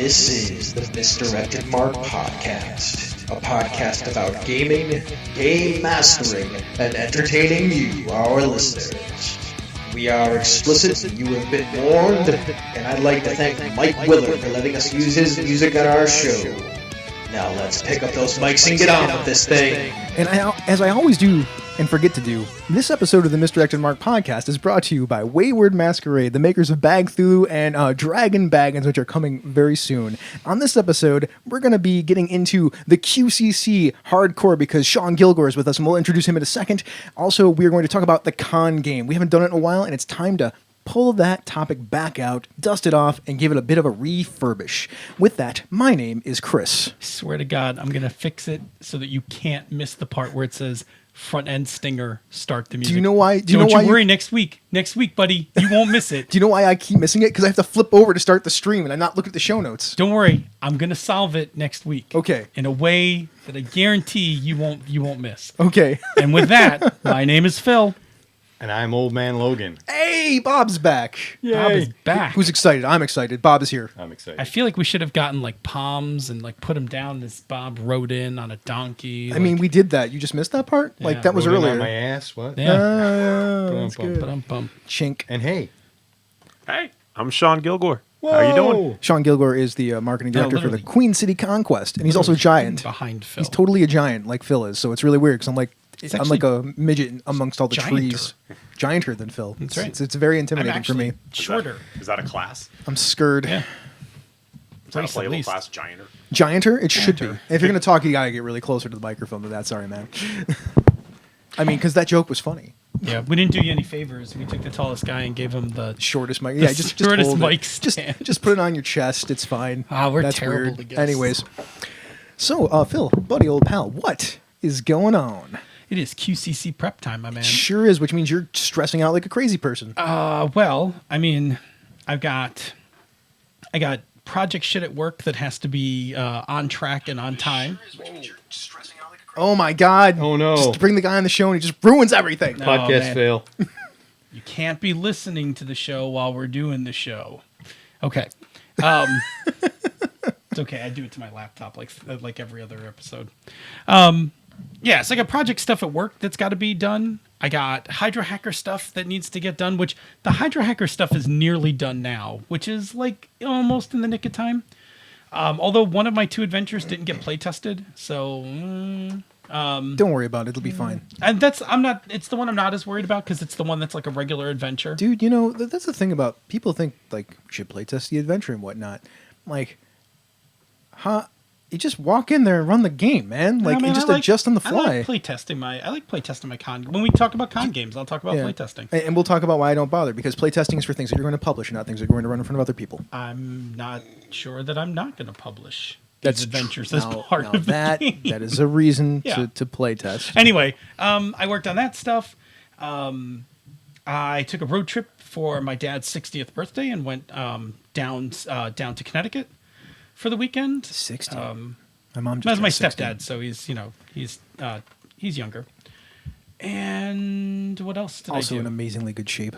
This is the Misdirected Mark Podcast, a podcast about gaming, game mastering, and entertaining you, our listeners. We are explicit, and you have been warned, and I'd like to thank Mike Willard for letting us use his music on our show. Now let's pick up those mics and get on with this thing. And as I always do and forget to do, this episode of the Misdirected Mark Podcast is brought to you by Wayward Masquerade, the makers of Bag Thulu and Dragon Baggins, which are coming very soon. On this episode, we're going to be getting into the QCC hardcore because Sean Gilgore is with us, and we'll introduce him in a second. Also, we're going to talk about the con game. We haven't done it in a while, and it's time to pull that topic back out, dust it off, and give it a bit of a refurbish. With that, my name is Chris. I swear to God, I'm going to fix it so that you can't miss the part where it says front end stinger, start the music. Do you know why? Don't you worry, next week, buddy, you won't miss it. Do you know why I keep missing it? Because I have to flip over to start the stream and I not look at the show notes. Don't worry, I'm going to solve it next week. Okay. In a way that I guarantee you won't miss. Okay. And with that, my name is Phil. And I'm Old Man Logan. Hey, Bob's back. Bob is back. Who's excited? I'm excited. Bob is here. I'm excited. I feel like we should have gotten like palms and like put him down as Bob rode in on a donkey. I mean, we did that. You just missed that part? Yeah. Like, that was Rode in earlier. on my ass, what? Yeah. That's good. Ba-dum-bum. Chink. And hey. Hey, I'm Sean Gilgore. How you doing? Sean Gilgore is the marketing director for the literally. Queen City Conquest, and he's also a giant. Behind Phil. He's totally a giant, like Phil is, so it's really weird, because I'm like actually a midget amongst all the gianter. trees. Gianter than Phil. That's right. It's very I'm intimidating for me. actually shorter. Is that a class? I'm scared. Yeah. Is that a Least, at playable least. class, Gianter? Gianter? It should be. Gianter. If you're going to talk, you got to get really closer to the microphone to that. Sorry, man. I mean, because that joke was funny. Yeah, we didn't do you any favors. We took the tallest guy and gave him the Shortest mic. The Yeah, just shortest hold mic it. stand. Just put it on your chest. It's fine. We're That's terrible weird. to guess. Anyways. So, Phil, buddy, old pal, what is going on? It is QCC prep time, my man. Sure is, which means you're stressing out like a crazy person. Well, I mean, I got project shit at work that has to be on track and on time. Oh my God. Oh, no. Just bring the guy on the show and he just ruins everything. No. Podcast man. fail. You can't be listening to the show while we're doing the show. Okay. It's okay. I do it to my laptop like every other episode. Yeah, so I got project stuff at work that's got to be done. I got Hydra Hacker stuff that needs to get done, which the Hydra Hacker stuff is nearly done now, which is like almost in the nick of time. Although one of my 2 adventures didn't get play tested, so Don't worry about it. It'll be fine. and it's the one I'm not as worried about because it's the one that's like a regular adventure. Dude, you know, that's the thing about people think, like, we should play test the adventure and whatnot. Like, you just walk in there and run the game, man. Like, I mean, and just I like- adjust on the I fly. like play testing my con. When we talk about con games, I'll talk about Yeah. play testing. And we'll talk about why I don't bother, because playtesting is for things that you're going to publish, not things that you're going to run in front of other people. I'm not sure that I'm not going to publish That's these adventures true. as Now- part now of that. the game. That is a reason Yeah. to play test. Anyway, I worked on that stuff. I took a road trip for my dad's 60th birthday and went down to Connecticut for the weekend. 60. My mom just That's my turned 60. stepdad, so he's younger. And what else did Also I in do? amazingly good shape.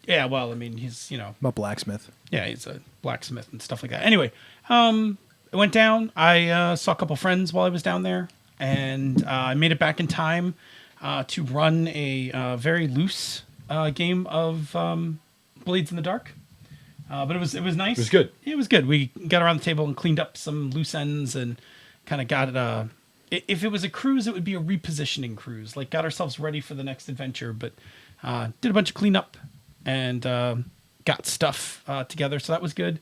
Yeah, well, I mean, he's I'm a blacksmith. Yeah, he's a blacksmith and stuff like that. Anyway, I went down. I saw a couple friends while I was down there, and I made it back in time to run a very loose game of Blades in the Dark. But it was nice. It was good. Yeah, it was good. We got around the table and cleaned up some loose ends and kind of got it. If it was a cruise, it would be a repositioning cruise. Like, got ourselves ready for the next adventure, but did a bunch of cleanup and got stuff together, so that was good.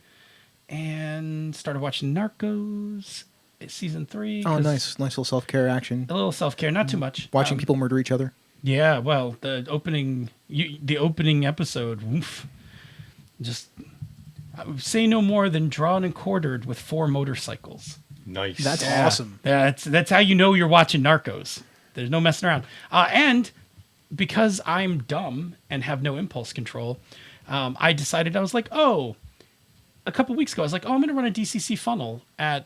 And started watching Narcos season 3. Oh, nice little self-care action. A little self-care, not too much. Watching people murder each other. Yeah, well, the opening episode, woof, just say no more than drawn and quartered with 4 motorcycles. Nice. That's awesome. That's how you know you're watching Narcos. There's no messing around. And because I'm dumb and have no impulse control, I decided, I was like, a couple weeks ago, I was like, I'm going to run a DCC funnel at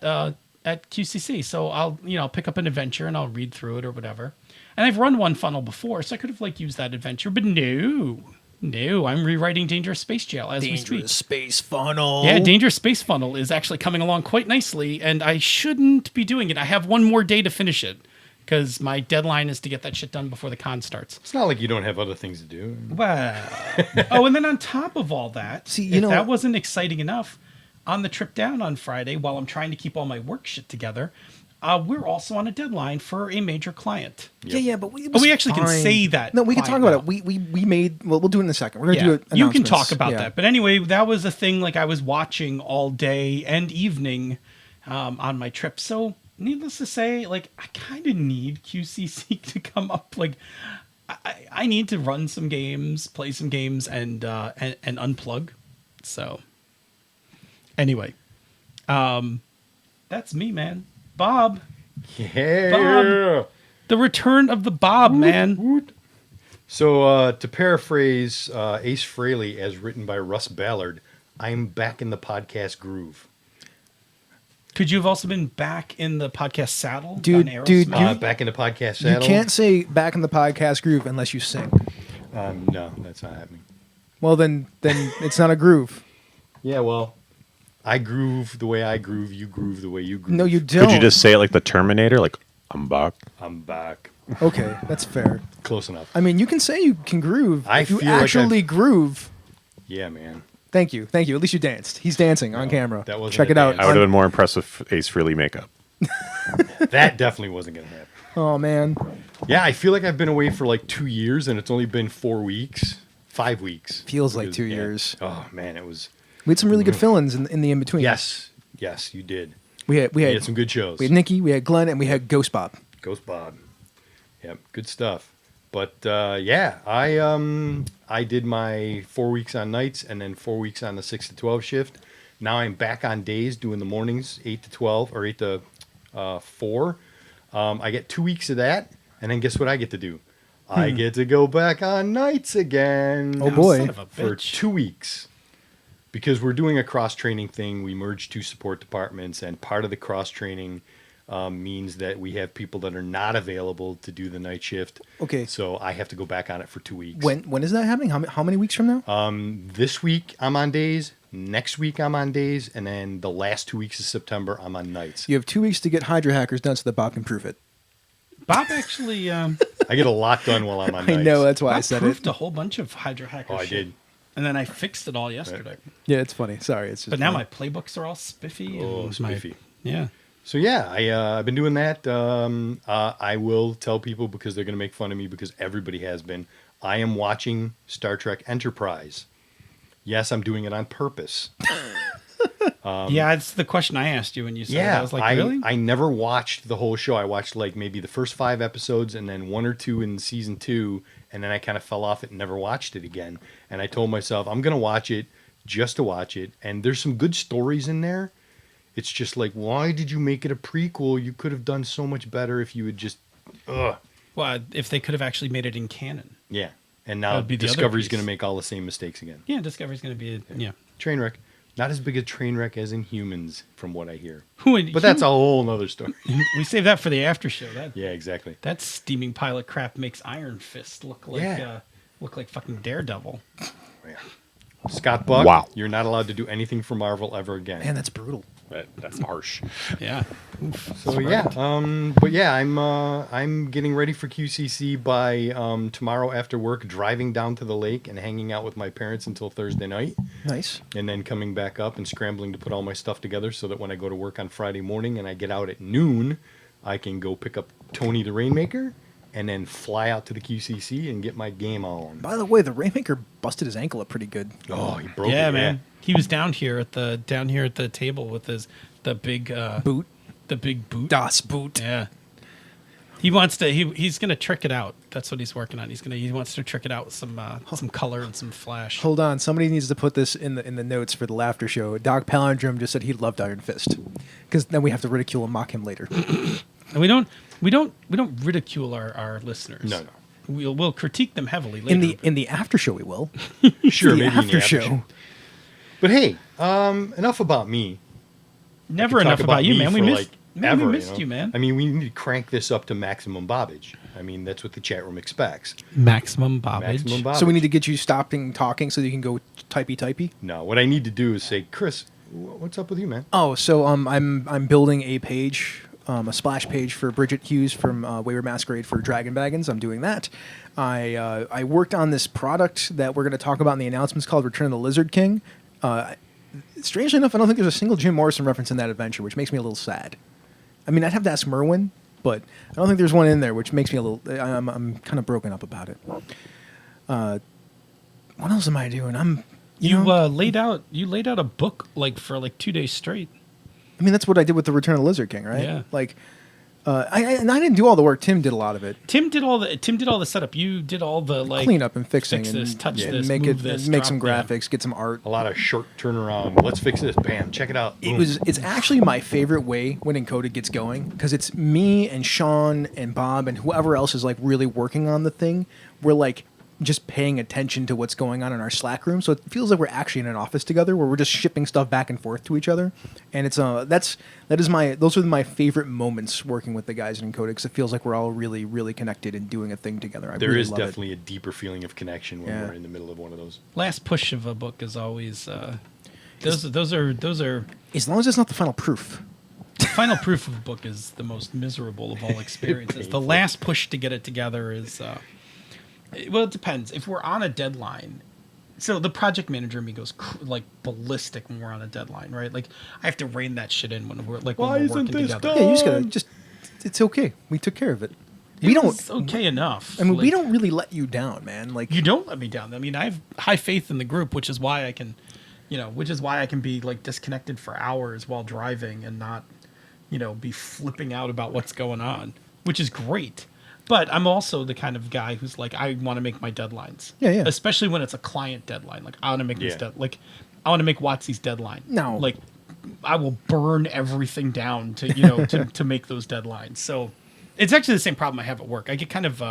QCC. So I'll pick up an adventure and I'll read through it or whatever. And I've run one funnel before, so I could have used that adventure, but no. No, I'm rewriting Dangerous Space Jail as we speak. Dangerous Space Funnel. Yeah, Dangerous Space Funnel is actually coming along quite nicely, and I shouldn't be doing it. I have one more day to finish it because my deadline is to get that shit done before the con starts. It's not like you don't have other things to do. Well, oh, and then on top of all that, See, if that wasn't exciting enough, on the trip down on Friday, while I'm trying to keep all my work shit together, we're also on a deadline for a major client. Yeah, but we actually can say that. No, we can talk quiet about now. it. We made. Well, we'll do it in a second. We're gonna do it. You can talk about that. But anyway, that was a thing like I was watching all day and evening on my trip. So needless to say, like I kind of need QCC to come up. Like I need to run some games, play some games, and unplug. So anyway, that's me, man. Bob. Yeah. Bob. The return of the Bob, man. So to paraphrase Ace Frehley as written by Russ Ballard, I'm back in the podcast groove. Could you have also been back in the podcast saddle? Dude, on dude, Aerosmith? Back in the podcast You saddle. can't say back in the podcast groove unless you sing. No, that's not happening. Well, then it's not a groove. Yeah, well, I groove the way I groove. You groove the way you groove. No, you don't. Could you just say it like the Terminator? Like, I'm back. I'm back. Okay, that's fair. Close enough. I mean, you can say you can groove. I if you feel like actually groove. Yeah, man. Thank you. At least you danced. He's dancing on camera. that wasn't Check a it out. dance. I would have been more impressed with Ace Frehley makeup. That definitely wasn't going to happen. Oh man. Yeah, I feel like I've been away for like 2 years, and it's only been 4 weeks, 5 weeks. Feels like Because, 2 yeah. years. Oh man, it was. We had some really good fill-ins in the in between. Yes, you did. We had We had some good shows. we had Nikki, we had Glenn, and we had Ghost Bob. Ghost Bob. Yep, good stuff. But yeah, I did my 4 weeks on nights and then 4 weeks on the 6 to 12 shift. Now I'm back on days doing the mornings 8 to 12 or 8 to 4. I get 2 weeks of that, and then guess what I get to do? I get to go back on nights again. Oh, boy. Son of a For bitch. 2 weeks. Because we're doing a cross-training thing. We merged 2 support departments, and part of the cross-training means that we have people that are not available to do the night shift. Okay. So I have to go back on it for 2 weeks. When is that happening? How many weeks from now? This week I'm on days. Next week I'm on days. And then the last 2 weeks of September I'm on nights. You have 2 weeks to get Hydra Hackers done so that Bob can prove it. Bob actually I get a lot done while I'm on I nights. know, that's why I Bob said proofed it. a whole bunch of Hydra Hacker Oh, I shit. did. And then I fixed it all yesterday. Yeah, it's funny. Sorry, it's just. But now funny. my playbooks are all spiffy. Oh, and spiffy. Yeah. So yeah, I've been doing that. I will tell people because they're going to make fun of me because everybody has been. I am watching Star Trek Enterprise. Yes, I'm doing it on purpose. Yeah, it's the question I asked you when you said it. I was like, really? I never watched the whole show. I watched like maybe the first 5 episodes and then 1 or 2 in season 2, and then I kind of fell off it and never watched it again. And I told myself I'm going to watch it just to watch it. And there's some good stories in there. It's just like, why did you make it a prequel? You could have done so much better if you had just, Well, if they could have actually made it in canon. yeah. And That now would be the other Discovery's piece. going to make all the same mistakes again. Yeah, Discovery's going to be, yeah. Train wreck. Not as big a train wreck as in Humans, from what I hear. But But that's a whole nother story. We save that for the after show. Yeah, exactly. That steaming pilot crap makes Iron Fist look like fucking Daredevil. Yeah. Scott Buck, Wow. you're not allowed to do anything for Marvel ever again. Man, that's brutal. That's harsh. Yeah. So yeah, but yeah, I'm getting ready for QCC by tomorrow after work, driving down to the lake and hanging out with my parents until Thursday night, Nice. and then coming back up and scrambling to put all my stuff together so that when I go to work on Friday morning and I get out at noon, I can go pick up Tony the Rainmaker and then fly out to the QCC and get my game on. By the way, the Rainmaker busted his ankle up pretty good. Oh, he broke it. Yeah, man. He was down here at the table with the big Boot. The big boot. Das Boot. Yeah. He wants to. He's gonna trick it out. That's what he's working on. He wants to trick it out with some color and some flash. Hold on, somebody needs to put this in the notes for the laughter show. Doc Palindrome just said he loved Iron Fist, because then we have to ridicule and mock him later. And we don't ridicule our listeners. No. We'll critique them heavily later. In the after show, we will. Sure, the maybe in after the show. But hey, enough about me. Never could talk enough about you, me man. for, like, Man, ever. we missed you, man. I mean, we need to crank this up to maximum bobbage. I mean, that's what the chat room expects. Maximum bobbage. Maximum bobbage. So we need to get you stopping talking so you can go typey. No, what I need to do is say, Chris, what's up with you, man? Oh, so I'm building a page, a splash page for Bridget Hughes from Wayward Masquerade for Dragon Baggins. I'm doing that. I worked on this product that we're going to talk about in the announcements called Return of the Lizard King. Strangely enough, I don't think there's a single Jim Morrison reference in that adventure, which makes me a little sad. I mean, I'd have to ask Merwin, but I don't think there's one in there, which makes me a little. I'm kind of broken up about it. What else am I doing? You laid out a book for 2 days straight. I mean, that's what I did with the Return of the Lizard King, right? Yeah. Like, I didn't do all the work. Tim did a lot of it. Tim did all the setup. You did all the Cleanup and fixing fix and this, touch and this, make move it, this, make drop- some yeah. graphics, get some art. A lot of short turnaround. Let's fix this. Bam. Check it out. It's actually my favorite way when Encoded gets going because it's me and Sean and Bob and whoever else is like really working on the thing. We're like just paying attention to what's going on in our Slack room, so it feels like we're actually in an office together where we're just shipping stuff back and forth to each other. And it's those are my favorite moments working with the guys in Encoded because it feels like we're all really really connected and doing a thing together. There really is love it. definitely a deeper feeling of connection when Yeah. we're in the middle of one of those. Last push of a book is always those are As long as it's not the final proof. final proof of a book is the most miserable of all experiences. The Painful. last push to get it together is well, it depends. If we're on a deadline, so the project manager in me goes ballistic when we're on a deadline, right? Like I have to rein that shit in when we're Why when we're isn't working this together. done? Yeah, you just gotta it's okay. We took care of it. It's okay enough. I mean, we Like, don't really let you down, man. Like You don't let me down. I mean, I have high faith in the group, which is why I can, be disconnected for hours while driving and not, be flipping out about what's going on, which is great. But I'm also the kind of guy who's like, I want to make my deadlines. Yeah. Especially when it's a client deadline. Like I want to make I want to make Watsy's deadline. No. Like I will burn everything down to, to make those deadlines. So it's actually the same problem I have at work. I get kind of,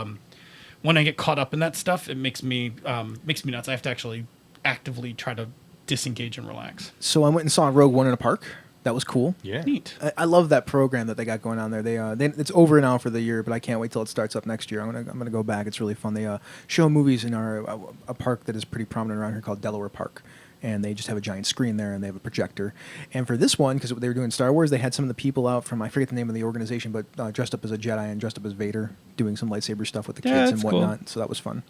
when I get caught up in that stuff, it makes me nuts. I have to actually actively try to disengage and relax. So I went and saw Rogue One in a park. That was cool. Yeah. Neat. I love that program that they got going on there. They it's over now for the year, but I can't wait till it starts up next year. I'm gonna go back. It's really fun. They show movies in a park that is pretty prominent around here called Delaware Park, and they just have a giant screen there and they have a projector. And for this one, because they were doing Star Wars, they had some of the people out from I forget the name of the organization, but dressed up as a Jedi and dressed up as Vader, doing some lightsaber stuff with the Yeah, kids that's and cool. whatnot. So that was fun.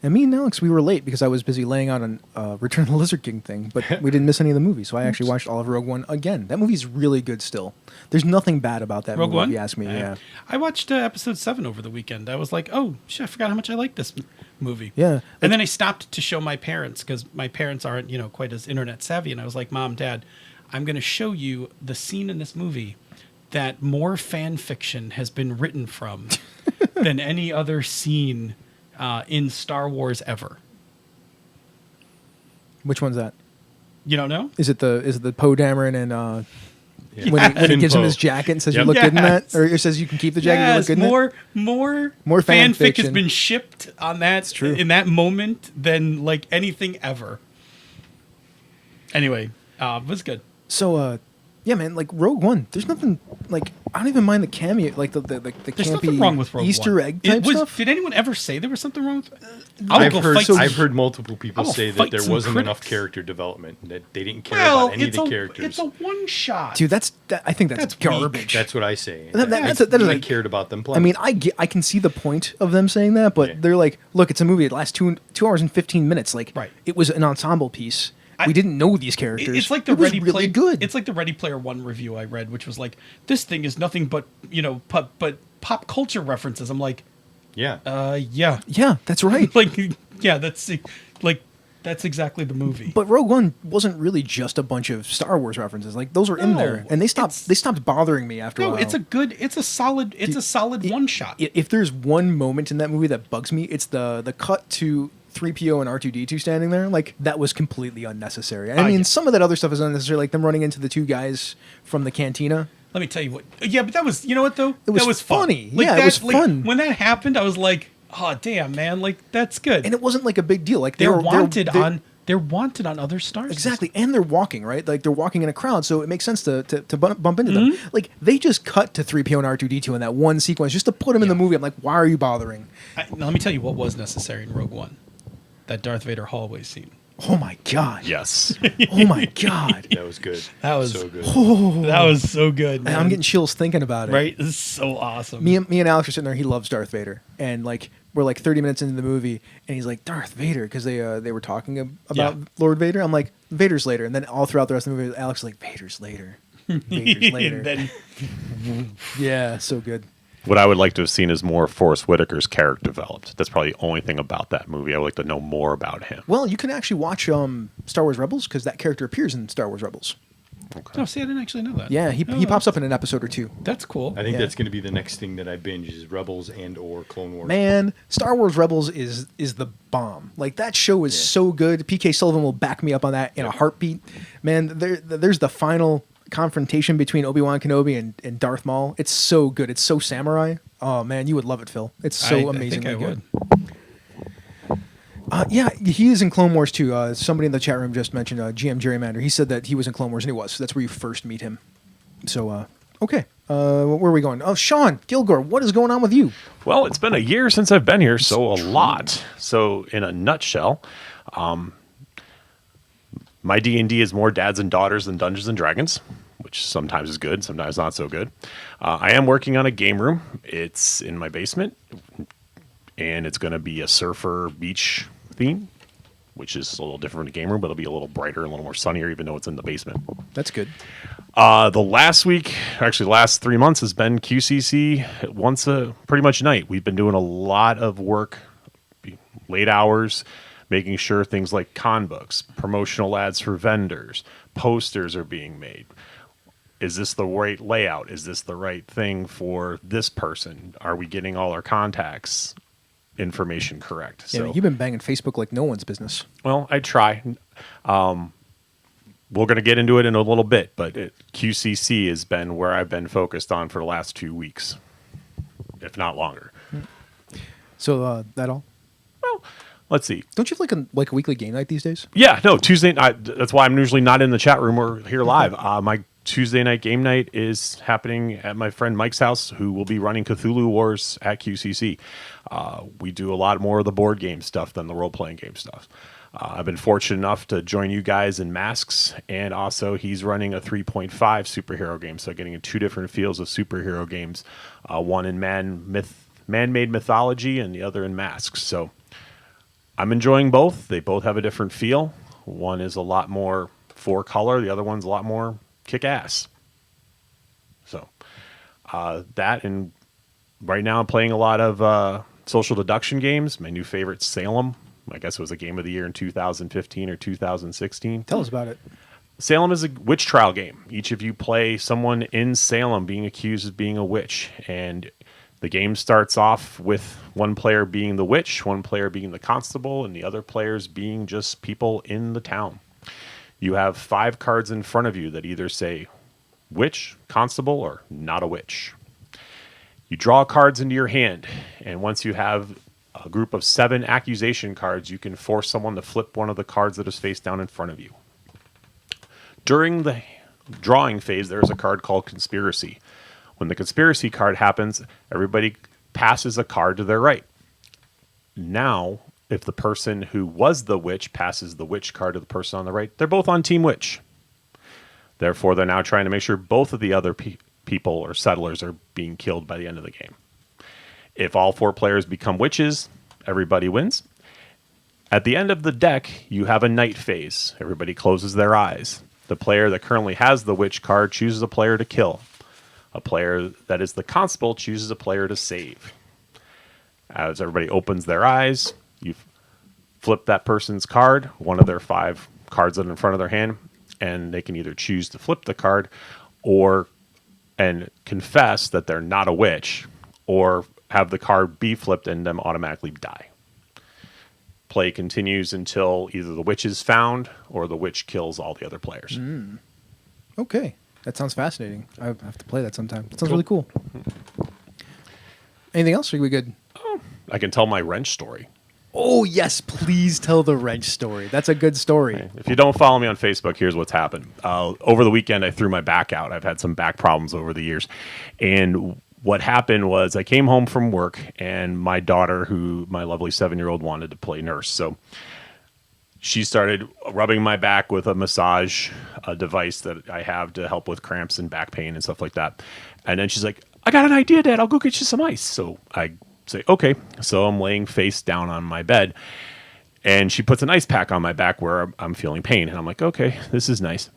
And me and Alex, we were late because I was busy laying out a Return of the Lizard King thing, but we didn't miss any of the movie, so I actually watched all of Rogue One again. That movie's really good still. There's nothing bad about that Rogue movie, One? if you ask me. Yeah. I watched episode 7 over the weekend. I was like, oh, shit, I forgot how much I like this movie. Yeah. And then I stopped to show my parents because my parents aren't, quite as internet savvy. And I was like, Mom, Dad, I'm going to show you the scene in this movie that more fan fiction has been written from than any other scene in Star Wars ever. Which one's that? You don't know? Is it the Poe Dameron and Yeah. when he Finn gives him Poe. his jacket and says Yep. you look good in that, Yes. or it says you can keep the jacket, you look Yes, good in it? more fan fanfic has fiction. been shipped on that true. in that moment than like anything ever. Anyway, it was good. So yeah, man, like Rogue One, there's nothing like I don't even mind the cameo, like the There's campy nothing wrong with Rogue Easter One. egg type stuff. Did anyone ever say there was something wrong with it? I've heard multiple people I will say that fight there some wasn't enough critics. character development, that they didn't care Well, about any of the characters. it's a one shot. Dude, I think that's That's weak. garbage. That's what I say. That is I like- cared about them I playing. mean, I can see the point of them saying that, but Yeah. they're like, look, it's a movie. It lasts 2 hours and 15 minutes. Like, Right. it was an ensemble piece. We didn't know these characters. It's like the it was Ready really Player good. It's like the Ready Player One review I read, which was like, this thing is nothing but but pop culture references. I'm like, yeah. yeah, yeah, that's right. like yeah, that's exactly the movie. But Rogue One wasn't really just a bunch of Star Wars references. Like those are in No, there, and they stopped bothering me after a no, while. it's a solid one shot. If there's one moment in that movie that bugs me, it's the cut to 3PO and R2D2 standing there. Like that was completely unnecessary. I mean, yeah. some of that other stuff is unnecessary, like them running into the two guys from the cantina. Let me tell you what. Yeah, but that was, you know what though? It was that was fun. funny. Yeah, it was fun. When that happened, I was like, oh damn, man, like that's good. And it wasn't like a big deal. Like they're were wanted they're- on They're wanted on other stars. Exactly, and they're walking, right? Like they're walking in a crowd, so it makes sense to bump into them. Like they just cut to 3PO and R2D2 in that one sequence just to put them in the movie. I'm like, why are you bothering? Now, let me tell you what was necessary in Rogue One. That Darth Vader hallway scene. Oh my god! Yes. Oh my god! That was good. That was so good. That was so good, man. And I'm getting chills thinking about it. right. This is so awesome. Me and Alex are sitting there. He loves Darth Vader, and like we're like 30 minutes into the movie, and he's like Darth Vader because they were talking about Lord Vader. I'm like Vader's later, and then all throughout the rest of the movie, Alex is like Vader's later, Vader's later. Then, Yeah, so good. What I would like to have seen is more Forrest Whitaker's character developed. That's probably the only thing about that movie. I would like to know more about him. Well, you can actually watch Star Wars Rebels because that character appears in Star Wars Rebels. oh, see, I didn't actually know that. Yeah, he pops up in an episode or two. That's cool. I think Yeah. that's going to be the next thing that I binge is Rebels and or Clone Wars. Man, Star Wars Rebels is the bomb. Like that show is so good. PK Sullivan will back me up on that in a heartbeat. Man, there's the final confrontation between Obi-Wan Kenobi and Darth Maul. It's so good. It's so samurai. Oh man, you would love it, Phil. It's so amazingly I think I good. would. Yeah, he is in Clone Wars too. Somebody in the chat room just mentioned GM Gerrymander. He said that he was in Clone Wars, and he was. That's where you first meet him. So, okay. Where are we going? Oh, Sean Gilgore, what is going on with you? Well, it's been a year since I've been here, so a lot. So, in a nutshell, my D&D is more dads and daughters than Dungeons and Dragons, which sometimes is good, sometimes not so good. I am working on a game room. It's in my basement, and it's going to be a surfer beach theme, which is a little different from a game room, but it'll be a little brighter and a little more sunnier, even though it's in the basement. That's good. The last 3 months has been QCC once a pretty much night. We've been doing a lot of work, late hours, making sure things like con books, promotional ads for vendors, posters are being made. Is this the right layout? Is this the right thing for this person? Are we getting all our contacts information correct? Yeah, you've been banging Facebook like no one's business. Well, I try. We're going to get into it in a little bit, but QCC has been where I've been focused on for the last 2 weeks, if not longer. So that all? Well, let's see. Don't you have like a weekly game night these days? Yeah, no, Tuesday. That's why I'm usually not in the chat room or here live. My Tuesday night game night is happening at my friend Mike's house, who will be running Cthulhu Wars at QCC. We do a lot more of the board game stuff than the role-playing game stuff. I've been fortunate enough to join you guys in Masks, and also he's running a 3.5 superhero game, so getting in two different fields of superhero games, one in man-made mythology and the other in Masks. So I'm enjoying both. They both have a different feel. One is a lot more four-color. The other one's a lot more kick-ass. So that, and right now I'm playing a lot of social deduction games. My new favorite, Salem. I guess it was a game of the year in 2015 or 2016. Tell us about it. Salem is a witch trial game. Each of you play someone in Salem being accused of being a witch. And the game starts off with one player being the witch, one player being the constable, and the other players being just people in the town. You have 5 cards in front of you that either say witch, constable, or not a witch. You draw cards into your hand, and once you have a group of 7 accusation cards, you can force someone to flip one of the cards that is face down in front of you. During the drawing phase, there's a card called Conspiracy. When the Conspiracy card happens, everybody passes a card to their right. Now, if the person who was the witch passes the witch card to the person on the right, they're both on Team Witch. Therefore, they're now trying to make sure both of the other people or settlers are being killed by the end of the game. If all 4 players become witches, everybody wins. At the end of the deck, you have a night phase. Everybody closes their eyes. The player that currently has the witch card chooses a player to kill. A player that is the constable chooses a player to save. As everybody opens their eyes, you flip that person's card, one of their 5 cards that are in front of their hand, and they can either choose to flip the card and confess that they're not a witch, or have the card be flipped and them automatically die. Play continues until either the witch is found or the witch kills all the other players. Okay. That sounds fascinating. I have to play that sometime. That sounds really cool. Anything else? Are we good? I can tell my wrench story. Oh, yes. Please tell the wrench story. That's a good story. If you don't follow me on Facebook, here's what's happened. Over the weekend, I threw my back out. I've had some back problems over the years. And what happened was I came home from work, and my daughter, my lovely 7-year-old, wanted to play nurse. So she started rubbing my back with a massage device that I have to help with cramps and back pain and stuff like that. And then she's like, I got an idea, Dad. I'll go get you some ice. So I say, okay. So I'm laying face down on my bed, and she puts an ice pack on my back where I'm feeling pain. And I'm like, okay, this is nice.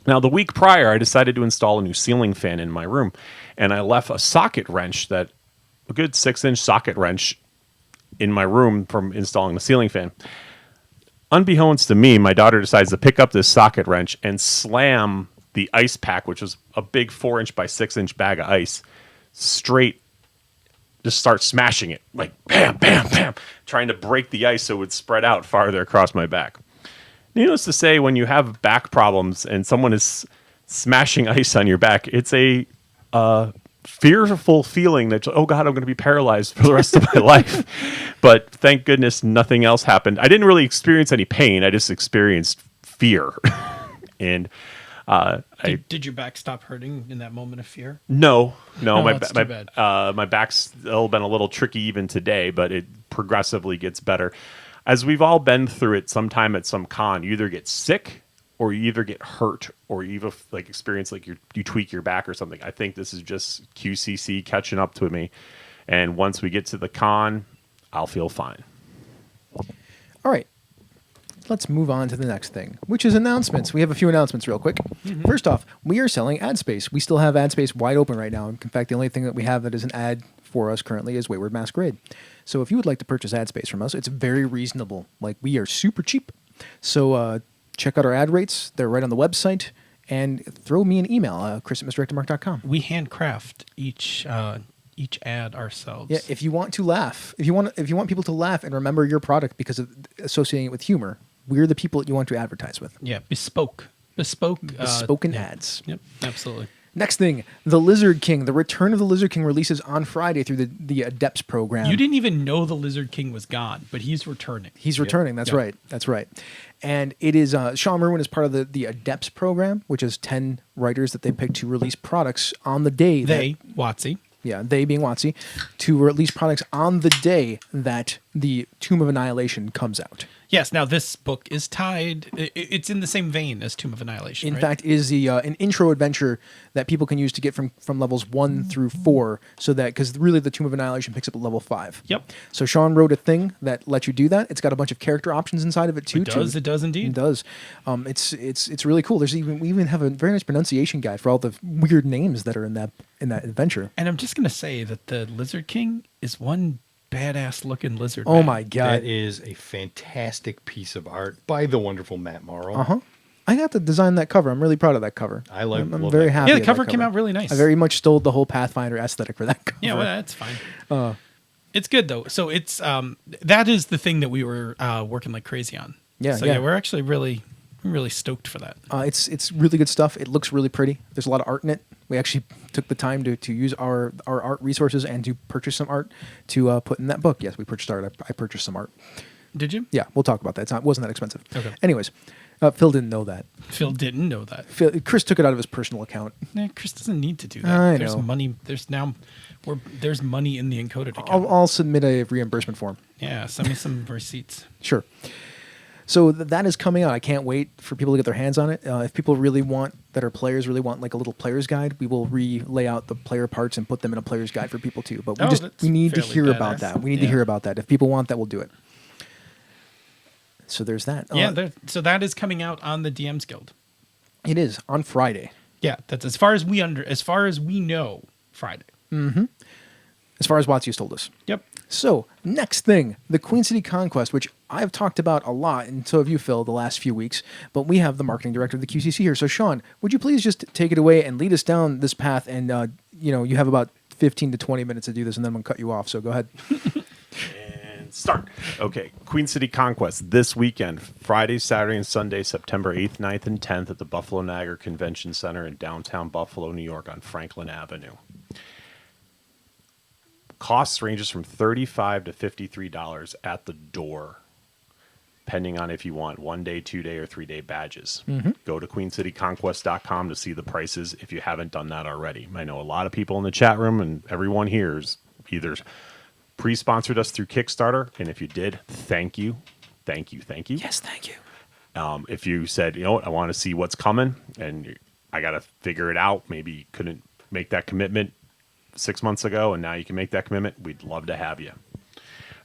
Now, the week prior, I decided to install a new ceiling fan in my room, and I left a socket wrench, a good 6-inch socket wrench, in my room from installing the ceiling fan. Unbeknownst to me, my daughter decides to pick up this socket wrench and slam the ice pack, which was a big 4-inch by 6-inch bag of ice, straight. Just start smashing it, like bam, bam, bam, trying to break the ice so it would spread out farther across my back. Needless to say, when you have back problems and someone is smashing ice on your back, it's a fearful feeling that, oh God, I'm going to be paralyzed for the rest of my life. But thank goodness nothing else happened. I didn't really experience any pain. I just experienced fear. And did your back stop hurting in that moment of fear? No, Oh, that's too bad. my back's still been a little tricky even today, but it progressively gets better. As we've all been through it sometime at some con, you either get sick or you either get hurt or you even like experience like you tweak your back or something. I think this is just QCC catching up to me. And once we get to the con, I'll feel fine. All right. Let's move on to the next thing, which is announcements. We have a few announcements real quick. First off, we are selling ad space. We still have ad space wide open right now. In fact, the only thing that we have that is an ad for us currently is Wayward Masquerade. So if you would like to purchase ad space from us, it's very reasonable. Like, we are super cheap. So check out our ad rates. They're right on the website. And throw me an email, chris@misdirectedmark.com. We handcraft each ad ourselves. Yeah, if you want to laugh, if you want people to laugh and remember your product because of associating it with humor, we're the people that you want to advertise with. Yeah, bespoken ads. Yep, absolutely. Next thing, the Lizard King. The Return of the Lizard King releases on Friday through the Adepts program. You didn't even know the Lizard King was gone, but he's returning. He's returning. That's right. That's right. And it is Sean Merwin is part of the Adepts program, which is 10 writers that they picked to release products on the day. WotC. Yeah, they being WotC, to release products on the day that the Tomb of Annihilation comes out. Yes, now this book is tied. It's in the same vein as Tomb of Annihilation. In fact, it is an intro adventure that people can use to get from levels 1 through 4, so that, because really the Tomb of Annihilation picks up at level 5. Yep. So Sean wrote a thing that lets you do that. It's got a bunch of character options inside of it too. It does indeed. It does. It's really cool. We even have a very nice pronunciation guide for all the weird names that are in that adventure. And I'm just gonna say that the Lizard King is one badass looking lizard. Oh man. my god! That is a fantastic piece of art by the wonderful Matt Morrow. I got to design that cover. I'm really proud of that cover. I'm I'm very happy. Yeah, the with cover that came out really nice. I very much stole the whole Pathfinder aesthetic for that cover. Yeah, well, that's fine. It's good though. So it's that is the thing that we were working like crazy on. Yeah, So yeah. we're actually really stoked for that. It's really good stuff. It looks really pretty. There's a lot of art in it. We actually took the time to use our art resources and to purchase some art to put in that book. Yes, we purchased art. I purchased some art. Did you? Yeah, we'll talk about that. It wasn't that expensive. Okay. Anyways, Phil didn't know that. Phil didn't know that. Chris took it out of his personal account. Chris doesn't need to do that. I There's know. money. There's money in the encoded account. I'll submit a reimbursement form. Yeah, send me some receipts. Sure. So that is coming out. I can't wait for people to get their hands on it. If people really want like a little player's guide, we will lay out the player parts and put them in a player's guide for people too. But we need to hear about that. We need to hear about that. If people want that, we'll do it. So there's that. So that is coming out on the DMs Guild. It is on Friday. Yeah, that's as far as we know, Friday. As far as WotC's told us. Yep. So, next thing, the Queen City Conquest, which I've talked about a lot, and so have you, Phil, the last few weeks, but we have the marketing director of the QCC here. So, Sean, would you please just take it away and lead us down this path? And, you have about 15 to 20 minutes to do this, and then I'm going to cut you off. So, go ahead. And start. Okay, Queen City Conquest this weekend, Friday, Saturday, and Sunday, September 8th, 9th, and 10th at the Buffalo Niagara Convention Center in downtown Buffalo, New York on Franklin Avenue. Costs ranges from $35 to $53 at the door, depending on if you want 1 day, 2 day, or 3 day badges. Go to queencityconquest.com to see the prices if you haven't done that already. I know a lot of people in the chat room and everyone here is either pre-sponsored us through Kickstarter, and if you did, thank you. Yes, thank you. If you said, you know what, I want to see what's coming, and I got to figure it out, maybe you couldn't make that commitment 6 months ago, and now you can make that commitment, we'd love to have you.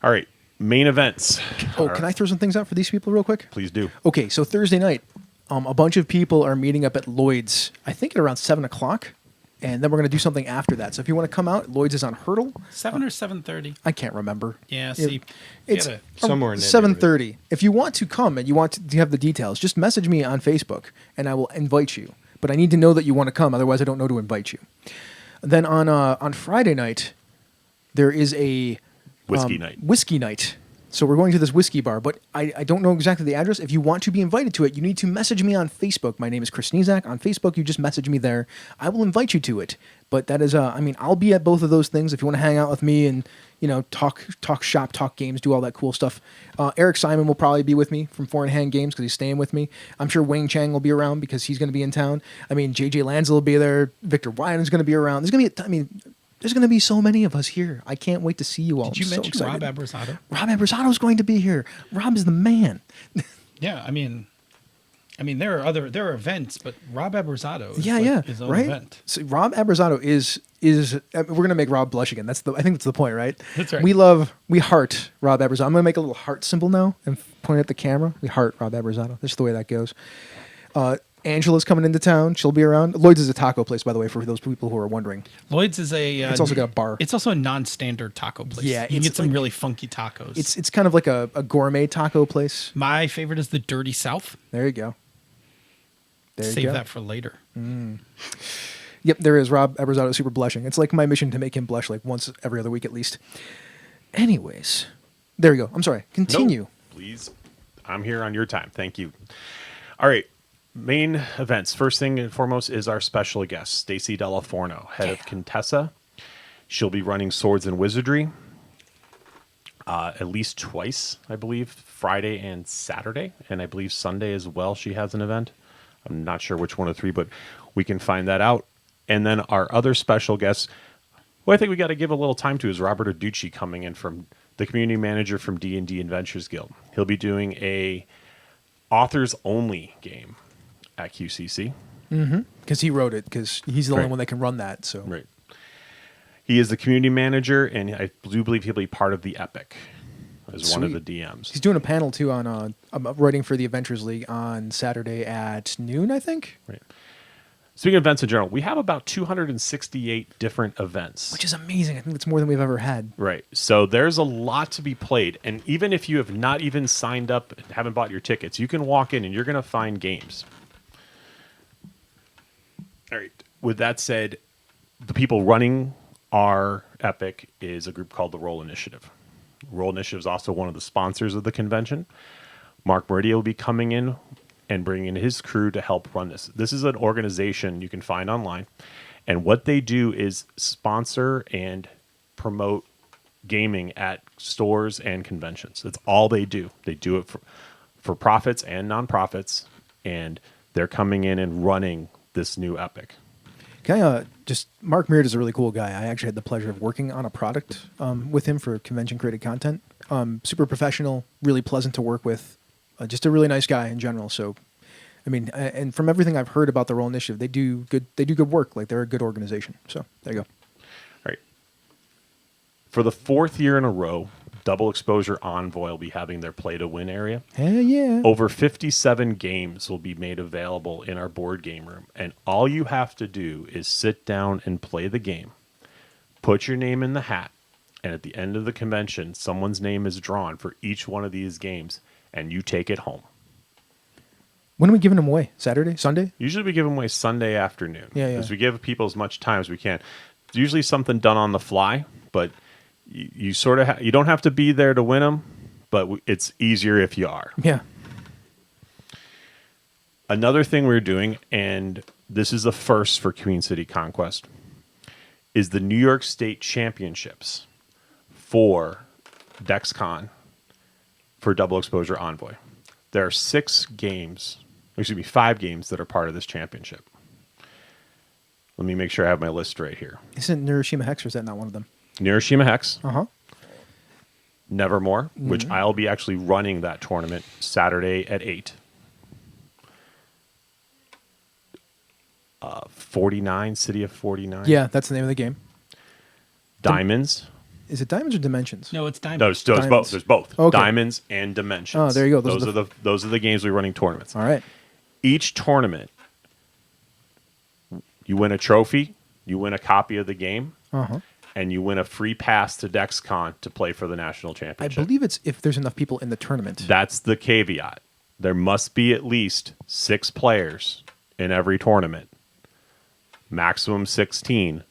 All right, main events. Oh, can I throw some things out for these people real quick? Please do. Okay, so Thursday night, a bunch of people are meeting up at Lloyd's, I think at around 7 o'clock, and then we're going to do something after that. So if you want to come out, Lloyd's is on Hurdle. 7 or 7:30? I can't remember. Yeah, see. It's gotta- Somewhere in that 7:30. If you want to come and you want to have the details, just message me on Facebook, and I will invite you. But I need to know that you want to come, otherwise I don't know to invite you. Then on Friday night, there is a Whiskey night. So we're going to this whiskey bar, but I don't know exactly the address. If you want to be invited to it, you need to message me on Facebook. My name is Chris Nizak. On Facebook, you just message me there. I will invite you to it. But that is, I'll be at both of those things if you want to hang out with me and, talk shop, talk games, do all that cool stuff. Eric Simon will probably be with me from Four in Hand Games because he's staying with me. I'm sure Wayne Chang will be around because he's going to be in town. JJ Lanza will be there. Victor Wyan is going to be around. There's going to be so many of us here. I can't wait to see you all. Did you I'm so mention Rob excited. Abrasato? Rob Abrasato is going to be here. Rob is the man. Yeah, there are events, but Rob Abrasato is his own right. event. So Rob Abrasato is we're gonna make Rob blush again. I think that's the point, right? That's right. We heart Rob Abrasato. I'm gonna make a little heart symbol now and point at the camera. We heart Rob Abrasato. That's the way that goes. Angela's coming into town. She'll be around. Lloyd's is a taco place, by the way, for those people who are wondering. Lloyd's is it's also got a bar. It's also a non-standard taco place. Yeah, you can it's get some like- really funky tacos. It's kind of like a gourmet taco place. My favorite is the Dirty South. There you go. Save that for later. Yep, there is. Rob Abrasato super blushing. It's like my mission to make him blush like once every other week at least. Anyways, there you go. I'm sorry. Continue. No, please. I'm here on your time. Thank you. All right. Main events. First thing and foremost is our special guest, Stacy Della Forno, head of Contessa. She'll be running Swords and Wizardry at least twice, I believe, Friday and Saturday, and I believe Sunday as well she has an event. I'm not sure which one of the three, but we can find that out. And then our other special guest, who I think we got to give a little time to, is Robert Aducci, coming in from the community manager from D&D Adventures Guild. He'll be doing a authors-only game at QCC. Because he wrote it, because he's the Right. only one that can run that. So Right. He is the community manager, and I do believe he'll be part of the Epic as one of the Sweet. DMs. He's doing a panel too on writing for the Adventures League on Saturday at noon, I think. Right. Speaking of events in general, we have about 268 different events. Which is amazing. I think that's more than we've ever had. Right. So there's a lot to be played. And even if you have not even signed up and haven't bought your tickets, you can walk in and you're going to find games. All right. With that said, the people running our Epic is a group called the Roll Initiative. Roll Initiative is also one of the sponsors of the convention. Mark Meridia will be coming in and bringing in his crew to help run this. This is an organization you can find online. And what they do is sponsor and promote gaming at stores and conventions. That's all they do. They do it for profits and nonprofits. And they're coming in and running this new Epic. Can I Mark Meard is a really cool guy. I actually had the pleasure of working on a product with him for convention created content. Super professional, really pleasant to work with. Just a really nice guy in general. So, and from everything I've heard about the Roll Initiative, they do good work. Like, they're a good organization. So there you go. All right. For the fourth year in a row, Double Exposure Envoy will be having their play to win area. Hell yeah. Over 57 games will be made available in our board game room. And all you have to do is sit down and play the game, put your name in the hat, and at the end of the convention, someone's name is drawn for each one of these games, and you take it home. When are we giving them away? Saturday? Sunday? Usually we give them away Sunday afternoon. Yeah. Because we give people as much time as we can. It's usually something done on the fly, but you sort of you don't have to be there to win them, but it's easier if you are. Yeah. Another thing we're doing, and this is a first for Queen City Conquest, is the New York State Championships. for DexCon for Double Exposure Envoy. There are 5 games that are part of this championship. Let me make sure I have my list right here. Isn't Neuroshima Hex, or is that not one of them? Neuroshima Hex, Uh-huh. Nevermore, which I'll be actually running that tournament Saturday at 8. 49, City of 49. Yeah, that's the name of the game. Diamonds. Is it Diamonds or Dimensions? No, it's Diamond. No, there's both. Diamonds. There's both. Okay. Diamonds and Dimensions. Oh, there you go. Those are the games we're running tournaments. All right. Each tournament, you win a trophy, you win a copy of the game, and you win a free pass to DexCon to play for the national I championship. believe it's if there's enough people in the tournament. That's the caveat. There must be at least 6 players in every tournament, maximum 16,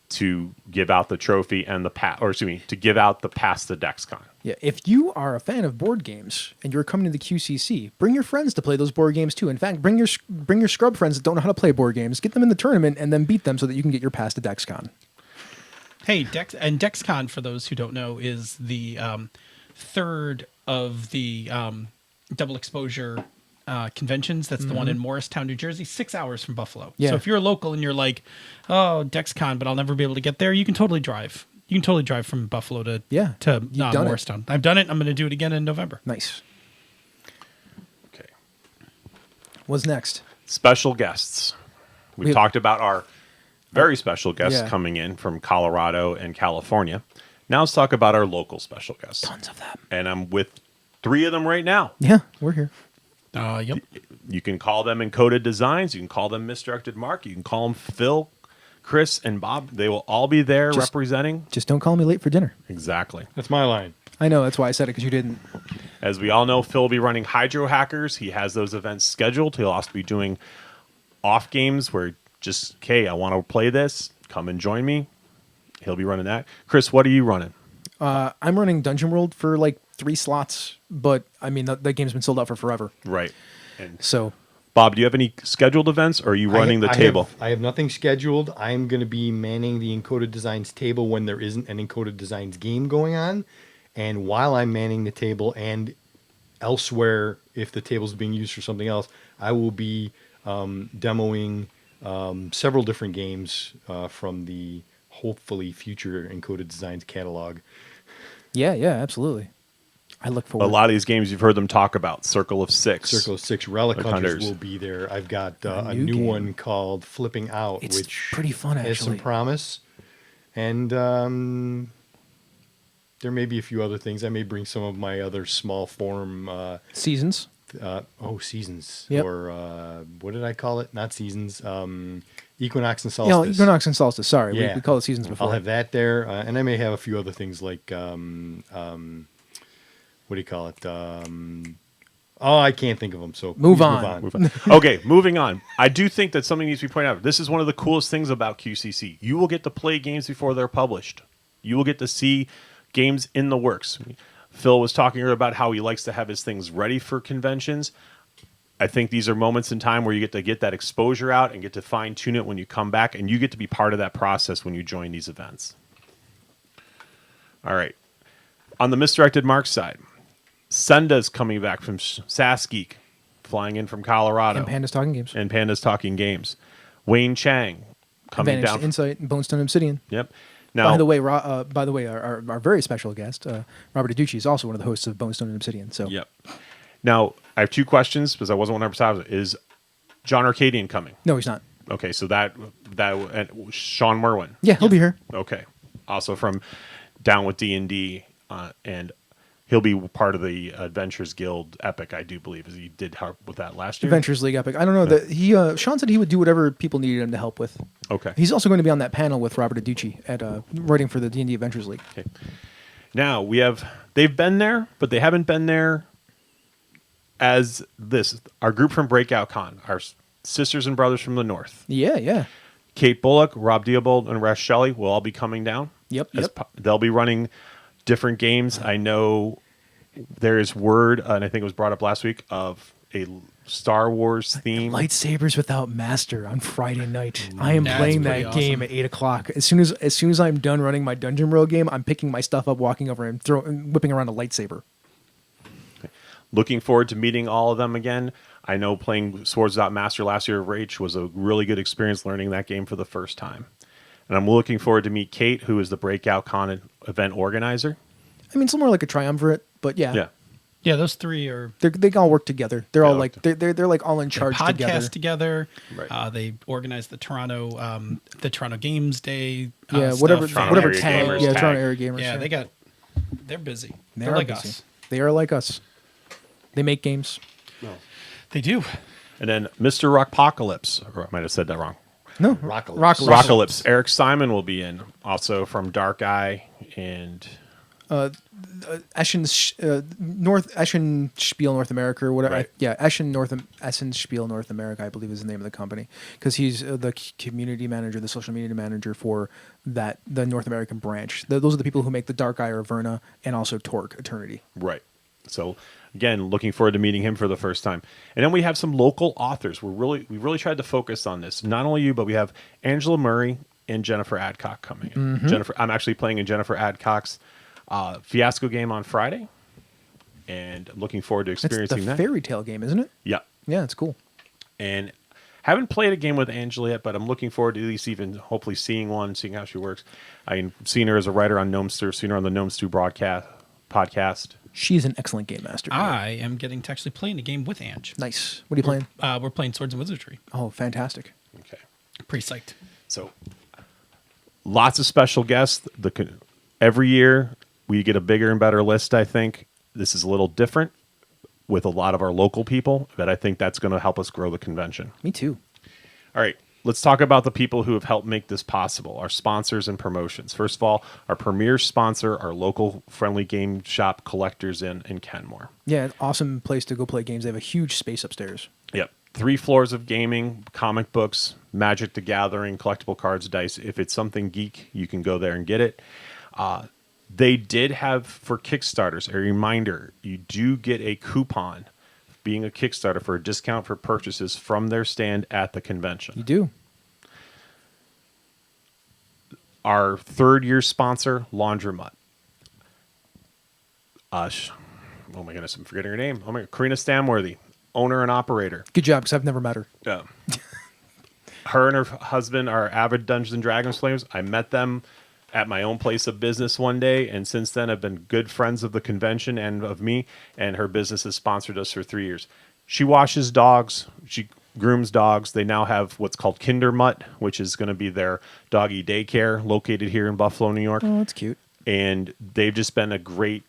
to give out the trophy and the pass, to give out the pass to DexCon. Yeah, if you are a fan of board games and you're coming to the QCC, bring your friends to play those board games too. In fact, bring your scrub friends that don't know how to play board games, get them in the tournament, and then beat them so that you can get your pass to DexCon. Hey, DexCon, for those who don't know, is the third of the double exposure conventions. That's the one in Morristown, New Jersey, 6 hours from Buffalo. Yeah. So if you're local and you're like, oh, DexCon, but I'll never be able to get there, you can totally drive. You can totally drive from Buffalo to Yeah, you've done it. Morristown. I've done it. I'm going to do it again in November. Nice. Okay. What's next? Special guests. We We- talked about our very special guests Yeah. coming in from Colorado and California. Now let's talk about our local special guests. Tons of them. And I'm with 3 of them right now. Yeah, we're here. Yep. You can call them Encoded Designs. You can call them Misdirected Mark. You can call them Phil, Chris, and Bob. They will all be there Just- representing. Just don't call me late for dinner. Exactly. That's my line. I know, that's why I said it, because you didn't. As we all know, Phil will be running Hydro Hackers. He has those events scheduled. He'll also be doing off games where just, okay, I want to play this. Come and join me. He'll be running that. Chris, what are you running? I'm running Dungeon World for like 3 slots, but I mean, that game's been sold out for forever. Right. And So, Bob, do you have any scheduled events, or are you running the table? I have nothing scheduled. I'm going to be manning the Encoded Designs table when there isn't an Encoded Designs game going on. And while I'm manning the table and elsewhere, if the table's being used for something else, I will be demoing several different games from the hopefully future Encoded Designs catalog. yeah, absolutely. I look A forward. lot of these games you've heard them talk about. Circle of Six. Circle of 6 Relic Relic Hunters Hunters will be there. I've got a new new game. one called Flipping Out, It's which pretty fun, has some actually. promise. And there may be a few other things. I may bring some of my other small form Seasons. seasons. Yep. Or what did I call it? Not seasons. Equinox and You know, Solstice. Equinox and Solstice. Sorry, Yeah. we called it Seasons before. I'll have that there, and I may have a few other things like what do you call it? I can't think of them. So Move please on. Okay, moving on. I do think that something needs to be pointed out. This is one of the coolest things about QCC. You will get to play games before they're published. You will get to see games in the works. Phil was talking earlier about how he likes to have his things ready for conventions. I think these are moments in time where you get to get that exposure out and get to fine tune it when you come back, and you get to be part of that process when you join these events. All right. On the Misdirected Mark side, Senda's coming back from Saskeek, flying in from Colorado. And Panda's Talking Games. And Panda's Talking Games. Wayne Chang coming Advantage down. to Insight and Bonestone Obsidian. Yep. Now, By the way, our very special guest, Robert Aducci, is also one of the hosts of Bonestone and Obsidian. So, Yep. Now, I have 2 questions because I wasn't 100% positive. Is John Arcadian coming? no, he's not. Okay, so that and Sean Merwin. Yeah, he'll be here. Okay, also from Down with D&D, and he'll be part of the Adventures Guild Epic, I do believe, as he did help with that last year. Adventures League Epic. I don't know that he. Sean said he would do whatever people needed him to help with. Okay. He's also going to be on that panel with Robert Aducci at writing for the D&D Adventures League. Okay. Now they've been there, but they haven't been there as this. Our group from Breakout Con, our sisters and brothers from the north, Yeah. Kate Bullock, Rob Diebold, and Resh Shelley will all be coming down. Yep. They'll be running different games. I know there is word, and I think it was brought up last week, of a Star Wars theme. Lightsabers without master on Friday night. I am playing pretty that game awesome. at 8:00. As soon as I'm done running my Dungeon World game, I'm picking my stuff up, walking over, and whipping around a lightsaber. Looking forward to meeting all of them again. I know playing Swords Without Master last year of Rage was a really good experience learning that game for the first time. And I'm looking forward to meet Kate, who is the Breakout Con event organizer. I mean, it's more like a triumvirate, but yeah. Yeah, those three are They all work together. They're all Yeah. like they're like all in charge podcast together. together. Right. They organize the Toronto Games Day. Yeah, stuff. whatever Area tag. Gamers Yeah, tag. Toronto Area Gamers. Yeah, they're busy. They They're are like busy. us. They are like us. They make games. They do. And then Mr. Rockpocalypse, or I might have said that wrong. No, Rockalypse. Rockalypse. Eric Simon will be in, also from Dark Eye and Eschen North America or whatever. Right. Essen Spiel North America, I believe is the name of the company, because he's the community manager, the social media manager for the North American branch. Those are the people who make the Dark Eye or Verna and also Torque Eternity. Right. So again, looking forward to meeting him for the first time. And then we have some local authors. We really tried to focus on this. Not only you, but we have Angela Murray and Jennifer Adcock coming in. I'm actually playing in Jennifer Adcock's Fiasco game on Friday, and looking forward to It's experiencing the that. fairy tale game, isn't it? Yeah. Yeah, it's cool. And haven't played a game with Angela yet, but I'm looking forward to at least even hopefully seeing one, seeing how she works. I've seen her as a writer on Gnome Stew, seen her on the Gnome Stew podcast. She's an excellent game master. I am getting to actually play in a game with Ange. Nice. What are you playing? We're playing Swords and Wizardry. Oh, fantastic. Okay. Pretty psyched. So lots of special guests. Every year we get a bigger and better list, I think. This is a little different with a lot of our local people, but I think that's going to help us grow the convention. Me too. All right, let's talk about the people who have helped make this possible, our sponsors and promotions. First of all, our premier sponsor, our local friendly game shop Collectors in Kenmore. Yeah, an awesome place to go play games. They have a huge space upstairs. Yep. 3 floors of gaming, comic books, Magic the Gathering, collectible cards, dice. If it's something geek, you can go there and get it. They did have, for Kickstarters, a reminder, you do get a coupon being a Kickstarter for a discount for purchases from their stand at the convention. You do. Our third-year sponsor, Laundromat. Oh my goodness, I'm forgetting her name. Oh my God, Karina Stamworthy, owner and operator. Good job, because I've never met her. Yeah. Her and her husband are avid Dungeons and Dragons players. I met them at my own place of business one day, and since then I've been good friends of the convention and of me, and her business has sponsored us for 3 years. She washes dogs. She grooms dogs. They now have what's called Kindermutt, which is going to be their doggy daycare located here in Buffalo, New York. Oh, that's cute. And they've just been a great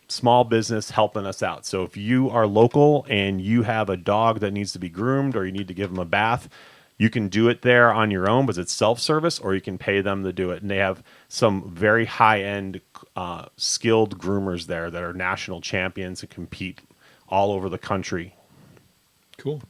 small business helping us out. So if you are local and you have a dog that needs to be groomed or you need to give them a bath, you can do it there on your own, but it's self-service, or you can pay them to do it. And they have some very high-end skilled groomers there that are national champions and compete all over the country. Cool.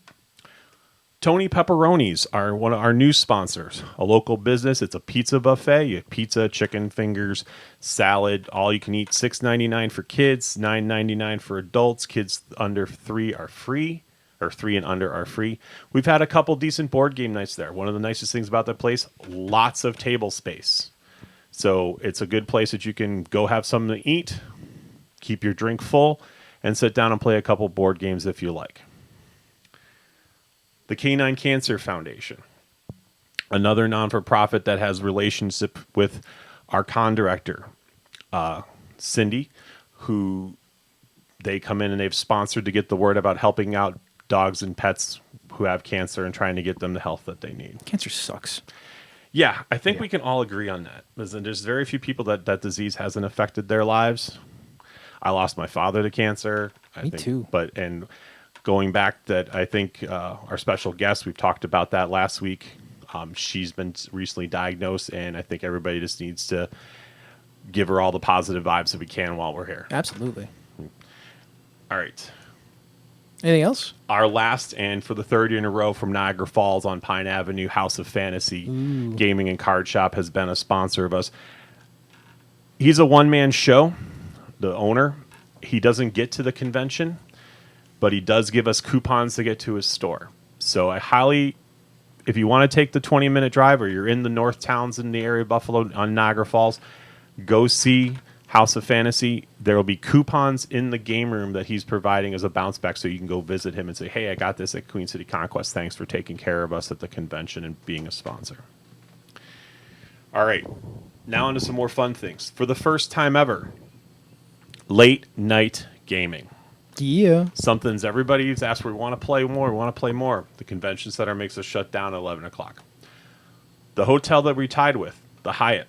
Tony Pepperonis are one of our new sponsors, a local business. It's a pizza buffet. You have pizza, chicken fingers, salad, all you can eat. $6.99 for kids, $9.99 for adults. Kids under 3 are free, or 3 and under are free. We've had a couple decent board game nights there. One of the nicest things about that place, lots of table space. So it's a good place that you can go have something to eat, keep your drink full, and sit down and play a couple board games if you like. The Canine Cancer Foundation, another non-for-profit that has relationship with our con director, Cindy, who they come in and they've sponsored to get the word about helping out dogs and pets who have cancer and trying to get them the health that they need. Cancer sucks. Yeah, I think we can all agree on that. There's very few people that disease hasn't affected their lives. I lost my father to cancer. Me too. And going back, that I think our special guest, we've talked about that last week. She's been recently diagnosed, and I think everybody just needs to give her all the positive vibes that we can while we're here. Absolutely. All right. Anything else? Our last, and for the third year in a row, from Niagara Falls on Pine Avenue, House of Fantasy Gaming and Card Shop has been a sponsor of us. He's a one-man show, the owner. He doesn't get to the convention, but he does give us coupons to get to his store. So I highly, if you want to take the 20-minute drive or you're in the North Towns in the area of Buffalo on Niagara Falls, go see House of Fantasy. There will be coupons in the game room that he's providing as a bounce back, so you can go visit him and say, hey, I got this at Queen City Conquest. Thanks for taking care of us at the convention and being a sponsor. All right, now into some more fun things. For the first time ever, late night gaming. Yeah. Something's everybody's asked, we want to play more, we want to play more. The convention center makes us shut down at 11 o'clock. The hotel that we tied with, the Hyatt,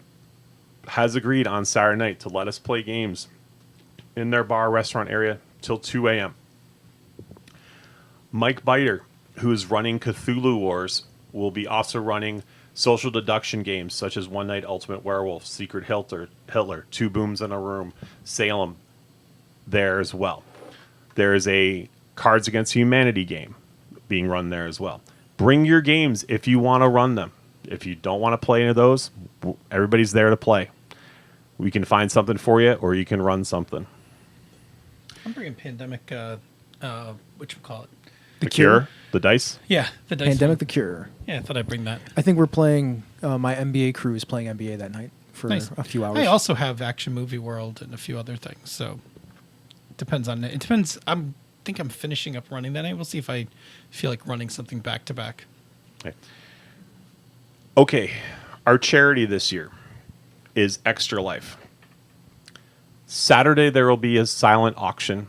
has agreed on Saturday night to let us play games in their bar restaurant area till 2 a.m. Mike Biter, who is running Cthulhu Wars, will be also running social deduction games such as One Night Ultimate Werewolf, Secret Hitler, Two Booms in a Room, Salem there as well. There is a Cards Against Humanity game being run there as well. Bring your games if you want to run them. If you don't want to play any of those, everybody's there to play. We can find something for you, or you can run something. I'm bringing Pandemic, what you call it? The Cure? The dice? Yeah, the dice. Pandemic one. the Cure. Yeah, I thought I'd bring that. I think we're playing, my NBA crew is playing NBA that night for Nice. a few hours. I also have Action Movie World and a few other things, so it depends on it. It depends. I think I'm finishing up running that night. We'll see if I feel like running something back to back. Okay, our charity this year is Extra Life. Saturday, there will be a silent auction.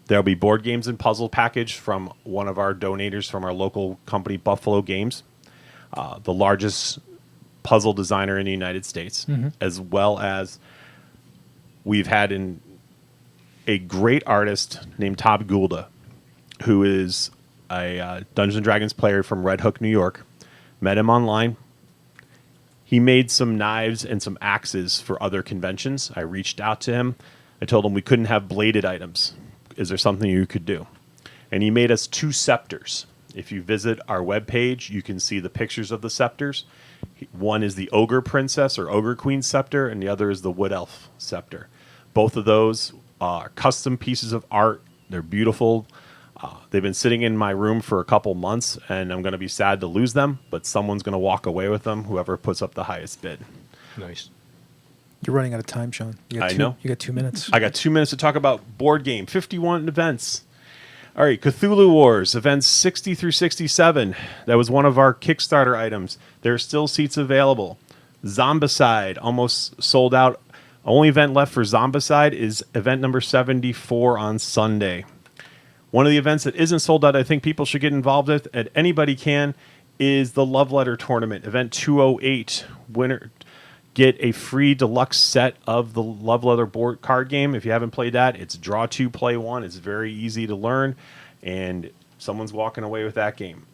There will be board games and puzzle package from one of our donators from our local company, Buffalo Games, the largest puzzle designer in the United States, as well as we've had a great artist named Todd Goulda, who is a Dungeons & Dragons player from Red Hook, New York. Met him online. He made some knives and some axes for other conventions. I reached out to him. I told him we couldn't have bladed items. Is there something you could do? And he made us 2 scepters. If you visit our webpage, you can see the pictures of the scepters. One is the Ogre Princess or Ogre Queen scepter, and the other is the Wood Elf scepter. Both of those are custom pieces of art. They're beautiful. They've been sitting in my room for a couple months, and I'm going to be sad to lose them, but someone's going to walk away with them, whoever puts up the highest bid. Nice. You're running out of time, Sean. I know. You got 2 minutes. I got 2 minutes to talk about board game. 51 events. All right, Cthulhu Wars, events 60 through 67. That was one of our Kickstarter items. There are still seats available. Zombicide, almost sold out. Only event left for Zombicide is event number 74 on Sunday. One of the events that isn't sold out, I think people should get involved with, and anybody can, is the Love Letter Tournament, event 208. Winner get a free deluxe set of the Love Letter board card game. If you haven't played that, it's draw 2, play 1. It's very easy to learn, and someone's walking away with that game.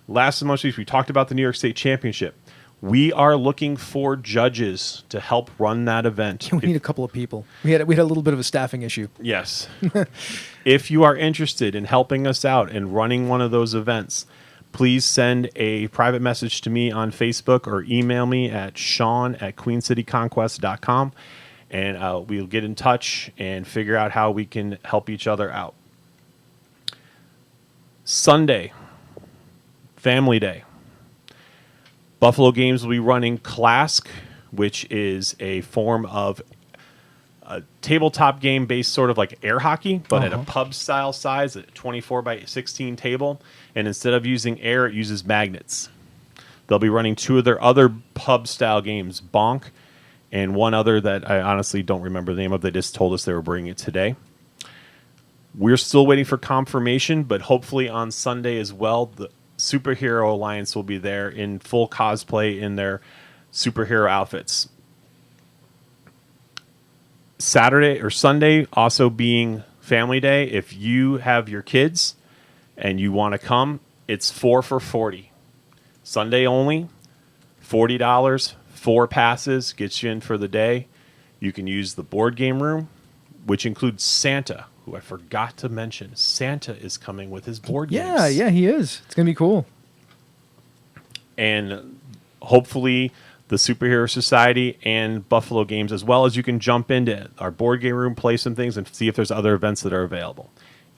Last and most week, we talked about the New York State Championship. We are looking for judges to help run that event. We need a couple of people. We had a little bit of a staffing issue. Yes. If you are interested in helping us out and running one of those events, please send a private message to me on Facebook or email me at sean@queencityconquest.com, and we'll get in touch and figure out how we can help each other out. Sunday, Family Day. Buffalo Games will be running Clask, which is a form of a tabletop game based sort of like air hockey, but at a pub-style size, a 24 by 16 table. And instead of using air, it uses magnets. They'll be running 2 of their other pub-style games, Bonk, and one other that I honestly don't remember the name of. They just told us they were bringing it today. We're still waiting for confirmation, but hopefully on Sunday as well, the Superhero Alliance will be there in full cosplay in their superhero outfits. Saturday or Sunday also being Family Day. If you have your kids and you want to come, it's 4 for $40. Sunday only, $40, 4 passes, gets you in for the day. You can use the board game room, which includes Santa, who I forgot to mention. Santa is coming with his board games. Yeah, he is. It's going to be cool. And hopefully the Superhero Society and Buffalo Games, as well as you can jump into our board game room, play some things, and see if there's other events that are available.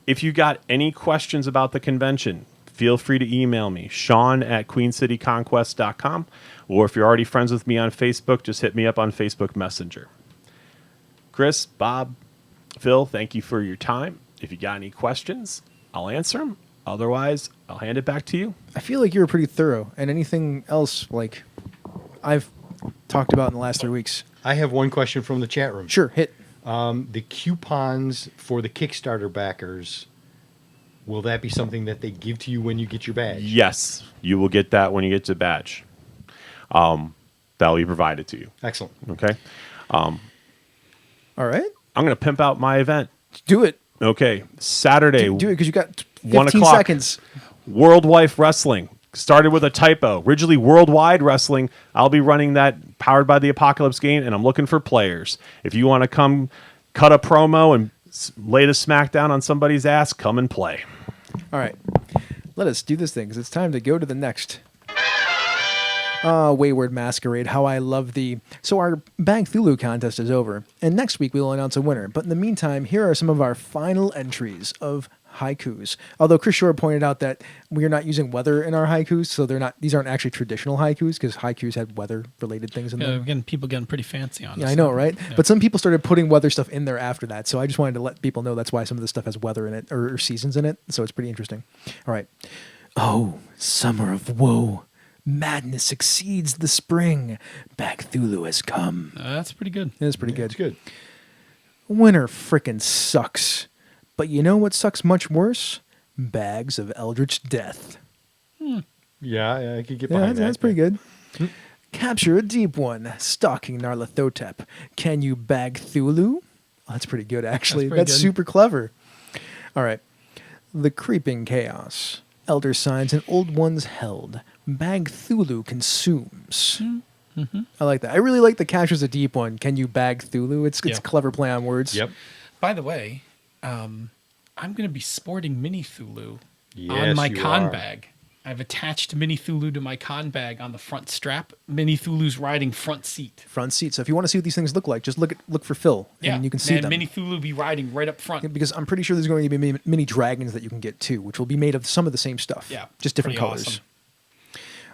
If you got any questions about the convention, feel free to email me, Sean@QueenCityConquest.com, or if you're already friends with me on Facebook, just hit me up on Facebook Messenger. Chris, Bob, Phil, thank you for your time. If you got any questions, I'll answer them. Otherwise, I'll hand it back to you. I feel like you were pretty thorough. And anything else like I've talked about in the last 3 weeks? I have one question from the chat room. Sure, hit. The coupons for the Kickstarter backers, will that be something that they give to you when you get your badge? Yes, you will get that when you get your badge. That will be provided to you. Excellent. Okay. All right. I'm going to pimp out my event. Do it. Okay. Saturday. Do it because you got 1 15 o'clock. seconds. Worldwide Wrestling. Started with a typo. Originally Worldwide Wrestling. I'll be running that powered by the Apocalypse game, and I'm looking for players. If you want to come cut a promo and lay the smackdown on somebody's ass, come and play. All right. Let us do this thing because it's time to go to the next. Wayward Masquerade, how I love thee. So our Bag Thulu contest is over, and next week we will announce a winner. But in the meantime, here are some of our final entries of haikus. Although Chris Shore pointed out that we are not using weather in our haikus, so these aren't actually traditional haikus because haikus had weather-related things in them. Again, people getting pretty fancy on us. Yeah, I know, right? Yeah. But some people started putting weather stuff in there after that, so I just wanted to let people know that's why some of this stuff has weather in it or seasons in it. So it's pretty interesting. All right. Oh, summer of woe. Madness exceeds the spring. Bag Thulu has come. That's pretty good. It is pretty good. It's good. Winter frickin' sucks. But you know what sucks much worse? Bags of Eldritch Death. Yeah, I could get Yeah, behind that's that. pretty good. Capture a deep one. Stalking Narlathotep. Can you bag Thulu? Oh, that's pretty good, actually. That's pretty That's good. super clever. All right. The Creeping Chaos. Elder Signs and Old Ones held. Bag Thulu consumes. Mm-hmm. I like that. I really like the captures a deep one. Can you bag Thulu? It's Yeah. a clever play on words. Yep. By the way, I'm going to be sporting Mini Thulu on Yes, my you con are. bag. I've attached Mini Thulu to my con bag on the front strap. Mini Thulu's riding front seat. Front seat. So if you want to see what these things look like, just look for Phil, Yeah, and you can see and them. Mini Thulu be riding right up front. Because I'm pretty sure there's going to be mini dragons that you can get too, which will be made of some of the same stuff. Yeah, just different pretty colors. awesome.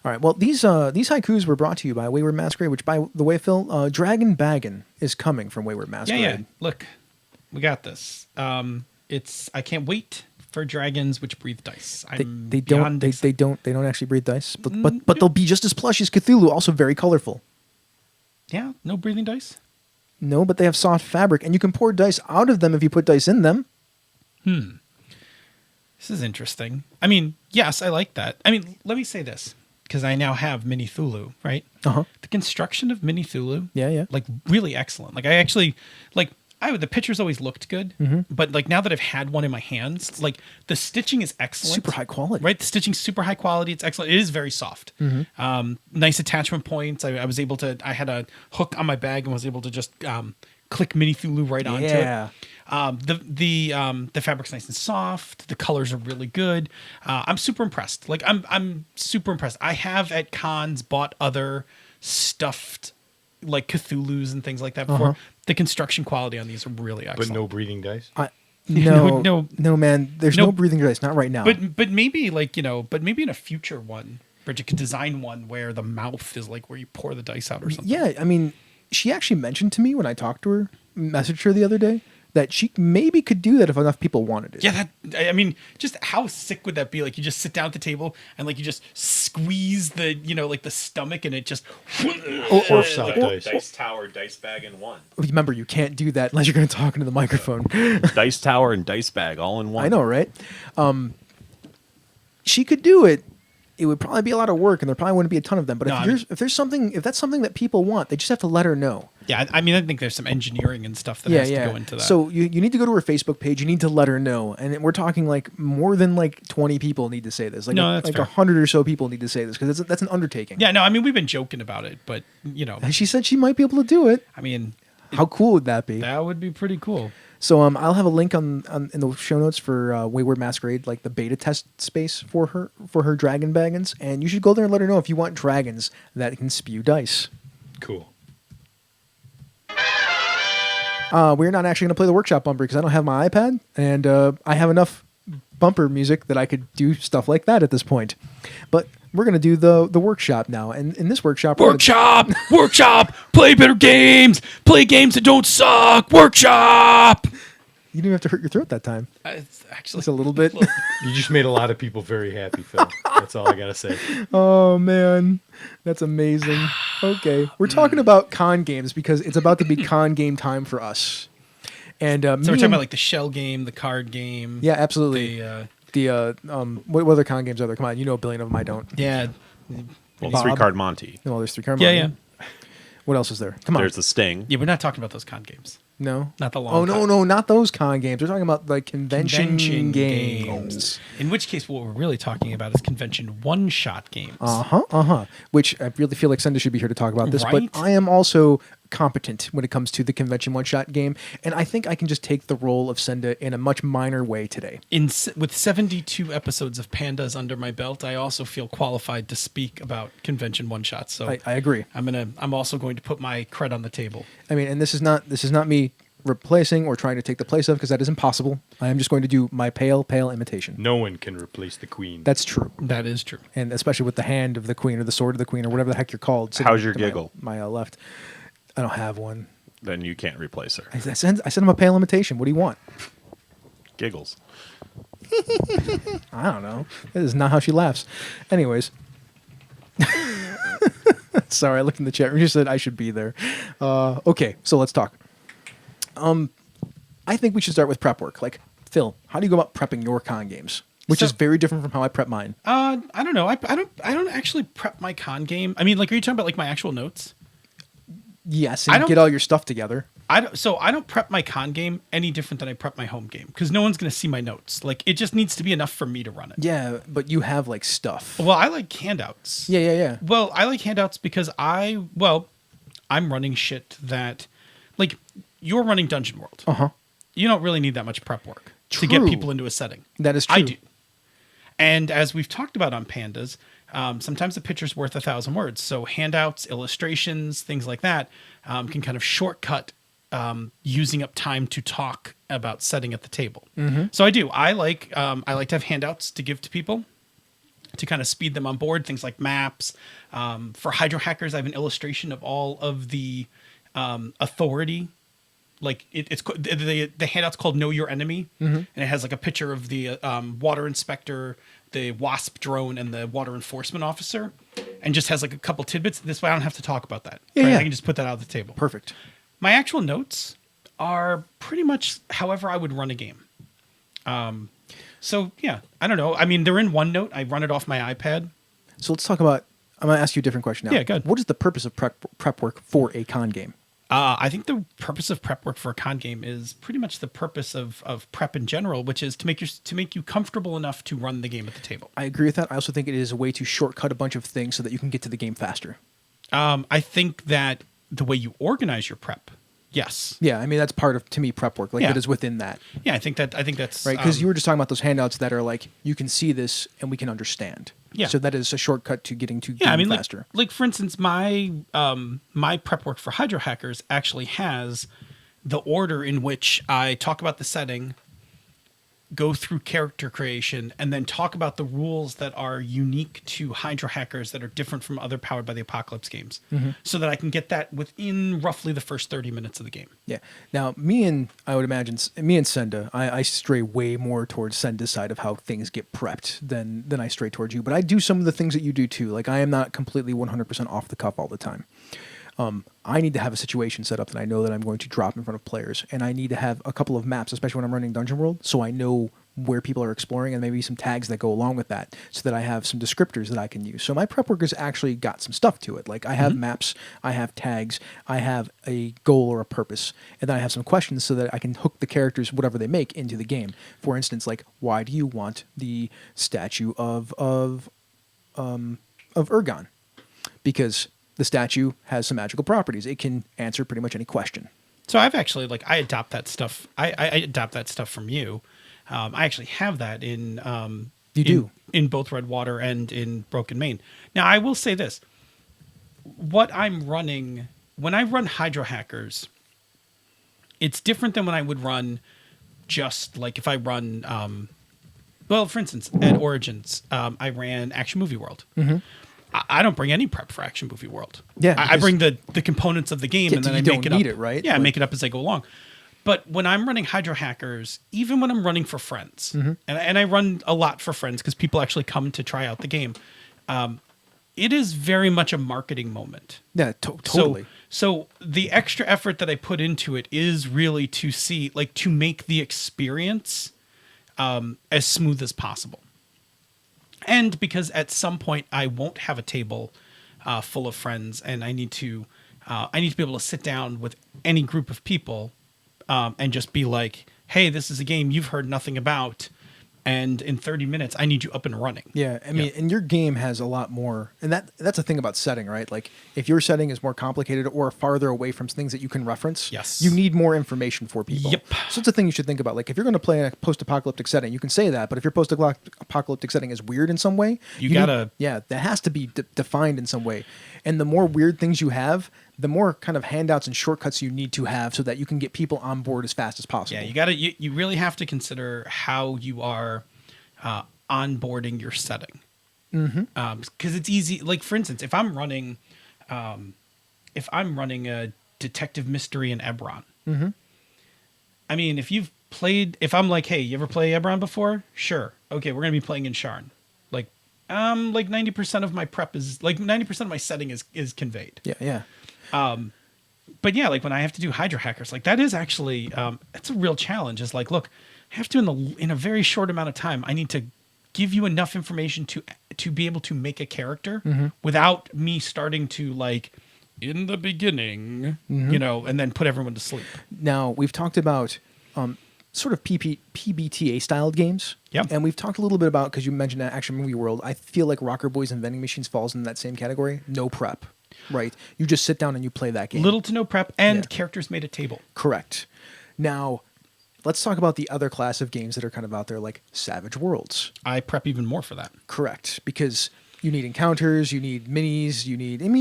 All right. Well, these haikus were brought to you by Wayward Masquerade, which, by the way, Phil, Dragon Baggin is coming from Wayward Masquerade. Yeah. Look, we got this. I can't wait for dragons which breathe dice. They don't actually breathe dice, but they'll be just as plush as Cthulhu, also very colorful. Yeah, no breathing dice. No, but they have soft fabric, and you can pour dice out of them if you put dice in them. This is interesting. I mean, yes, I like that. I mean, let me say this, because I now have Mini Thulu, right? Uh-huh. The construction of Mini Thulu, Yeah. like really excellent. Like I actually, like the pictures always looked good, but like now that I've had one in my hands, like the stitching is excellent. Super high quality. Right? The stitching's super high quality. It's excellent. It is very soft. Nice attachment points. I was able to, I had a hook on my bag and was able to just click Mini Thulu right onto Yeah. it. The fabric's nice and soft. The colors are really good. I'm super impressed. Like I'm super impressed. I have at cons bought other stuffed like Cthulhu's and things like that before. The construction quality on these are really excellent. But no breathing dice. No, No. man. There's no breathing dice. Not right now. But maybe like, but maybe in a future one, Bridget could design one where the mouth is like where you pour the dice out or something. Yeah, I mean, she actually mentioned to me when I talked to her, messaged her the other day, that she maybe could do that if enough people wanted it. Yeah, I mean, just how sick would that be? Like you just sit down at the table and like you just squeeze the, like the stomach and it just. Or soft dice. Dice tower, dice bag in one. Remember, you can't do that unless you're going to talk into the microphone. Dice tower and dice bag all in one. I know, right? She could do it. It would probably be a lot of work, and there probably wouldn't be a ton of them. But No, if that's something that people want, they just have to let her know. Yeah, I mean, I think there's some engineering and stuff that has to go into that. So you need to go to her Facebook page. You need to let her know, and we're talking like more than like 20 people need to say this. Like, No, that's like fair. 100 or so people need to say this because that's an undertaking. yeah, no, I mean, we've been joking about it, but And she said she might be able to do it. I mean, How cool would that be? that would be pretty cool. So I'll have a link on in the show notes for Wayward Masquerade, like the beta test space for her dragon baggins, and you should go there and let her know if you want dragons that can spew dice. Cool. We're not actually going to play the workshop bumper because I don't have my iPad, and I have enough bumper music that I could do stuff like that at this point. But we're going to do the workshop now, and in this workshop... Workshop! Play better games! Play games that don't suck! Workshop! You didn't have to hurt your throat that time. It's actually Just a little bit. You just made a lot of people very happy, Phil. That's all I got to say. Oh, man. That's amazing. Okay. We're talking about con games because it's about to be con game time for us. And So we're talking about like the shell game, the card game. Yeah, absolutely. What other con games are there? Come on, you know a billion of them. I don't. Yeah. Well, Bob. 3-card Monty. Well, there's 3-card. Yeah, Monty. What else is there? Come on. There's the Sting. Yeah, we're not talking about those con games. No. Not the long Oh, no, con. no, not those con games. We're talking about like convention games. In which case, what we're really talking about is convention one-shot games. Which I really feel like Senda should be here to talk about this, Right? but I am also competent when it comes to the convention one-shot game, and I think I can just take the role of Senda in a much minor way today. With 72 episodes of Pandas under my belt, I also feel qualified to speak about convention one-shots. So I agree. I'm also going to put my cred on the table. I mean, and this is not me replacing or trying to take the place of, because that is impossible. I am just going to do my pale imitation. No one can replace the queen. That's true. That is true. And especially with the hand of the queen or the sword of the queen or whatever the heck you're called. sitting How's your to my- giggle? My left. I don't have one. Then you can't replace her. I sent him a pale imitation. What do you want? Giggles. I don't know. That is not how she laughs. Anyways. Sorry, I looked in the chat room. You said I should be there. Okay, so let's talk. I think we should start with prep work. Like, Phil, how do you go about prepping your con games? Which is very different from how I prep mine. I don't know. I don't actually prep my con game. I mean, like, are you talking about like my actual notes? Yes, I and don't- get all your stuff together. I don't prep my con game any different than I prep my home game because no one's going to see my notes. Like, it just needs to be enough for me to run it. Yeah, but you have like stuff. Well, I like handouts. Yeah. Well, I like handouts because I'm running shit that, like, you're running Dungeon World. You don't really need that much prep work to get True. people into a setting. That is true. I do. And as we've talked about on Pandas, sometimes a picture's worth 1,000 words. So handouts, illustrations, things like that can kind of shortcut using up time to talk about setting at the table. So I do. I like to have handouts to give to people to kind of speed them on board. Things like maps. For Hydro Hackers, I have an illustration of all of the authority. Like it's the handout's called Know Your Enemy, and it has like a picture of the water inspector, the WASP drone, and the water enforcement officer, and just has like a couple tidbits. This way, I don't have to talk about that. Yeah, right? yeah. I can just put that out on the table. Perfect. My actual notes are pretty much however I would run a game. So yeah, I don't know. I mean, they're in OneNote. I run it off my iPad. So let's talk about. I'm going to ask you a different question now. Yeah, go ahead. What is the purpose of prep work for a con game? I think the purpose of prep work for a con game is pretty much the purpose of prep in general, which is to make you comfortable enough to run the game at the table. I agree with that. I also think it is a way to shortcut a bunch of things so that you can get to the game faster. I think that the way you organize your prep, yes, Yeah, I mean that's part of, to me, prep work. Like Yeah. it is within that, yeah, I think that's right? Because you were just talking about those handouts that are like you can see this and we can understand. Yeah. So that is a shortcut to getting to yeah. game I mean, faster. like for instance, my my prep work for Hydro Hackers actually has the order in which I talk about the setting, go through character creation, and then talk about the rules that are unique to Hydro Hackers that are different from other Powered by the Apocalypse games, so that I can get that within roughly the first 30 minutes of the game. Yeah. Now, me and Senda, I stray way more towards Senda's side of how things get prepped than I stray towards you. But I do some of the things that you do too. Like I am not completely 100% off the cuff all the time. I need to have a situation set up that I know that I'm going to drop in front of players, and I need to have a couple of maps, especially when I'm running Dungeon World, so I know where people are exploring and maybe some tags that go along with that, so that I have some descriptors that I can use. So my prep work has actually got some stuff to it. Like I have maps, I have tags, I have a goal or a purpose, and then I have some questions so that I can hook the characters, whatever they make, into the game. For instance, like why do you want the statue of Ergon? Because the statue has some magical properties. It can answer pretty much any question. So I've actually I adopt that stuff. I adopt that stuff from you. I actually have that in You do? in both Redwater and in Broken Main. Now I will say this: what I'm running, when I run Hydro Hackers, it's different than when I would run just like if I run, well, for instance, at Origins, I ran Action Movie World. I don't bring any prep for Action Movie World. Yeah, I bring the components of the game and then I you make don't it need up. it, right? Yeah, I Like- make it up as I go along. But when I'm running Hydro Hackers, even when I'm running for friends, and I run a lot for friends because people actually come to try out the game, it is very much a marketing moment. Yeah, totally. So the extra effort that I put into it is really to see, like, to make the experience as smooth as possible. And because at some point I won't have a table full of friends, and I need to be able to sit down with any group of people and just be like, "Hey, this is a game you've heard nothing about, and in 30 minutes I need you up and running." Yeah, I mean, and your game has a lot more, and that's the thing about setting, right? Like, if your setting is more complicated or farther away from things that you can reference, Yes. you need more information for people. Yep. So it's a thing you should think about. Like, if you're going to play in a post-apocalyptic setting, you can say that, but if your post-apocalyptic setting is weird in some way, You gotta- yeah, that has to be defined in some way. And the more weird things you have, the more kind of handouts and shortcuts you need to have so that you can get people on board as fast as possible. Yeah, you really have to consider how you are onboarding your setting. Because it's easy. Like, for instance, if I'm running a detective mystery in Ebron, I mean, if I'm like, hey, you ever play Ebron before? Sure. Okay, we're gonna be playing in Sharn. Like 90% of my prep is, like, 90% of my setting is conveyed. Yeah. But yeah, like when I have to do Hydra Hackers, like that is actually it's a real challenge. Is like, look, I have to in a very short amount of time, I need to give you enough information to be able to make a character without me starting to, like, in the beginning, and then put everyone to sleep. Now, we've talked about sort of PBTA styled games. Yep. And we've talked a little bit about, because you mentioned that Action Movie World, I feel like Rocker Boys and Vending Machines falls in that same category. No prep, right? You just sit down and you play that game. Little to no prep, and Yeah. characters made a table. Correct. Now, let's talk about the other class of games that are kind of out there, like Savage Worlds. I prep even more for that. Correct. Because you need encounters, you need minis, you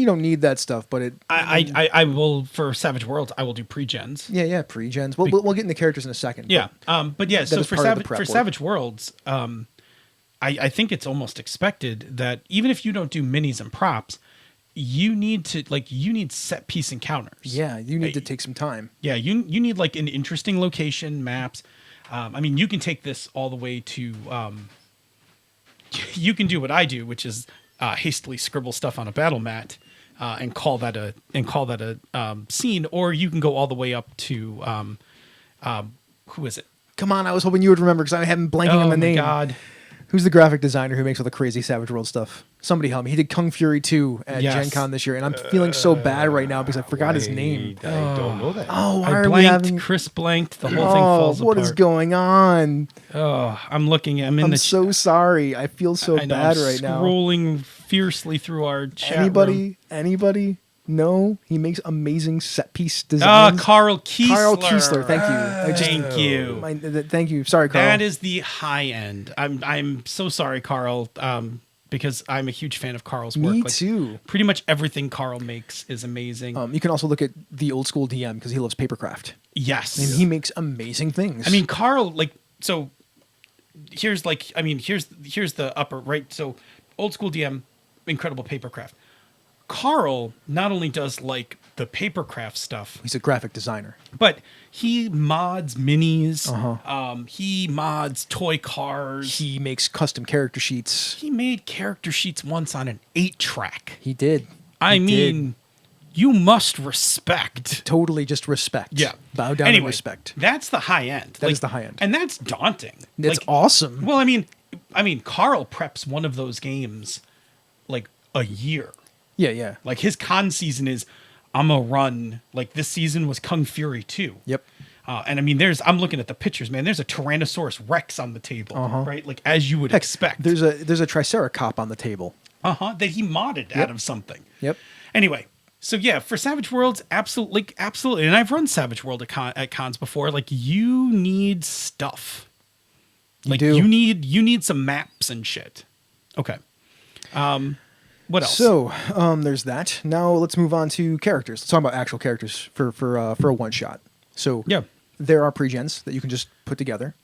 don't need that stuff, but it... I will, for Savage Worlds, I will do pre-gens. Yeah, pre-gens. We'll get into characters in a second. Yeah, but yeah, so is for part of the prep work. Savage Worlds, I think it's almost expected that even if you don't do minis and props, you need set piece encounters. Yeah, you need to take some time. Yeah, you need, like, an interesting location, maps. I mean, you can take this all the way to you can do what I do, which is hastily scribble stuff on a battle mat and call that a scene, or you can go all the way up to who is it? Come on, I was hoping you would remember because I haven't blanking on the name. Oh my god. Who's the graphic designer who makes all the crazy Savage World stuff? Somebody help me. He did Kung Fury 2 at Yes. Gen Con this year, and I'm feeling so bad right now because I forgot his name. I don't know that. Oh, why I are we blanked. having... Chris blanked. The whole thing falls what apart. is going on? Oh, I'm looking. I'm so sorry. I feel so I know, bad I'm right now. scrolling fiercely through our chat room. Anybody? No, he makes amazing set piece designs. Carl Kiesler. Carl Kiesler, thank you. Thank you. Thank you. Sorry, Carl. That is the high end. I'm so sorry, Carl, because I'm a huge fan of Carl's work. Me Like, too. Pretty much everything Carl makes is amazing. You can also look at the old school DM because he loves papercraft. Yes. And he makes amazing things. I mean, Carl, like, so here's the upper right. So old school DM, incredible papercraft. Carl not only does, like, the papercraft stuff, he's a graphic designer. but he mods minis. He mods toy cars. He makes custom character sheets. He made character sheets once on an 8-track. He did. I He mean, did. you must respect. Totally just respect. Yeah. Bow down Anyway, and respect. That's the high end. That is the high end. And that's daunting. That's Like, awesome. well, I mean, Carl preps one of those games like a year. Yeah. Like, his con season is, I'm a run. Like, this season was Kung Fury 2. Yep. And I mean, I'm looking at the pictures, man. There's a Tyrannosaurus Rex on the table, right? Like, as you would expect. There's a Triceracop on the table. That he modded out of something. Yep. Anyway, so yeah, for Savage Worlds, absolutely. And I've run Savage World at cons before. Like, you need stuff. You Like, do. you need some maps and shit. Okay. What else? So, there's that. Now let's move on to characters. Let's talk about actual characters for a one shot. So, Yeah. there are pre-gens that you can just put together.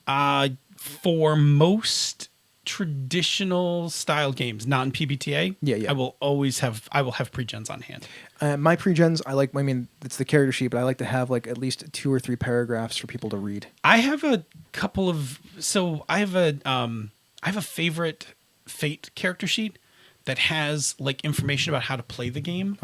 For most traditional style games, not in PBTA, Yeah. I will have pre-gens on hand. My pre-gens, it's the character sheet, but I like to have like at least 2 or 3 paragraphs for people to read. I have a couple of I have a favorite Fate character sheet that has like information about how to play the game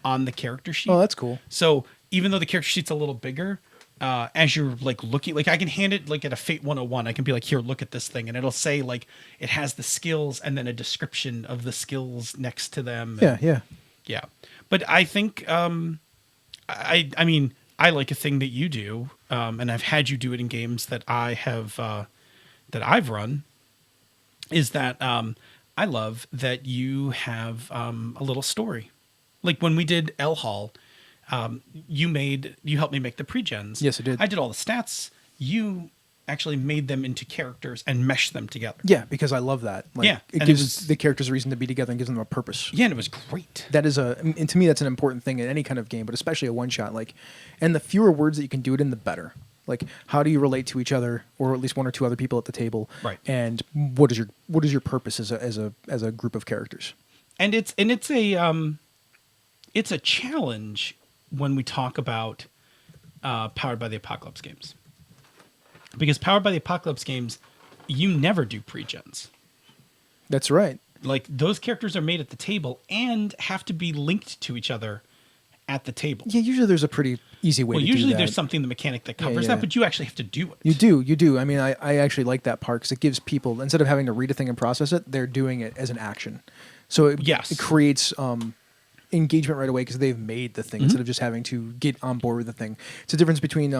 on the character sheet. Oh, that's cool. So even though the character sheet's a little bigger, as you're like looking, like I can hand it like at a Fate 101, I can be like, here, look at this thing. And it'll say like, it has the skills and then a description of the skills next to them. Yeah. Yeah. But I think, I mean, I like a thing that you do, and I've had you do it in games that I have, that I've run, is that I love that you have a little story. Like when we did L Hall, you helped me make the pre-gens. Yes, I did. I did all the stats. You actually made them into characters and meshed them together. Yeah, because I love that. Like, Yeah, it and gives the characters a reason to be together and gives them a purpose. Yeah, and it was great. That is and to me, that's an important thing in any kind of game, but especially a one shot. Like, and the fewer words that you can do it in, the better. Like, how do you relate to each other, or at least 1 or 2 other people at the table? Right. And what is your purpose as a group of characters? And it's a challenge when we talk about Powered by the Apocalypse games, because Powered by the Apocalypse games, you never do pre-gens. That's right. Like those characters are made at the table and have to be linked to each other at the table. Yeah, usually there's a pretty easy way to do that. Usually there's something in the mechanic that covers Yeah. that, but you actually have to do it. You do. I mean, I actually like that part because it gives people, instead of having to read a thing and process it, they're doing it as an action. So it creates engagement right away because they've made the thing instead of just having to get on board with the thing. It's a difference between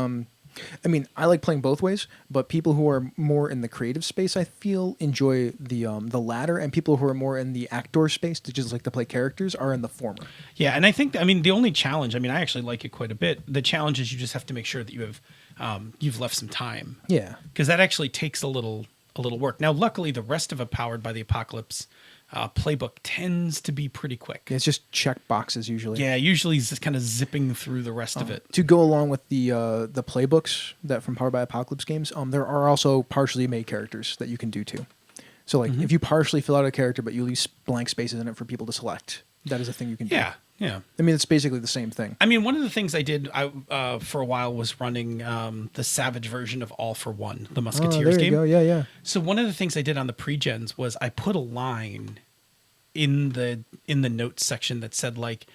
I like playing both ways, but people who are more in the creative space, I feel, enjoy the latter, and people who are more in the actor space, that just like to play characters, are in the former. Yeah, and I think, the only challenge, I actually like it quite a bit. The challenge is you just have to make sure that you have you've left some time. Yeah, because that actually takes a little work. Now, luckily, the rest of a Powered by the Apocalypse playbook tends to be pretty quick. it's just check boxes usually. Yeah, usually it's just kind of zipping through the rest of it. To go along with the playbooks that from Powered by Apocalypse games, there are also partially made characters that you can do too. So like if you partially fill out a character but you leave blank spaces in it for people to select, that is a thing you can do. Yeah. I mean, it's basically the same thing. One of the things I did for a while was running the Savage version of All for One, the Musketeers there you game. go. Yeah. So one of the things I did on the pre-gens was I put a line in the notes section that said like,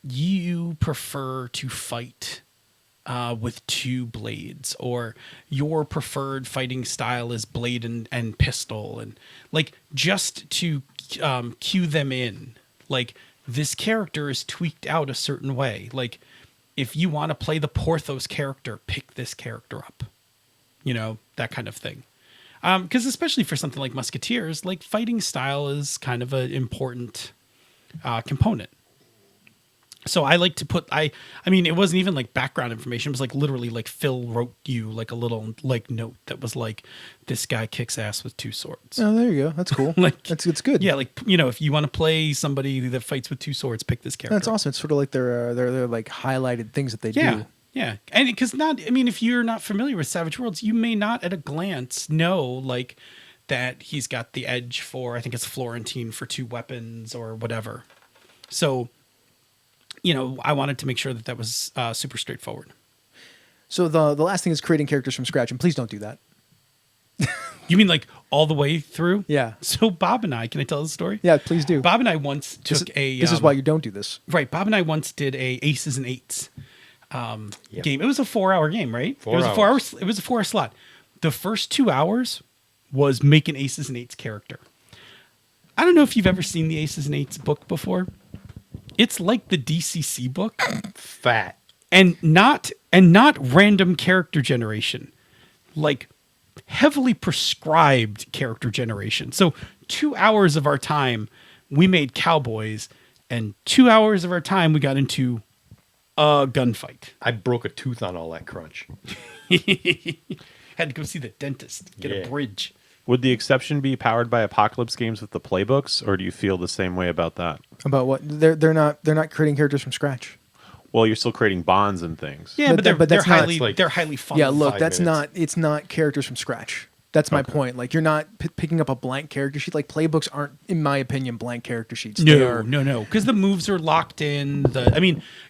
you prefer to fight with 2 blades, or your preferred fighting style is blade and pistol, and like just to cue them in, like this character is tweaked out a certain way. Like if you want to play the Porthos character, pick this character up, that kind of thing. Because especially for something like Musketeers, like fighting style is kind of an important component. So I like to put, it wasn't even like background information. It was like literally like Phil wrote you like a little like note that was like, this guy kicks ass with 2 swords. Oh, there you go. That's cool. It's good. Yeah, like, if you want to play somebody that fights with 2 swords, pick this character. That's awesome. It's sort of like they're like highlighted things that they do. Yeah. And because if you're not familiar with Savage Worlds, you may not at a glance know like that he's got the edge for, I think it's Florentine for 2 weapons or whatever. So, I wanted to make sure that was super straightforward. So the last thing is creating characters from scratch, and please don't do that. You mean like all the way through? Yeah. So Bob and I, can I tell the story? Yeah, please do. Bob and I once took This is why you don't do this. Right. Bob and I once did a Aces and Eights game. It was a 4-hour game, right? It was a 4-hour slot. The first 2 hours was make an Aces and Eights character. I don't know if you've ever seen the Aces and Eights book before. It's like the DCC book. Fat. And not random character generation. Like heavily prescribed character generation. So 2 hours of our time we made cowboys, and 2 hours of our time we got into a gunfight. I broke a tooth on all that crunch. Had to go see the dentist, get a bridge. Would the exception be powered by Apocalypse games with the playbooks, or do you feel the same way about that? About what? They're not creating characters from scratch. Well, you're still creating bonds and things. Yeah, But but that's not- they're highly funneled. Yeah, look, 5 that's minutes. it's not characters from scratch. That's my point. Like, you're not picking up a blank character sheet. Like, playbooks aren't, in my opinion, blank character sheets. They are, No, because the moves are locked in.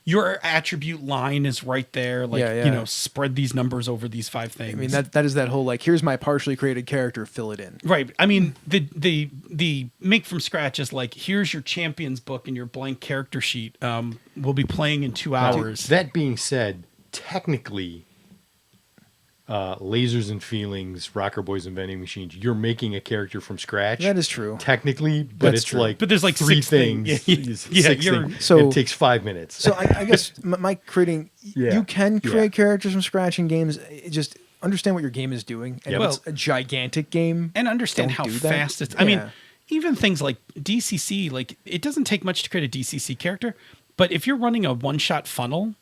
Your attribute line is right there. Like, Yeah. spread these numbers over these 5 things. I mean, that is that whole, like, here's my partially created character, fill it in. right. I mean, the make from scratch is like, here's your champions book and your blank character sheet. We'll be playing in 2 hours. That being said, technically, Lasers and Feelings, Rocker Boys and Vending Machines, you're making a character from scratch. That is true. Technically, but That's it's true. like But there's like 3 6 things. things. Yeah, Yeah, you're- things. So- And it takes 5 minutes. So I guess my creating, Yeah. you can create Yeah. characters from scratch in games. Just understand what your game is doing. And Yeah. if it's a gigantic game, And understand don't how do that. fast it's. I mean, Yeah. even things like DCC, like it doesn't take much to create a DCC character, but if you're running a one-shot funnel,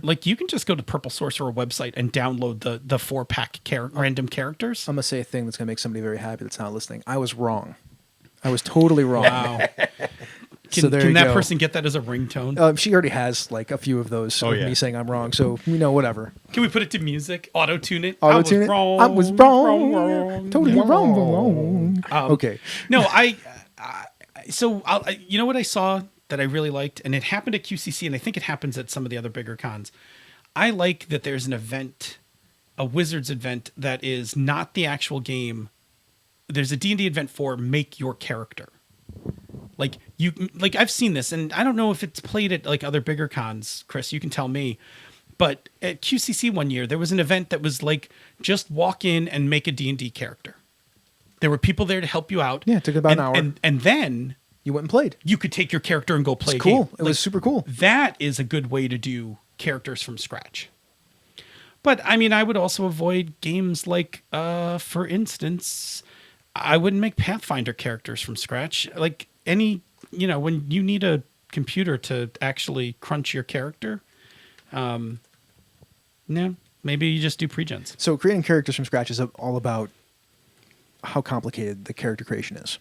like you can just go to Purple Sorcerer website and download the 4-pack random characters. I'm going to say a thing that's going to make somebody very happy that's not listening. I was wrong. I was totally wrong. Wow. So there Can you that go. person get that as a ringtone? She already has like a few of those of yeah. me saying I'm wrong. So, whatever. Can we put it to music? Auto tune it? Auto-tune it. I was wrong. wrong. Totally wrong. Okay. No, you know what I saw that I really liked, and it happened at QCC, and I think it happens at some of the other bigger cons. I like that there's an event, a Wizards event that is not the actual game. There's a D&D event for make your character. Like I've seen this, and I don't know if it's played at like other bigger cons. Chris, you can tell me. But at QCC one year, there was an event that was like just walk in and make a D&D character. There were people there to help you out. Yeah, it took about an hour. And then You went and played. you could take your character and go play It's a game. cool. It was super cool. That is a good way to do characters from scratch. But I mean, I would also avoid games like, for instance, I wouldn't make Pathfinder characters from scratch. Like when you need a computer to actually crunch your character, no, maybe you just do pre-gens. So creating characters from scratch is all about how complicated the character creation is.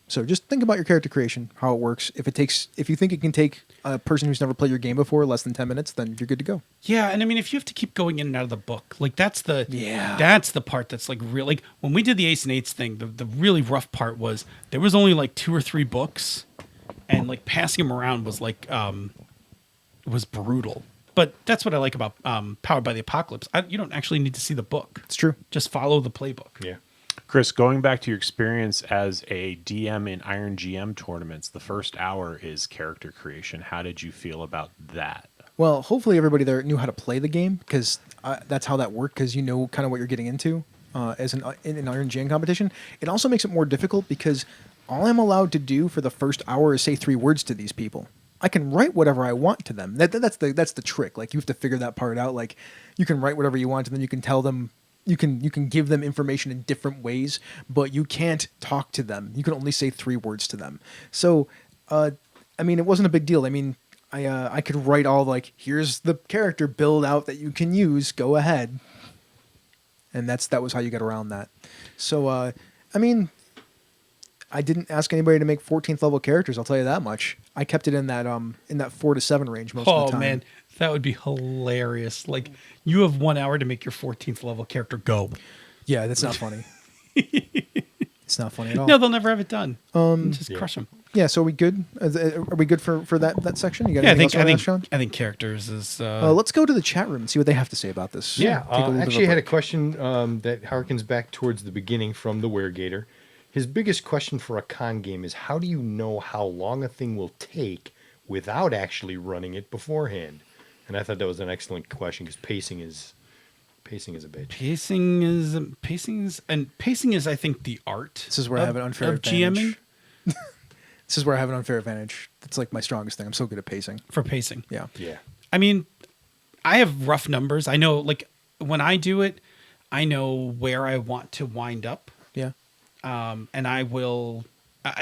So just think about your character creation, how it works. If you think it can take a person who's never played your game before less than 10 minutes, then you're good to go. Yeah, and I mean, if you have to keep going in and out of the book, like that's the part that's like real. Like when we did the Ace and Eights thing, the really rough part was there was only like 2 or 3 books, and like passing them around was like was brutal. But that's what I like about Powered by the Apocalypse. You don't actually need to see the book. It's true. Just follow the playbook. Yeah. Chris, going back to your experience as a DM in Iron GM tournaments, the first hour is character creation. How did you feel about that? Well, hopefully everybody there knew how to play the game because that's how that worked because you know kind of what you're getting into in an Iron GM competition. It also makes it more difficult because all I'm allowed to do for the first hour is say 3 words to these people. I can write whatever I want to them. That's the trick. Like you have to figure that part out. Like you can write whatever you want and then you can tell them. You can give them information in different ways, but you can't talk to them. You can only say 3 words to them. So, I mean, it wasn't a big deal. I mean, I could write all like, here's the character build out that you can use. Go ahead, and that was how you got around that. So, I mean, I didn't ask anybody to make 14th level characters. I'll tell you that much. I kept it in that 4 to 7 range most of the time. Man, that would be hilarious. Like you have 1 hour to make your 14th level character go. Yeah, that's not funny. It's not funny at all. No, they'll never have it done. Just crush them. Yeah, so are we good? Are we good for that section? You got Yeah, anything else you wanna ask, Sean? I think characters is. Let's go to the chat room and see what they have to say about this. Yeah, Take a little bit of actually, I had a break. question that harkens back towards the beginning from the Weregator. His biggest question for a con game is how do you know how long a thing will take without actually running it beforehand? And I thought that was an excellent question because pacing is a bitch. Pacing is I think the art. This is where I have an unfair of advantage. GMing This is where I have an unfair advantage. It's like my strongest thing. I'm so good at pacing. for pacing. Yeah. Yeah. I mean, I have rough numbers. I know, like when I do it, I know where I want to wind up, Yeah. and I will.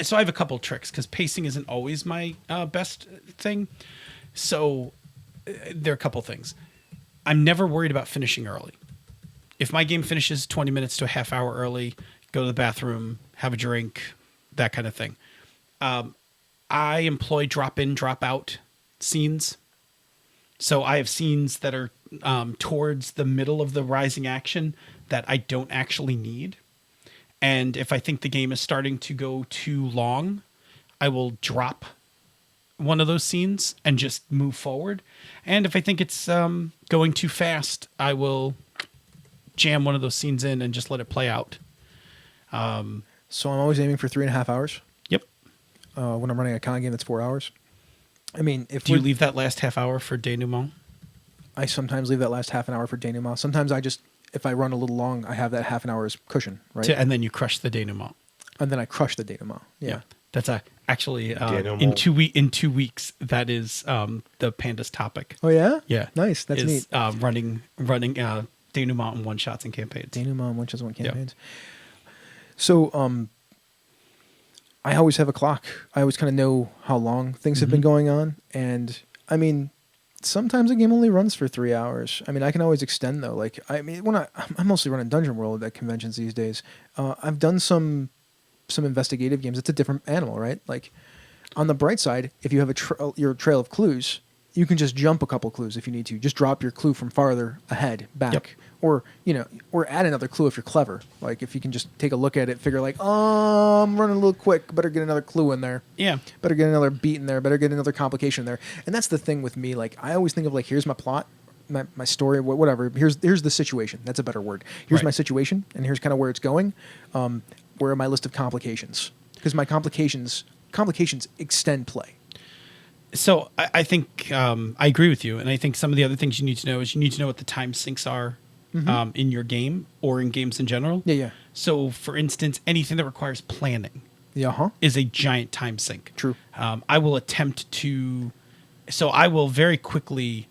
So I have a couple tricks because pacing isn't always my best thing. So there are a couple things. I'm never worried about finishing early. If my game finishes 20 minutes to a half hour early, go to the bathroom, have a drink, that kind of thing. I employ drop in, drop out scenes. So I have scenes that are towards the middle of the rising action that I don't actually need. And if I think the game is starting to go too long, I will drop one of those scenes and just move forward. And if I think it's going too fast, I will jam one of those scenes in and just let it play out. So I'm always aiming for 3.5 hours. Yep. When I'm running a con game that's 4 hours. I mean, Do you leave that last half hour for denouement? I sometimes leave that last half an hour for denouement. Sometimes if I run a little long, I have that half an hour's cushion, right? And then you crush the denouement. And then I crush the denouement. Yeah. That's actually Denouement. in 2 weeks. That is the Panda's topic. Oh yeah. Yeah, Nice. That's neat. Running denouement and one shots and campaigns. Denouement, one shots, one campaigns. So I always have a clock. I always kind of know how long things have been going on, and I mean, sometimes a game only runs for 3 hours. I mean, I can always extend though. Like, I mean, when I'm mostly running Dungeon World at conventions these days. I've done some investigative games. It's a different animal, right? Like, on the bright side, if you have your trail of clues, you can just jump a couple clues if you need to. Just drop your clue from farther ahead, back, Yep. or add another clue if you're clever. Like, if you can just take a look at it, figure like, oh, I'm running a little quick. Better get another clue in there. Yeah. Better get another beat in there. Better get another complication in there. And that's the thing with me. Like, I always think of like, here's my plot, my story, whatever. Here's the situation. That's a better word. Here's Right. my situation, and here's kind of where it's going. Where are my list of complications? Because my complications extend play. So I think I agree with you, and I think some of the other things you need to know is you need to know what the time sinks are in your game or in games in general. Yeah. So, for instance, anything that requires planning Yeah. is a giant time sink. True. I will attempt to, so I will very quickly,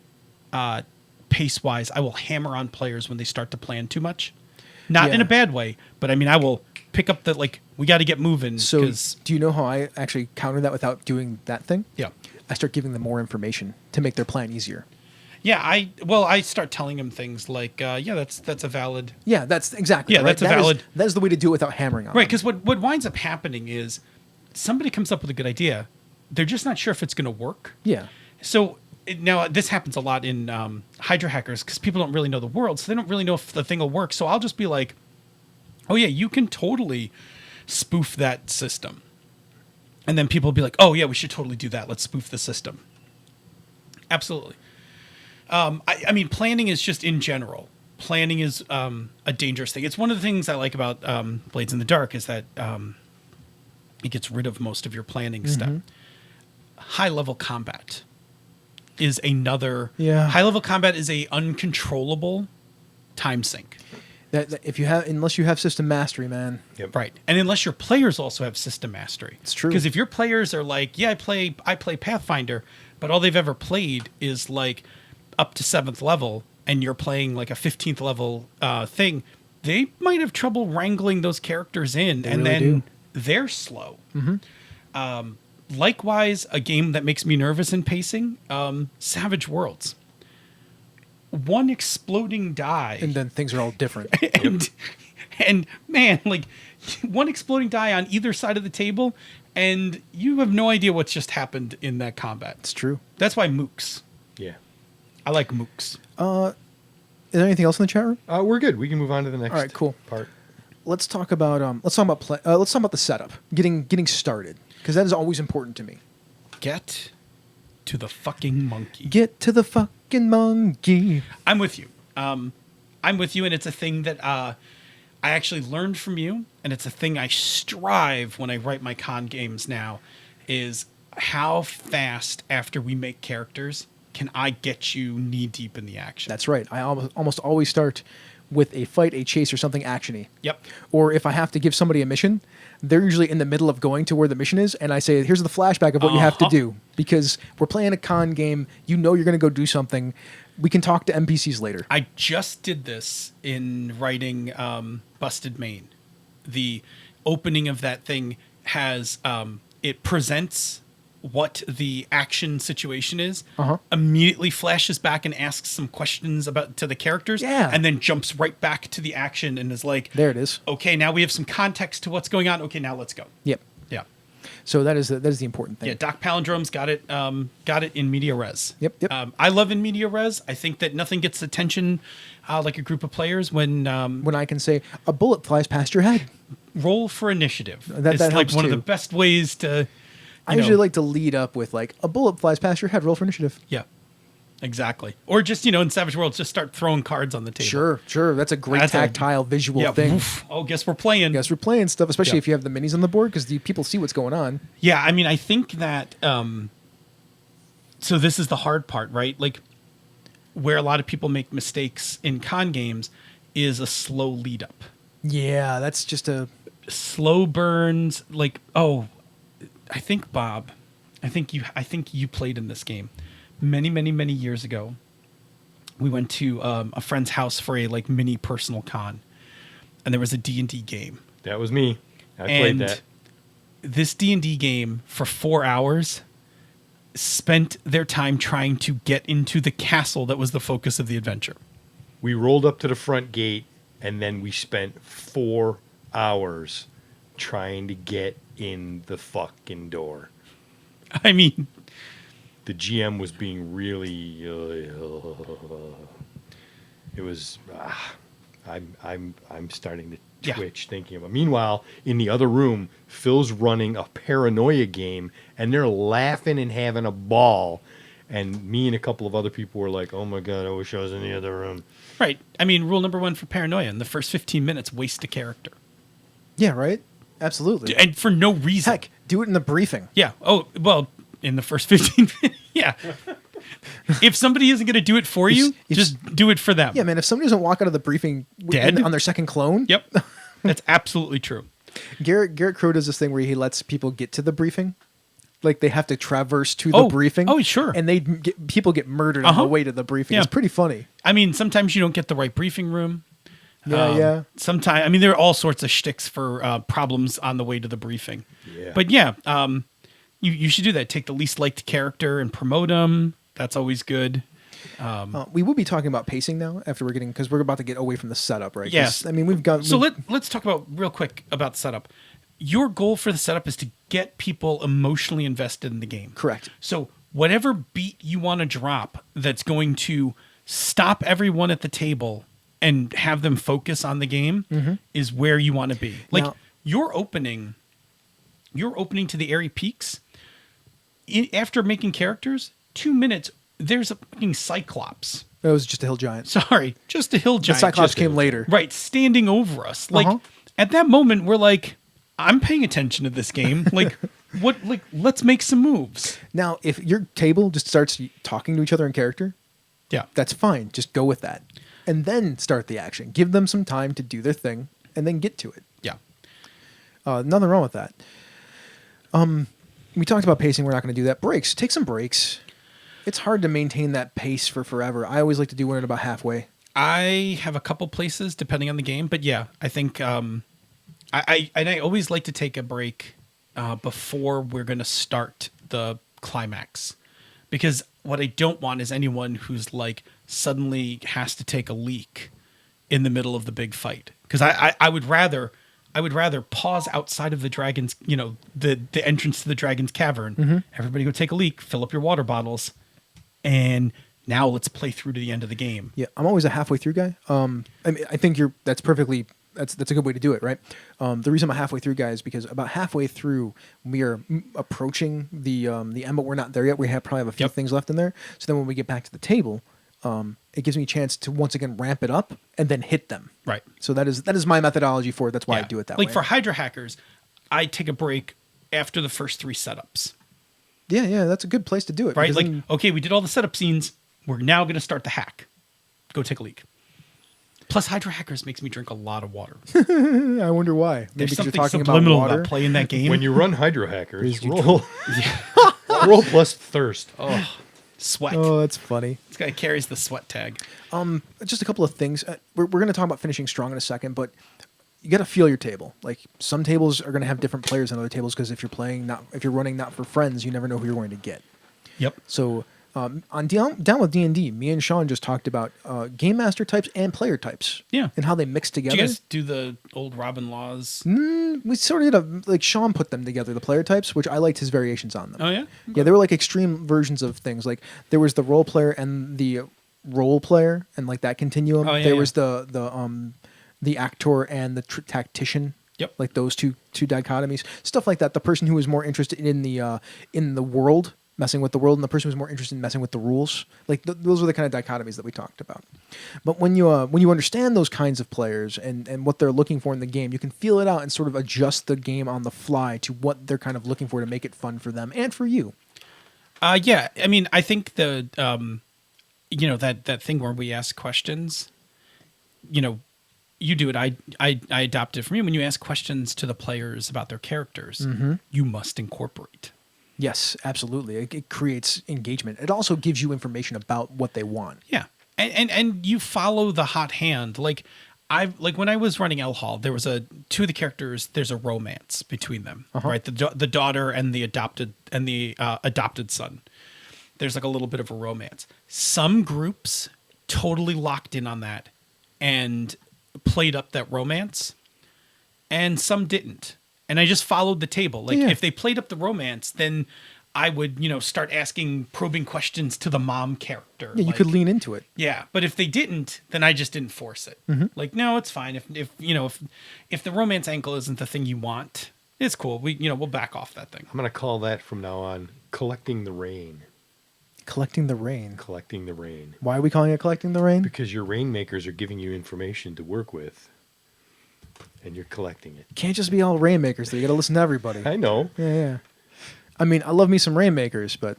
pace-wise, I will hammer on players when they start to plan too much. Not in Yeah. a bad way, but I mean, I will pick up we got to get moving. So, do you know how I actually counter that without doing that thing? Yeah. I start giving them more information to make their plan easier. Yeah, I start telling them things like, that's a valid. Yeah, that's exactly. Yeah, right? that's a valid. That is the way to do it without hammering on. Right, them. because what winds up happening is somebody comes up with a good idea, they're just not sure if it's going to work. Yeah. So now this happens a lot in Hydra hackers because people don't really know the world, so they don't really know if the thing will work. So I'll just be like, oh yeah, you can totally spoof that system. And then people will be like, oh yeah, we should totally do that. Let's spoof the system. Absolutely. I mean, planning is just in general. Planning is a dangerous thing. It's one of the things I like about Blades in the Dark is that it gets rid of most of your planning stuff. High-level combat is another. Yeah. High-level combat is a uncontrollable time sink. That if you have, unless you have system mastery, man. Yep. Right. And unless your players also have system mastery. It's true. Because if your players are like, yeah, I play Pathfinder, but all they've ever played is like up to 7th level, and you're playing like a 15th level thing, they might have trouble wrangling those characters in, They and really then do. they're slow. Likewise, a game that makes me nervous in pacing, Savage Worlds. One exploding die. And then things are all different. and man, like one exploding die on either side of the table, and you have no idea what's just happened in that combat. It's true. That's why mooks. Yeah. I like mooks. Is there anything else in the chat room? We're good. We can move on to the next All right, cool. part. Let's talk about the setup, getting started, because that is always important to me. Get to the fucking monkey. Get to the fucking monkey. I'm with you. I'm with you, and it's a thing that I actually learned from you, and it's a thing I strive when I write my con games now, is how fast after we make characters can I get you knee deep in the action? That's right. I almost always start with a fight, a chase, or something actiony. Yep. Or if I have to give somebody a mission, they're usually in the middle of going to where the mission is, and I say, here's the flashback of what you have to do. Because we're playing a con game, you know you're going to go do something. We can talk to NPCs later. I just did this in writing Busted Main. The opening of that thing has, it presents what the action situation is, Uh-huh. immediately flashes back and asks some questions to the characters, Yeah. and then jumps right back to the action and is like, There it is. okay, now we have some context to what's going on. Okay, now let's go. Yep. Yeah. So that is the important thing. Yeah, Doc Palindrome's got it in media res. Yep. I love in media res. I think that nothing gets attention like a group of players when When I can say a bullet flies past your head. roll for initiative. That It's like helps one of too. the best ways to. I usually like to lead up with like a bullet flies past your head. Roll for initiative. Yeah, exactly. Or just in Savage Worlds, just start throwing cards on the table. Sure. That's a great That's a- tactile visual Yeah. thing. Oof. Oh, guess we're playing. Guess we're playing stuff, especially Yeah. if you have the minis on the board because people see what's going on. Yeah, I mean, I think that. So this is the hard part, right? Like, where a lot of people make mistakes in con games is a slow lead up. Yeah, that's just a Slow burns, like, oh, I think Bob, I think you played in this game many years ago. We went to a friend's house for a like mini personal con, and there was a D&D game. That was me. I played that. This D&D game for 4 hours spent their time trying to get into the castle that was the focus of the adventure. We rolled up to the front gate, and then we spent 4 hours trying to get in the fucking door. I mean, The GM was being really. It was. I'm starting to Yeah. twitch thinking about. Meanwhile, in the other room, Phil's running a paranoia game, and they're laughing and having a ball. And me and a couple of other people were like, "Oh my god, I wish I was in the other room." right. I mean, rule number 1 for paranoia: in the first 15 minutes, waste a character, yeah, right. Absolutely. and for no reason. Heck, do it in the briefing. Yeah. Oh, well, in the first 15 minutes. Yeah. If somebody isn't going to do it for you, if- just do it for them. Yeah, man. If somebody doesn't walk out of the briefing Dead? on their second clone, Yep. That's absolutely true. Garrett Crow does this thing where he lets people get to the briefing. Like they have to traverse to the briefing. Oh, sure. And people get murdered on Uh-huh. the way to the briefing. Yeah. It's pretty funny. I mean, sometimes you don't get the right briefing room. Yeah. Sometimes, I mean, there are all sorts of shticks for problems on the way to the briefing. Yeah. But yeah, you should do that. Take the least liked character and promote them. That's always good. We will be talking about pacing now because we're about to get away from the setup, right? 'Cause, Yes. I mean, So let's talk about real quick about setup. Your goal for the setup is to get people emotionally invested in the game. Correct. So whatever beat you want to drop that's going to stop everyone at the table and have them focus on the game is where you want to be. Like Now- your opening to the Airy Peaks, after making characters, 2 minutes, there's a fucking Cyclops. It was just a hill giant. Sorry, just a hill The giant. Cyclops just- came later. Right, standing over us. Like Uh-huh. at that moment, we're like, I'm paying attention to this game. Like, what? Like, let's make some moves. Now, if your table just starts talking to each other in character, Yeah, that's fine. Just go with that. And then start the action. Give them some time to do their thing and then get to it. yeah. Nothing wrong with that. We talked about pacing. We're not going to do that. Breaks. Take some breaks. It's hard to maintain that pace for forever. I always like to do one at about halfway. I have a couple places depending on the game, but yeah, I think I always like to take a break before we're going to start the climax, because what I don't want is anyone who's like suddenly has to take a leak in the middle of the big fight, because I would rather pause outside of the dragon's, the entrance to the dragon's cavern. Everybody go take a leak, fill up your water bottles, and now let's play through to the end of the game. Yeah, I'm always a halfway through guy. I mean, I think that's a good way to do it, right? The reason I'm a halfway through guy is because about halfway through we are approaching the end, but we're not there yet. We probably have a few Yep. things left in there. So then when we get back to the table, it gives me a chance to once again ramp it up and then hit them. Right. So that is my methodology for it. That's why I Yeah. do it that like way. for Hydra hackers, I take a break after the first 3 setups. yeah, that's a good place to do it. Right? because Like, then- okay, we did all the setup scenes. We're now going to start the hack. Go take a leak. Plus, Hydra hackers makes me drink a lot of water. I wonder why. Maybe There's because you're something talking about subliminal water. about playing that game. When you run Hydro Hackers, Please do roll plus thirst. Sweat. Oh, that's funny. This guy carries the sweat tag. Just a couple of things. We're going to talk about finishing strong in a second, but you got to feel your table. Like some tables are going to have different players than other tables because if you're running not for friends, you never know who you're going to get. Yep. So on down with D&D, me and Sean just talked about game master types and player types. Yeah. And how they mix together. Did you guys do the old Robin laws? We sort of did like Sean put them together, the player types, which I liked his variations on them. Oh yeah. Yeah, they were like extreme versions of things. Like there was the role player and the role player, and like that continuum. Oh, yeah, there yeah. was the actor and the tactician. Yep. Like those two dichotomies, stuff like that. The person who was more interested in the world, messing with the world, and the person who was more interested in messing with the rules. Like those are the kind of dichotomies that we talked about. But when you understand those kinds of players and what they're looking for in the game, you can feel it out and sort of adjust the game on the fly to what they're kind of looking for to make it fun for them and for you. Yeah. I mean, I think the that thing where we ask questions, you do it. I adopted it from you. When you ask questions to the players about their characters, you must incorporate. Yes, absolutely. It creates engagement. It also gives you information about what they want. Yeah, and you follow the hot hand. Like when I was running L Hall, there was two of the characters. There's a romance between them, right? The daughter and the adopted son. There's like a little bit of a romance. Some groups totally locked in on that and played up that romance, and some didn't. And I just followed the table. Like if they played up the romance, then I would, start asking probing questions to the mom character. Yeah, you could lean into it. Yeah, but if they didn't, then I just didn't force it. Like, no, it's fine. If the romance angle isn't the thing you want, it's cool. We'll back off that thing. I'm going to call that from now on collecting the rain. Collecting the rain. Collecting the rain. Why are we calling it collecting the rain? Because your rainmakers are giving you information to work with, and you're collecting it. Can't just be all rainmakers, though. You got to listen to everybody. I know. Yeah. I mean, I love me some rainmakers, but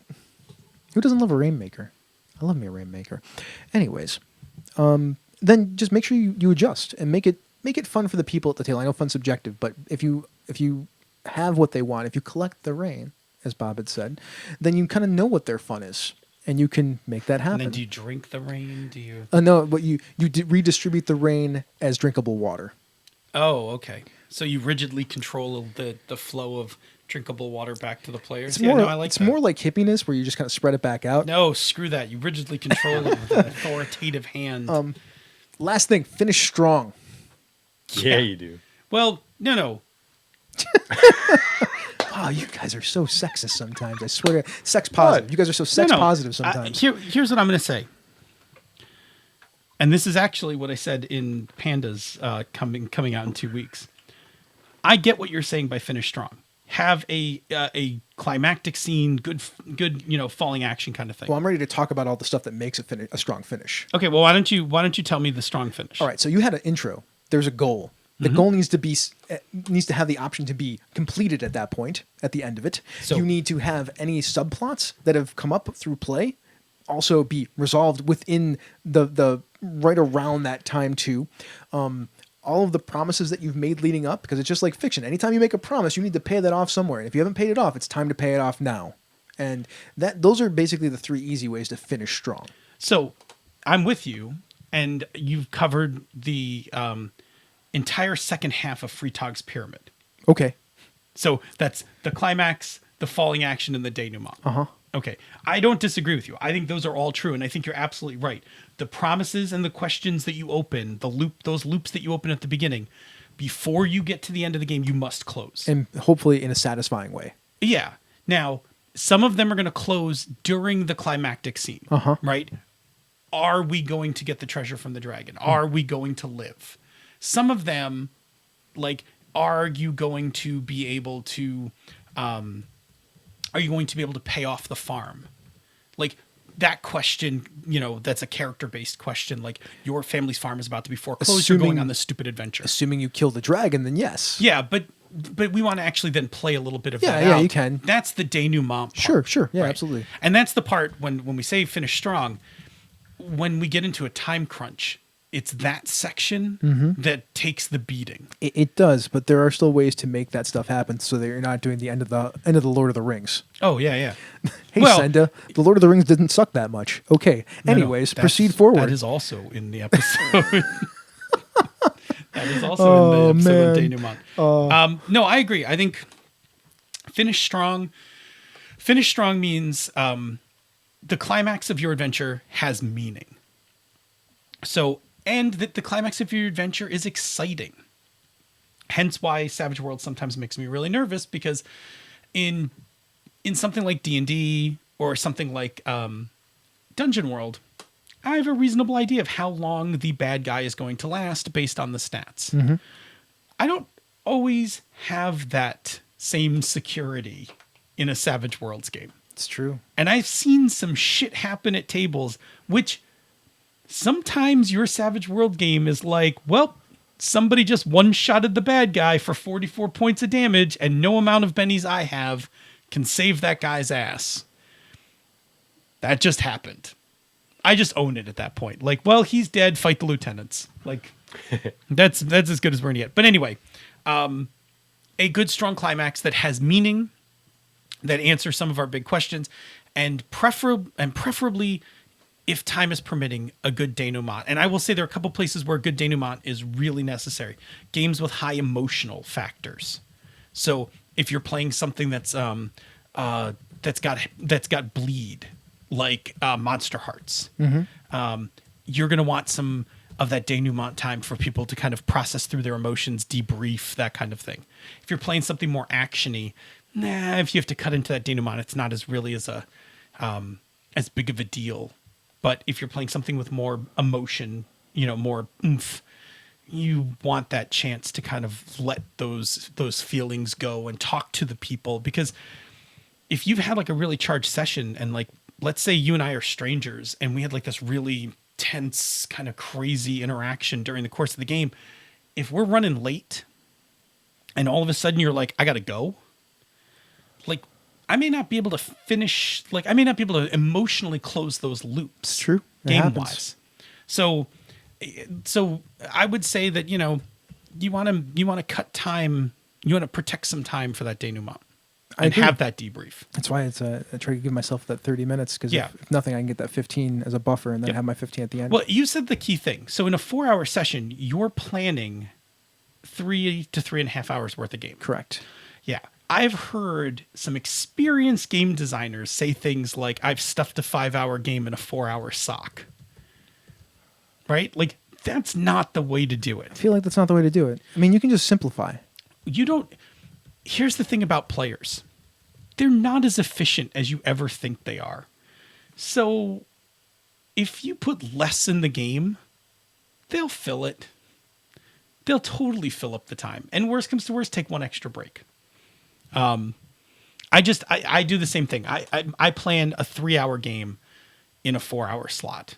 who doesn't love a rainmaker? I love me a rainmaker. Anyways, then just make sure you adjust and make it fun for the people at the table. I know fun's subjective, but if you have what they want, if you collect the rain, as Bob had said, then you kind of know what their fun is, and you can make that happen. And then do you drink the rain? Do you? No, but you redistribute the rain as drinkable water. Oh, okay. So you rigidly control the flow of drinkable water back to the players. It's more like hippiness, where you just kind of spread it back out. No, screw that. You rigidly control it with an authoritative hand. Last thing, finish strong. Yeah, you do. Well, no. Wow, you guys are so sexist sometimes. I swear. Sex positive. What? You guys are so sex positive sometimes. Here's what I'm going to say. And this is actually what I said in Pandas coming out in 2 weeks. I get what you're saying by finish strong. Have a climactic scene, good falling action kind of thing. Well, I'm ready to talk about all the stuff that makes a strong finish. Okay, well, why don't you tell me the strong finish? All right, so you had an intro. There's a goal. The goal needs to have the option to be completed at that point, at the end of it. So you need to have any subplots that have come up through play also be resolved within the right around that time too. All of the promises that you've made leading up, because it's just like fiction. Anytime you make a promise, you need to pay that off somewhere. And if you haven't paid it off, it's time to pay it off now. And those are basically the 3 easy ways to finish strong. So I'm with you, and you've covered the entire second half of Freetog's pyramid. Okay. So that's the climax, the falling action, and the denouement. Uh-huh. Okay. I don't disagree with you. I think those are all true, and I think you're absolutely right. The promises and the questions that you open, those loops that you open at the beginning, before you get to the end of the game, you must close. And hopefully in a satisfying way. Yeah. Now, some of them are going to close during the climactic scene, right? Are we going to get the treasure from the dragon? Are we going to live? Some of them, like, are you going to be able to pay off the farm? Like, that question, that's a character-based question. Like, your family's farm is about to be foreclosed. You're going on this stupid adventure. Assuming you kill the dragon, then yes. Yeah, but we want to actually then play a little bit of that out. Yeah, you can. That's the denouement part. Sure. Yeah, right? absolutely. And that's the part when we say finish strong, when we get into a time crunch, it's that section that takes the beating. It does, but there are still ways to make that stuff happen so that you're not doing the end of the Lord of the Rings. Oh, yeah. Hey, Senda, the Lord of the Rings didn't suck that much. Okay. Anyways, proceed forward. That is also in the episode. That is also in the episode man. of denouement. No, I agree. I think finish strong. Finish strong means the climax of your adventure has meaning. So, and that the climax of your adventure is exciting. Hence why Savage Worlds sometimes makes me really nervous, because in something like D&D or something like Dungeon World, I have a reasonable idea of how long the bad guy is going to last based on the stats. Mm-hmm. I don't always have that same security in a Savage Worlds game. It's true. And I've seen some shit happen at tables, which sometimes your Savage World game is like, well, somebody just one-shotted the bad guy for 44 points of damage, and no amount of bennies I have can save that guy's ass. That just happened. I just own it at that point. Like, well, he's dead, fight the lieutenants. Like, that's as good as we're gonna get. But anyway, a good strong climax that has meaning, that answers some of our big questions, and preferably, if time is permitting, a good denouement. And I will say there are a couple places where a good denouement is really necessary. Games with high emotional factors. So if you're playing something that's got bleed, like Monster Hearts, you're gonna want some of that denouement time for people to kind of process through their emotions, debrief, that kind of thing. If you're playing something more actiony, if you have to cut into that denouement, it's not as really as big of a deal. But if you're playing something with more emotion, more oomph, you want that chance to kind of let those feelings go and talk to the people. Because if you've had like a really charged session, and like, let's say you and I are strangers and we had like this really tense kind of crazy interaction during the course of the game, if we're running late and all of a sudden you're like, I gotta go, like, I may not be able to finish, like, I may not be able to emotionally close those loops. It's true. Game wise. So I would say that, you want to cut time, you want to protect some time for that denouement and have that debrief. That's why it's I try to give myself that 30 minutes, because Yeah. if nothing, I can get that 15 as a buffer and then Yep. have my 15 at the end. Well, you said the key thing. So in a 4-hour session, you're planning 3 to 3.5 hours worth of game. Correct. Yeah. I've heard some experienced game designers say things like, I've stuffed a 5-hour game in a 4-hour sock. Right? Like, that's not the way to do I it. feel like that's not the way to do it. I mean, you can just simplify. Here's the thing about players. They're not as efficient as you ever think they are. So if you put less in the game, they'll fill it. They'll totally fill up the time. And worst comes to worst, take one extra break. I do the same thing. I plan a 3-hour game in a 4-hour slot,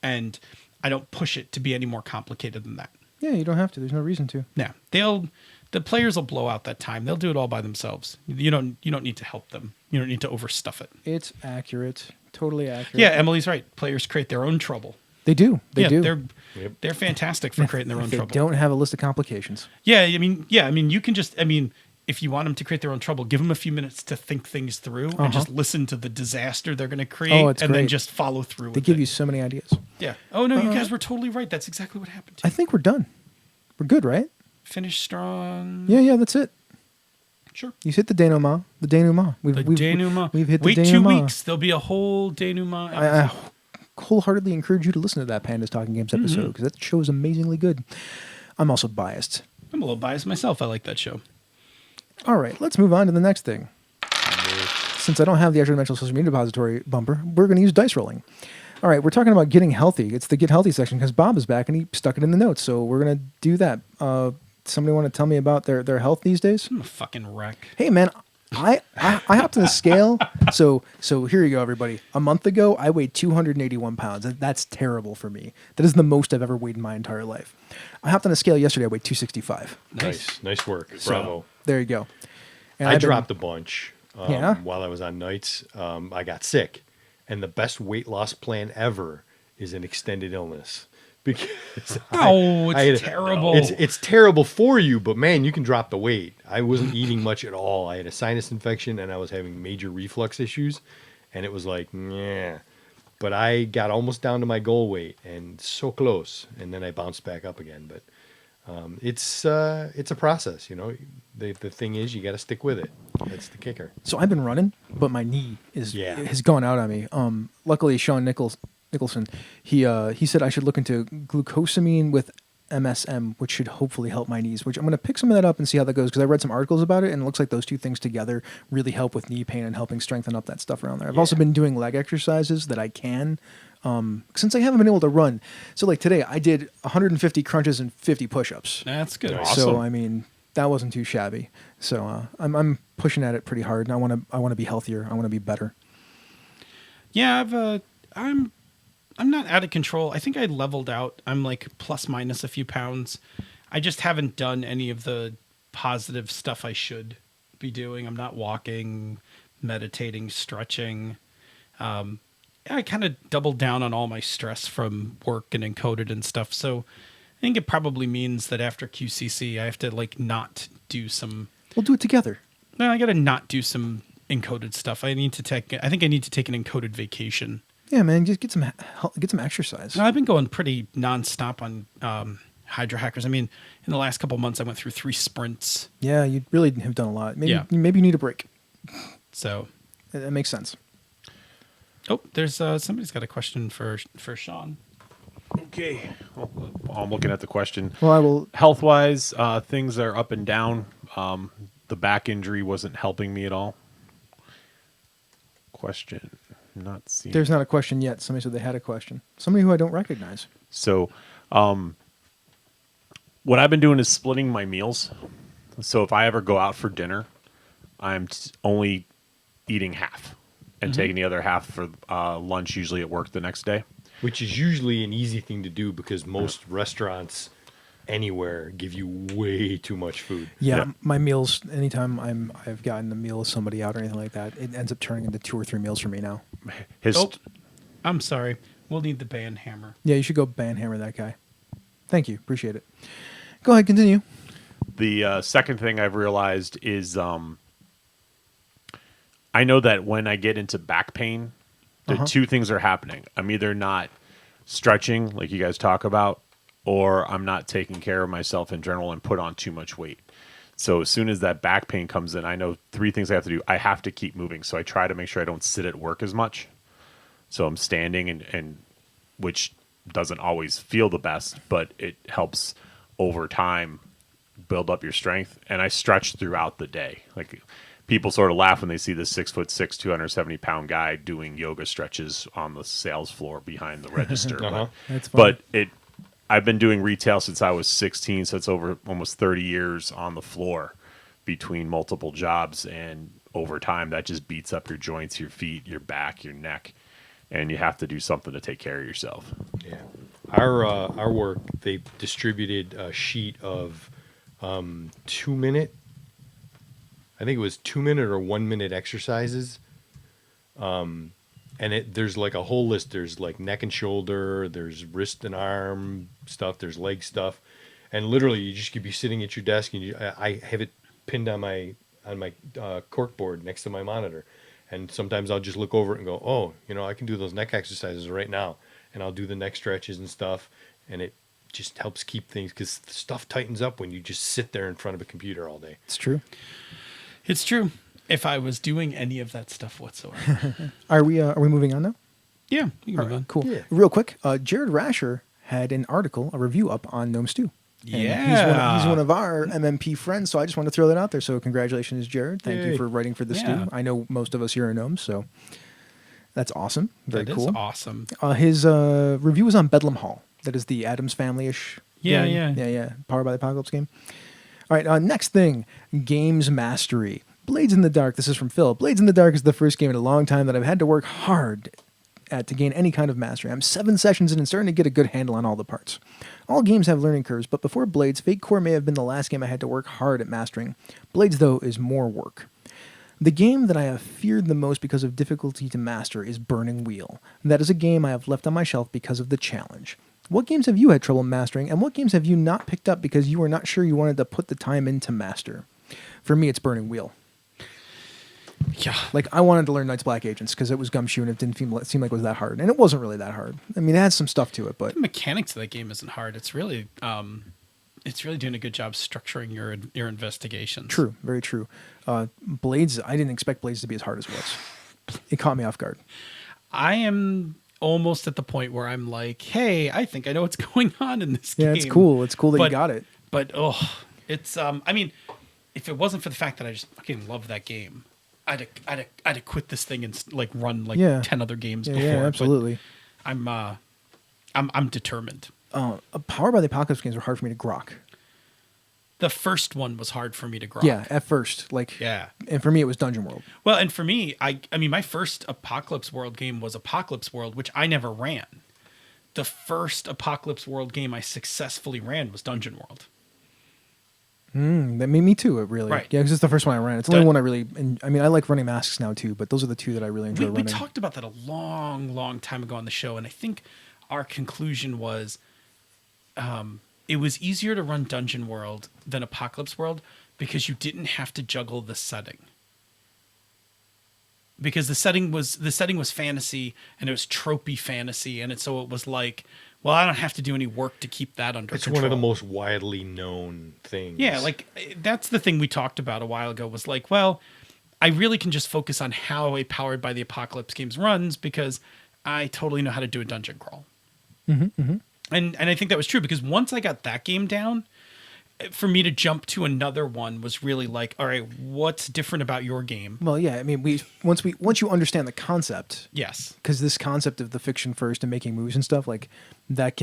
and I don't push it to be any more complicated than that. Yeah, you don't have to. There's no reason to. Yeah, the players will blow out that time. They'll do it all by themselves. You don't need to help them. You don't need to overstuff it. It's accurate. Totally accurate. Yeah, Emily's right. Players create their own trouble. They do. They do. They're fantastic for creating their own They trouble. don't have a list of complications. Yeah, I mean, you can just, if you want them to create their own trouble, give them a few minutes to think things through and just listen to the disaster they're going to create, it's and then great. just follow through. They give you so many ideas. Yeah. Oh no, you guys were totally right. That's exactly what happened to I you. think we're done. We're good, right? Finish strong. Yeah, that's it. Sure. You hit the denouement. The denouement. The denouement. We've hit Wait the denouement. 2 weeks. There'll be a whole denouement. I wholeheartedly encourage you to listen to that Pandas Talking Games episode, because that show is amazingly good. I'm also biased. I'm a little biased myself. I like that show. All right, let's move on to the next thing. Since I don't have the Extra Dimensional Social Media Repository bumper, we're going to use dice rolling. All right, we're talking about getting healthy. It's the Get Healthy section because Bob is back and he stuck it in the notes. So we're going to do that. Somebody want to tell me about their health these days? I'm a fucking wreck. Hey, man, I hopped on the scale. So here you go, everybody. A month ago, I weighed 281 pounds. That's terrible for me. That is the most I've ever weighed in my entire life. I hopped on a scale yesterday. I weighed 265. Nice work. Bravo. There you go. And I I've been- dropped a bunch Yeah? while I was on nights. I got sick, and the best weight loss plan ever is an extended illness. Because It's terrible. It's terrible for you, but man, you can drop the weight. I wasn't eating much at all. I had a sinus infection and I was having major reflux issues, and it was like, yeah. But I got almost down to my goal weight and so close, and then I bounced back up again. But It's a process, you know. The thing is, you got to stick with it. That's the kicker. So I've been running, but my knee Yeah. has gone out on me. Luckily, Sean Nicholson, he said I should look into glucosamine with MSM, which should hopefully help my knees. Which I'm going to pick some of that up and see how that goes, because I read some articles about it, and it looks like those two things together really help with knee pain and helping strengthen up that stuff around there. I've also been doing leg exercises that I can. Since I haven't been able to run, so like today I did 150 crunches and 50 push-ups. That's good. Awesome. So I mean that wasn't too shabby. So I'm pushing at it pretty hard, and I want to be healthier. I want to be better. Yeah, I'm not out of control. I think I leveled out. I'm like plus minus a few pounds. I just haven't done any of the positive stuff I should be doing. I'm not walking, meditating, stretching. I kind of doubled down on all my stress from work and encoded and stuff. So I think it probably means that after QCC, I have to like not do some. We'll do it together. No, I got to not do some encoded stuff. I think I need to take an encoded vacation. Yeah, man, just get some exercise. No, I've been going pretty nonstop on Hydra Hackers. I mean, in the last couple of months, I went through 3 sprints. Yeah, you really have done a lot. Yeah. Maybe you need a break. So, That makes sense. oh, there's somebody's got a question for Sean. Okay. Well, I'm looking at the question. Well, I will. Health-wise, things are up and down. The back injury wasn't helping me at all. Question. Not seeing. There's not a question yet. Somebody said they had a question. Somebody who I don't recognize. So, what I've been doing is splitting my meals. So if I ever go out for dinner, I'm only eating half and taking the other half for lunch, usually at work the next day. Which is usually an easy thing to do because most restaurants anywhere give you way too much food. Yeah, Yeah. my meals. Anytime I've gotten a meal with somebody out or anything like that, it ends up turning into 2 or 3 meals for me now. Oh, I'm sorry. We'll need the band hammer. Yeah, you should go banhammer that guy. Thank you, appreciate it. Go ahead, continue. The second thing I've realized is I know that when I get into back pain, the two things are happening. I'm either not stretching, like you guys talk about, or I'm not taking care of myself in general and put on too much weight. So as soon as that back pain comes in, I know 3 things I have to do. I have to keep moving. So I try to make sure I don't sit at work as much. So I'm standing, and which doesn't always feel the best, but it helps over time build up your strength. And I stretch throughout the day. Like people sort of laugh when they see this 6'6", 270-pound guy doing yoga stretches on the sales floor behind the register. That's fun. But I've been doing retail since I was 16, so it's over almost 30 years on the floor between multiple jobs, and over time that just beats up your joints, your feet, your back, your neck, and you have to do something to take care of yourself. Yeah. Our work, they distributed a sheet of 2-minute, I think it was 2-minute or 1-minute exercises. And there's like a whole list. There's like neck and shoulder, there's wrist and arm stuff, there's leg stuff. And literally you just could be sitting at your desk, and I have it pinned on my cork board next to my monitor. And sometimes I'll just look over it and go, oh, I can do those neck exercises right now. And I'll do the neck stretches and stuff. And it just helps keep things, because stuff tightens up when you just sit there in front of a computer all day. It's true. It's true. If I was doing any of that stuff whatsoever. Are we moving on now? Yeah, you can All move right, on. cool. Yeah. Real quick, Jared Rasher had an article, a review up on Gnome Stew. And Yeah. he's one of our MMP friends, so I just want to throw that out there. So congratulations, Jared. Thank you Yay. for writing for the Yeah. stew. I know most of us here are gnomes, so that's awesome. Very That is cool. awesome. His review was on Bedlam Hall. That is the Addams Family-ish Yeah, game. yeah. Yeah. Powered by the Apocalypse game. All right, next thing, Games Mastery. Blades in the Dark. This is from Phil. Blades in the Dark is the first game in a long time that I've had to work hard at to gain any kind of mastery. I'm 7 sessions in and starting to get a good handle on all the parts. All games have learning curves, but before Blades, Fate Core may have been the last game I had to work hard at mastering. Blades, though, is more work. The game that I have feared the most because of difficulty to master is Burning Wheel. That is a game I have left on my shelf because of the challenge. What games have you had trouble mastering, and what games have you not picked up because you were not sure you wanted to put the time in to master? For me, it's Burning Wheel. Yeah. Like, I wanted to learn Night's Black Agents because it was gumshoe and it didn't seem like it was that hard. And it wasn't really that hard. I mean, it had some stuff to it, but The mechanics of that game isn't hard. It's really It's really doing a good job structuring your investigations. True, very true. Blades, I didn't expect Blades to be as hard as it was. It caught me off guard. I am almost at the point where I'm like, hey, I think I know what's going on in this game. Yeah, it's cool. It's cool that you got it. But it's I mean, if it wasn't for the fact that I just fucking love that game, I'd have quit this thing and like run like 10 other games before. Yeah, absolutely. But I'm determined. Powered by the Apocalypse games were hard for me to grok. The first one was hard for me to grok. Yeah, at first, and for me it was Dungeon World. Well, and for me, I mean, my first Apocalypse World game was Apocalypse World, which I never ran. The first Apocalypse World game I successfully ran was Dungeon World. That made me too. It really, right? Yeah, because it's the first one I ran. It's the only one I really. I mean, I like running masks now too, but those are the two that I really enjoy running. We talked about that a long time ago on the show, and I think our conclusion was, it was easier to run Dungeon World than Apocalypse World because you didn't have to juggle the setting. Because the setting was fantasy, and it was tropey fantasy, and so it was like, well, I don't have to do any work to keep that under control. It's one of the most widely known things. Yeah, like that's the thing we talked about a while ago was like, well, I really can just focus on how a Powered by the Apocalypse games runs because I totally know how to do a dungeon crawl. And I think that was true because once I got that game down, for me to jump to another one was really like, all right, what's different about your game? Well, yeah, I mean, once you understand the concept, yes, because this concept of the fiction first and making moves and stuff like that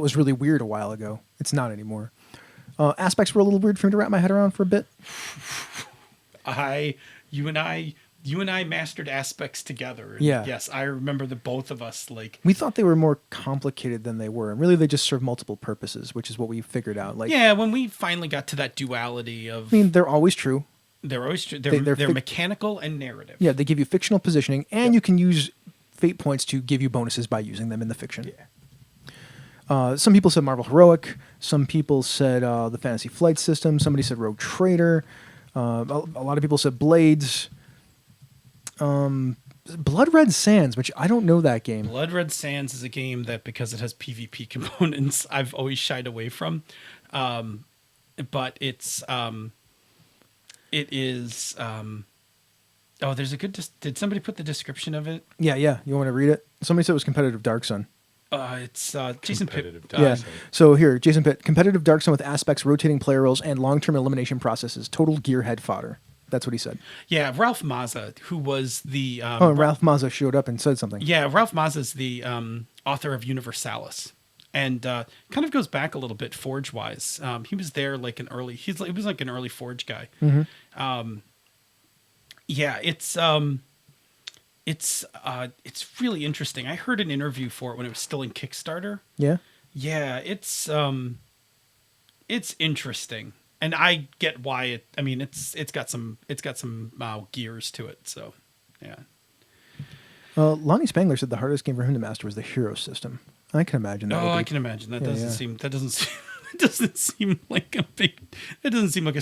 was really weird a while ago. It's not anymore. Aspects were a little weird for me to wrap my head around for a bit. You and I mastered aspects together. Yeah. Yes, I remember the both of us like. We thought they were more complicated than they were, and really they just serve multiple purposes, which is what we figured out. Like, yeah, when we finally got to that duality of. I mean, they're always true. They're always true. They're mechanical and narrative. Yeah, they give you fictional positioning, and you can use fate points to give you bonuses by using them in the fiction. Yeah. Some people said Marvel Heroic. Some people said the Fantasy Flight System. Somebody said Rogue Trader. A lot of people said Blades. Blood Red Sands, which I don't know that game. Blood Red Sands is a game that, because it has PvP components, I've always shied away from. But it is. There's a good. Did somebody put the description of it? Yeah. You want to read it? Somebody said it was competitive Dark Sun. It's Jason Pitt. Yeah. So here, Jason Pitt, competitive Dark Sun with aspects, rotating player roles, and long-term elimination processes. Total gearhead fodder. That's what he said. Yeah, Ralph Mazza, who was the... Ralph Mazza showed up and said something. Yeah, Ralph Mazza's the author of Universalis. And kind of goes back a little bit Forge-wise. He was there like an early... He was like an early Forge guy. Mm-hmm. Yeah, it's really interesting. I heard an interview for it when it was still in Kickstarter. Yeah? Yeah, it's interesting. And I get why it's got some gears to it. So, yeah. Lonnie Spangler said the hardest game for him to master was the hero system. I can imagine that. I can imagine that. Doesn't seem like a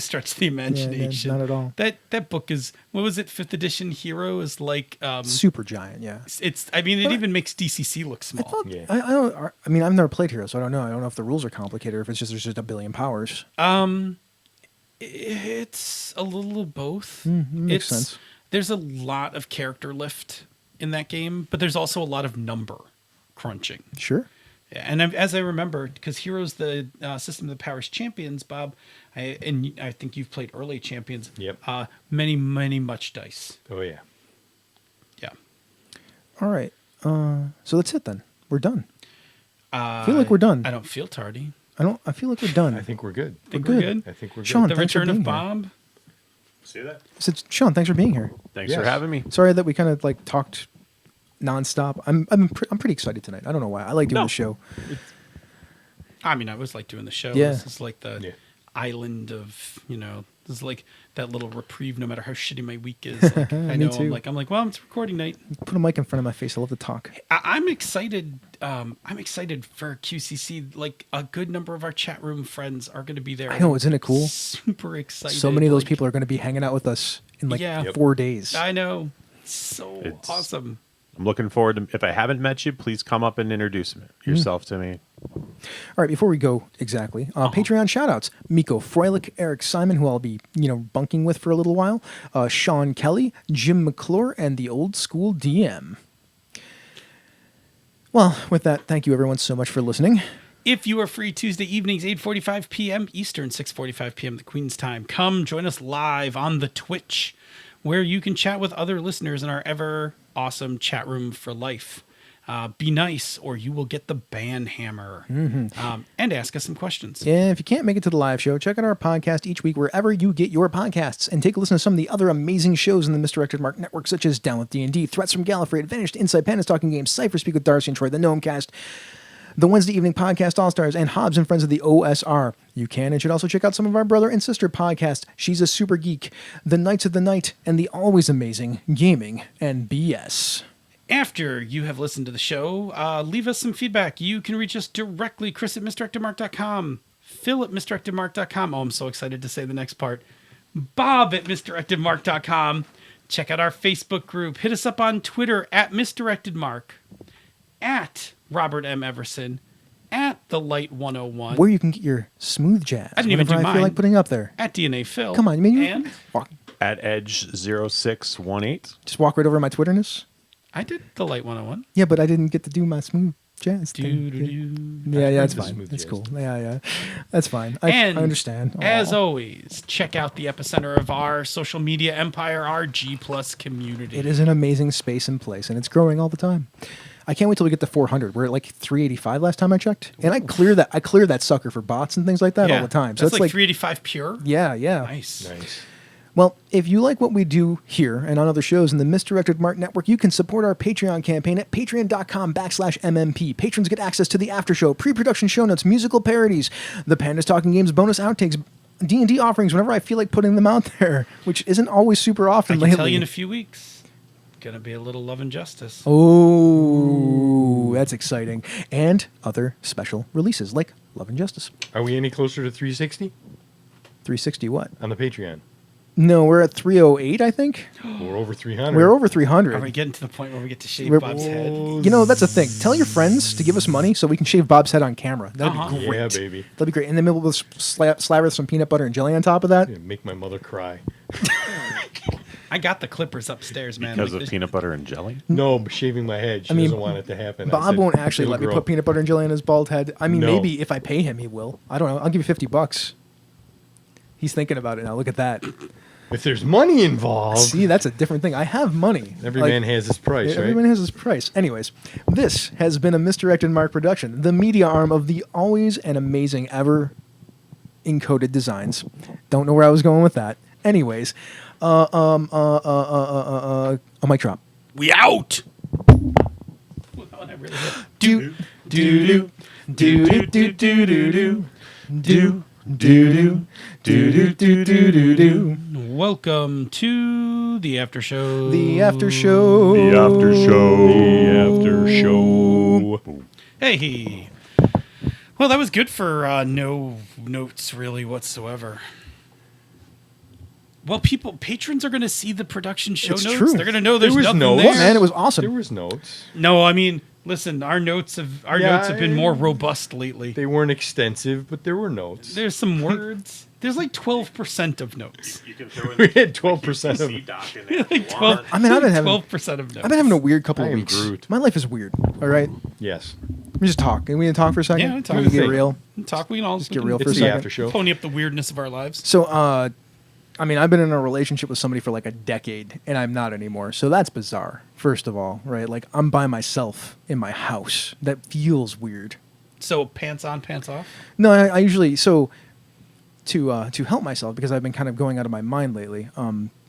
stretch of the imagination. Yeah, not at all. That book is, what was it? 5th edition Hero is like super giant. Yeah. It even makes DCC look small. I've never played Hero, so I don't know. I don't know if the rules are complicated or if there's just a billion powers. It's a little of both. Makes sense. There's a lot of character lift in that game, but there's also a lot of number crunching. Sure. Yeah, and as I remember, because Hero's the system that powers champions, Bob, I think you've played early champions. Yep. Many much dice. Oh yeah. Yeah. All right. So that's it then. We're done. I feel like we're done. I don't feel tardy. I feel like we're done. I think we're good. We're good. I think we're good. Sean, The thanks for return of being Bob. See that? So, Sean, thanks for being here. Thanks Yes. for having me. Sorry that we kind of like talked nonstop. I'm pretty excited tonight. I don't know why. I like doing the show. I mean, I always like doing the show. Yeah. This is like the island of, this is like that little reprieve no matter how shitty my week is. Like, I know too. I'm like, well, it's recording night. Put a mic in front of my face. I love to talk. I'm excited. I'm excited for QCC. Like, a good number of our chat room friends are going to be there. I know, isn't it cool? Super excited. So many of those people are going to be hanging out with us in 4 days. I know. It's awesome. I'm looking forward to. If I haven't met you, please come up and introduce yourself to me. All right, before we go, exactly, Patreon shoutouts: Miko Froelich, Eric Simon, who I'll be bunking with for a little while, Sean Kelly, Jim McClure, and the Old School DM. Well, with that, thank you everyone so much for listening. If you are free Tuesday evenings, 8:45 p.m. Eastern, 6:45 p.m. the Queen's Time, come join us live on the Twitch, where you can chat with other listeners in our ever awesome chat room for life. Be nice, or you will get the ban hammer. And ask us some questions. Yeah, if you can't make it to the live show, check out our podcast each week wherever you get your podcasts, and take a listen to some of the other amazing shows in the Misdirected Mark Network, such as Down with D&D, Threats from Gallifrey, Advantaged Inside Pandas Talking Games, Cypher Speak with Darcy and Troy, the Gnome Cast, the Wednesday Evening Podcast All-Stars, and Hobbs and Friends of the OSR. You can and should also check out some of our brother and sister podcasts, She's a Super Geek, The Knights of the Night, and the always amazing Gaming and BS. After you have listened to the show, leave us some feedback. You can reach us directly, Chris at misdirectedmark.com, Phil at misdirectedmark.com. Oh, I'm so excited to say the next part. Bob at misdirectedmark.com. Check out our Facebook group. Hit us up on Twitter at misdirectedmark, at Robert M. Everson, at The Light 101. Where you can get your smooth jazz. I didn't even do whatever I feel mine. like putting up there. At DNA Phil. Come on, you And At Edge0618. just walk right over my Twitterness. I did The Light 101. Yeah, but I didn't get to do my smooth jazz thing. Doo-doo-doo. Yeah, that's the fine. smooth That's jazz. cool. Yeah. That's fine. I understand. As Aw. always, check out the epicenter of our social media empire, our G+ community. It is an amazing space and place, and it's growing all the time. I can't wait till we get to 400. We're at like 385 last time I checked, and I clear that sucker for bots and things like that all the time. So That's it's like 385 pure. yeah. Nice. Well, if you like what we do here and on other shows in the Misdirected Mark Network, you can support our Patreon campaign at patreon.com/MMP. Patrons get access to the after show, pre-production show notes, musical parodies, the Pandas Talking Games bonus outtakes, D&D offerings whenever I feel like putting them out there, which isn't always super often I can lately. tell you in a few weeks, gonna be a little Love and Justice. Oh, that's exciting. And other special releases like Love and Justice. Are we any closer to 360 360 what? on the Patreon? No, we're at 308, I think. We're over 300. We're over 300. Are we getting to the point where we get to shave We're- Bob's head? You know, that's the thing. Tell your friends to give us money so we can shave Bob's head on camera. That'd be great. Yeah, baby. That'd be great. And then maybe we'll slather some peanut butter and jelly on top of that. Yeah, make my mother cry. I got the clippers upstairs, man. Because Like, of peanut butter and jelly? No, but shaving my head. She I mean, doesn't want it to happen. I Bob said, won't actually "It'll let me grow." put peanut butter and jelly on his bald head. I mean, No. maybe if I pay him, he will. I don't know. I'll give you $50. He's thinking about it now. Look at that. If there's money involved, See, that's a different thing. I have money. every Like, man has his price, yeah, right? everyone has his price. Anyways, this has been a Misdirected Mark production, the media arm of the always and amazing ever encoded designs. Don't know where I was going with that. Anyways, a mic drop. we out. Do do do do do do do do do do do do do do. Welcome to the after show. The after show. The after show. The after show. Hey. Well, that was good for no notes really whatsoever. Well, patrons are going to see the production show It's notes. true. They're going to know there's There was nothing notes. there. What, man? It was awesome. There was notes. No, I mean, listen, our notes have been more robust lately. They weren't extensive, but there were notes. There's some words. There's like 12% of notes. You can throw in We had 12% of PC doc in there if Like you 12, want. I mean, I've been having 12% of notes. I've been having a weird couple I of am weeks. Groot. My life is weird. All right, Yes. we just talk. Can we talk for a second? Yeah, talk. Can we get real? Talk. We can all Just get real for a It's the second. after show. pony up the weirdness of our lives. So, I mean, I've been in a relationship with somebody for like a decade, and I'm not anymore. So that's bizarre. First of all, right? Like I'm by myself in my house. That feels weird. So pants on, pants off. No, I usually to help myself because I've been kind of going out of my mind lately.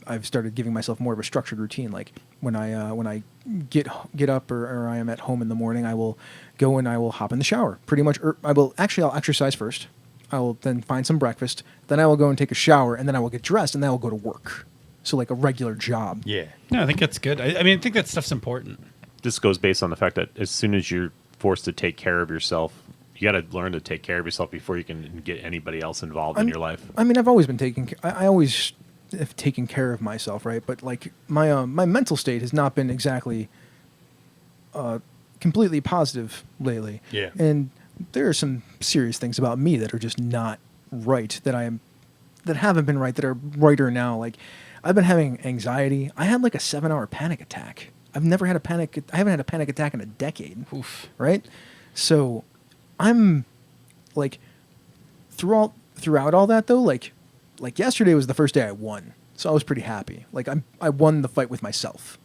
I've started giving myself more of a structured routine. Like when I get up or I am at home in the morning, I will go and I will hop in the shower. Pretty much, I'll exercise first. I will then find some breakfast. Then I will go and take a shower, and then I will get dressed, and then I will go to work. So like a regular job. Yeah. No, I think that's good. I mean, I think that stuff's important. This goes based on the fact that as soon as you're forced to take care of yourself, you got to learn to take care of yourself before you can get anybody else involved in your life. I mean, I've always been I always have taken care of myself, right? But like my mental state has not been exactly completely positive lately. Yeah. And there are some serious things about me that are just not right, that haven't been right, that are righter now. Like, I've been having anxiety. I had like a 7-hour panic attack. I haven't had a panic attack in a decade. Oof. Right? So I'm like, throughout all that though, like yesterday was the first day I won. So I was pretty happy. Like, I won the fight with myself.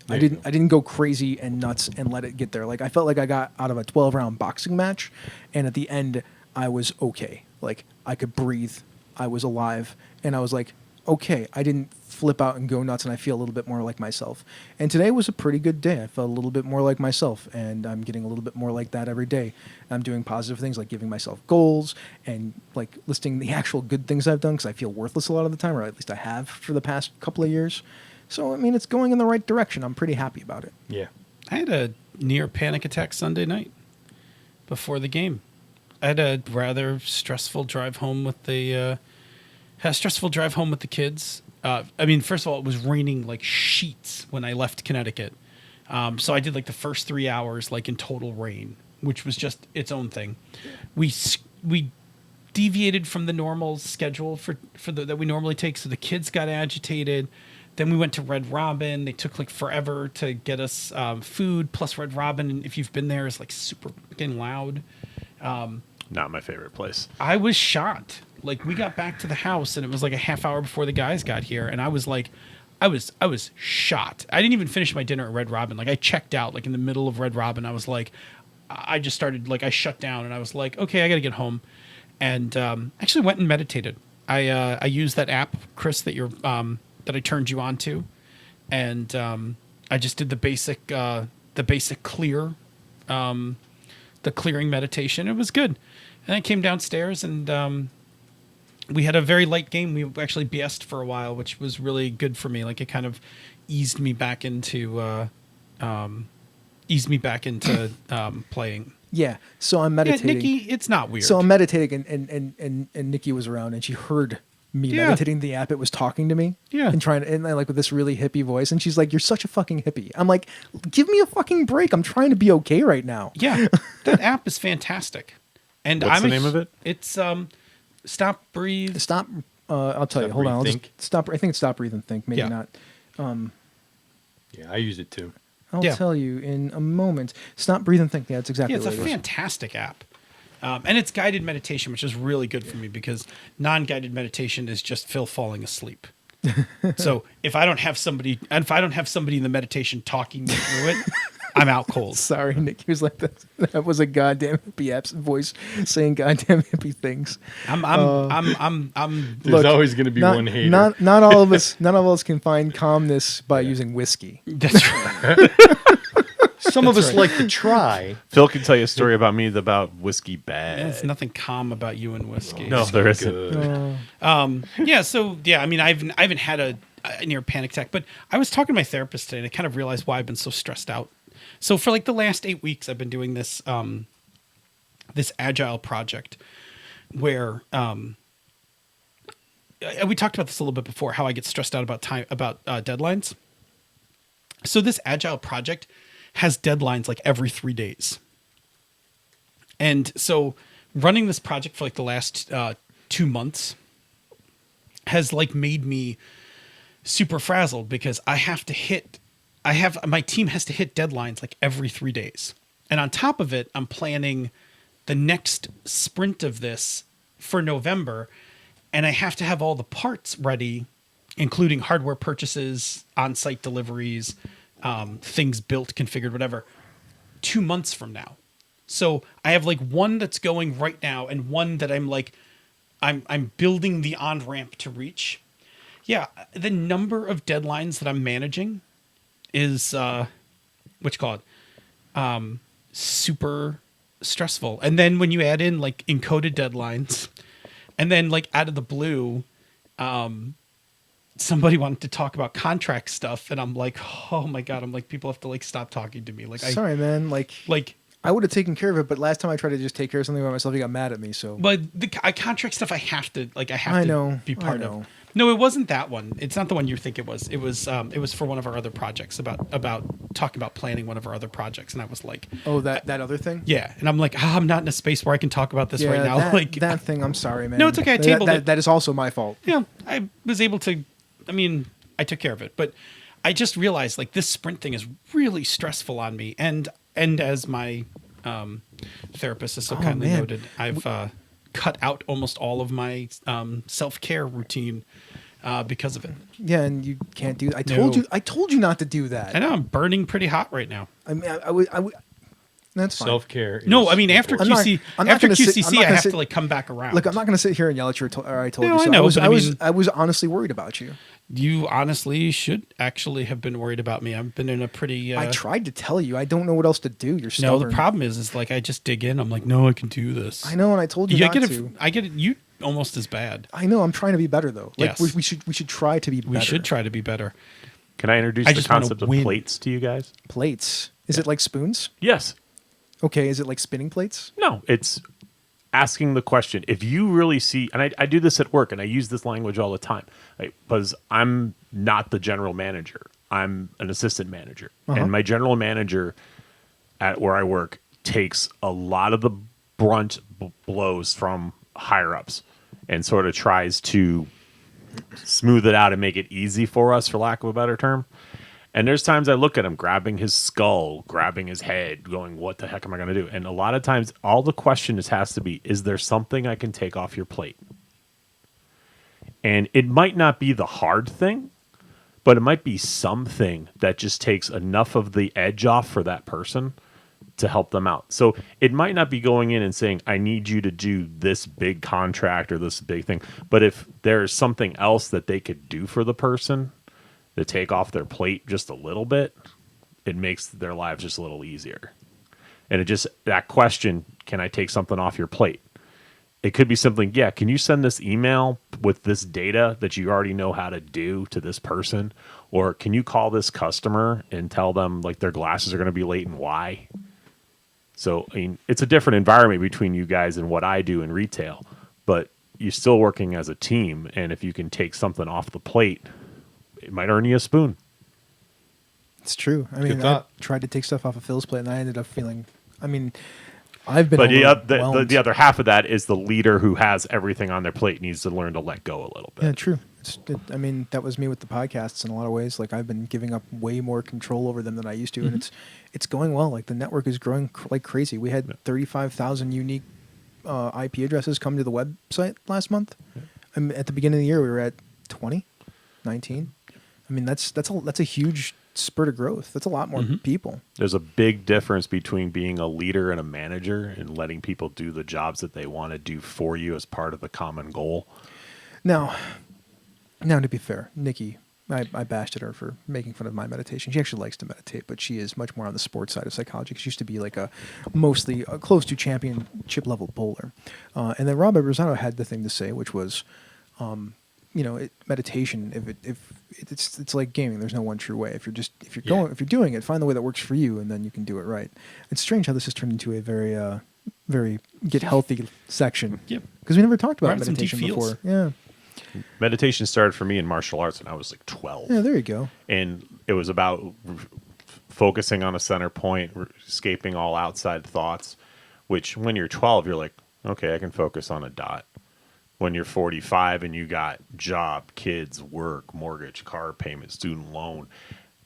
I didn't go crazy and nuts and let it get there. Like, I felt like I got out of a 12-round boxing match, and at the end I was okay. Like, I could breathe. I was alive, and I was like, okay, I didn't flip out and go nuts, and I feel a little bit more like myself. And today was a pretty good day. I felt a little bit more like myself, and I'm getting a little bit more like that every day. I'm doing positive things like giving myself goals and like listing the actual good things I've done, because I feel worthless a lot of the time, or at least I have for the past couple of years. So, I mean, it's going in the right direction. I'm pretty happy about it. Yeah. I had a near panic attack Sunday night before the game. I had a rather stressful drive home with the kids. I mean, first of all, it was raining like sheets when I left Connecticut. So I did like the first 3 hours like in total rain, which was just its own thing. We deviated from the normal schedule that we normally take, so the kids got agitated. Then we went to Red Robin. They took like forever to get us food. Plus Red Robin, if you've been there, is like super fucking loud. Not my favorite place. I was shocked. Like, we got back to the house and it was like a half hour before the guys got here, and I was like, I was shot. I didn't even finish my dinner at Red Robin. Like, I checked out like in the middle of Red Robin. I was like, I just started like, I shut down and I was like, okay, I got to get home, and actually went and meditated. I used that app, Chris, that that I turned you on to, and I just did the basic clear, the clearing meditation. It was good. And I came downstairs and we had a very light game. We actually BS'd for a while, which was really good for me. Like, it kind of eased me back into playing. Yeah. So I'm meditating. Yeah, Nikki, it's not weird. So I'm meditating, and Nikki was around, and she heard me meditating the app. It was talking to me. Yeah. And like with this really hippie voice, and she's like, "You're such a fucking hippie." I'm like, "Give me a fucking break. I'm trying to be okay right now." Yeah. That app is fantastic. And What's the name of it? It's Stop, Breathe. Stop. I'll tell you. Stop, Hold on. I'll Breathe, just Think. stop. I think it's Stop, Breathe, and Think. Maybe Yeah. not. Yeah, I use it too. I'll Yeah. tell you in a moment. Stop, Breathe, and Think. Yeah, that's exactly Yeah, it's a what it is. fantastic app. And it's guided meditation, which is really good for me because non-guided meditation is just Phil falling asleep. So if I don't have somebody in the meditation talking me through it, I'm out cold. Sorry, Nick. He was like, that was a goddamn hippie app's voice saying goddamn hippie things. I'm There's Look, always going to be one hater. Not all of us. None of us can find calmness by using whiskey. that's right. Some of us like to try. Phil can tell you a story about me about whiskey bad. There's nothing calm about you and whiskey. No, there isn't. Good. I mean, I haven't had a near panic attack, but I was talking to my therapist today and I kind of realized why I've been so stressed out. So for like the last 8 weeks, I've been doing this this agile project where we talked about this a little bit before, how I get stressed out about deadlines. So this agile project has deadlines like every 3 days. And so running this project for like the last 2 months has like made me super frazzled because my team has to hit deadlines like every 3 days. And on top of it, I'm planning the next sprint of this for November, and I have to have all the parts ready, including hardware purchases, on-site deliveries, things built, configured, whatever, 2 months from now. So I have like one that's going right now and one that I'm like, I'm building the on-ramp to reach. Yeah, the number of deadlines that I'm managing is, super stressful. And then when you add in like encoded deadlines, and then like out of the blue, somebody wanted to talk about contract stuff, and I'm like, oh my God, I'm like, people have to like stop talking to me. Like, Sorry, man. Like I would have taken care of it, but last time I tried to just take care of something by myself, you got mad at me. So, but the contract stuff, I have to I know, be part I know. of. No, it wasn't that one. It's not the one you think it was. It was for one of our other projects about talking about planning one of our other projects, and I was like, Oh, that other thing. yeah, and I'm like, I'm not in a space where I can talk about this Yeah, right now. that, Like that thing. I'm sorry, man. No, it's okay. I tabled it. That is also my fault. Yeah, I was able to. I mean, I took care of it, but I just realized like this sprint thing is really stressful on me, and as my therapist has so kindly man. noted, I've cut out almost all of my self-care routine because of it. Yeah, and you can't do. I No. told you not to do that. I know I'm burning pretty hot right now. I mean, I would. That's fine. Self-care. No, is I mean after important. QC, I'm not after gonna sit- I'm QCC, not I gonna have sit- to like come back around. Look, I'm not going to sit here and yell at you. Or I told No, you so. I know, but I was honestly worried about you. You honestly should actually have been worried about me. I've been in a pretty. I tried to tell you. I don't know what else to do. You're No, stubborn. the problem is like I just dig in. I'm like, no, I can do this. I know, and I told you Yeah, not to. I get it. You almost as bad. I know. I'm trying to be better though. Like Yes. we should try to be better. We should try to be better. Can I introduce I the just wanna concept of win. plates to you guys? Plates. Is it like spoons? Yes. Okay. Is it like spinning plates? No, it's asking the question. If you really see, and I do this at work, and I use this language all the time, because I'm not the general manager. I'm an assistant manager. And my general manager at where I work takes a lot of the brunt blows from higher ups and sort of tries to smooth it out and make it easy for us, for lack of a better term. And there's times I look at him grabbing his skull, grabbing his head, going, what the heck am I going to do? And a lot of times, all the question has to be, is there something I can take off your plate? And it might not be the hard thing, but it might be something that just takes enough of the edge off for that person to help them out. So it might not be going in and saying, I need you to do this big contract or this big thing. But if there's something else that they could do for the person to take off their plate just a little bit, it makes their lives just a little easier. And it just, that question, can I take something off your plate? It could be something, yeah, can you send this email with this data that you already know how to do to this person? Or can you call this customer and tell them like their glasses are going to be late and why? So, I mean, it's a different environment between you guys and what I do in retail, but you're still working as a team. And if you can take something off the plate, it might earn you a spoon. It's true. I mean, I thought. tried to take stuff off of Phil's plate, and I ended up feeling. I mean, I've been. But overwhelmed. the other half of that is the leader who has everything on their plate needs to learn to let go a little bit. Yeah, true. I mean, that was me with the podcasts in a lot of ways. Like I've been giving up way more control over them than I used to, and it's going well. Like the network is growing like crazy. We had 35,000 unique IP addresses come to the website last month. I mean, at the beginning of the year, we were at 20, 19. I mean, that's a huge spurt of growth. That's a lot more people. There's a big difference between being a leader and a manager and letting people do the jobs that they want to do for you as part of the common goal. Now, to be fair, Nikki, I bashed at her for making fun of my meditation. She actually likes to meditate, but she is much more on the sports side of psychology. She used to be like mostly close to championship level bowler. And then Rob Eberzano had the thing to say, which was, meditation. If it's like gaming, there's no one true way. If you're doing it, find the way that works for you, and then you can do it right. It's strange how this has turned into a very get healthy section. Yep. Because we never talked about We're on some deep meditation fields. before. Yeah. Meditation started for me in martial arts when I was like 12. Yeah, there you go. And it was about focusing on a center point, escaping all outside thoughts, which when you're 12, you're like, okay, I can focus on a dot. When you're 45 and you got job, kids, work, mortgage, car payment, student loan,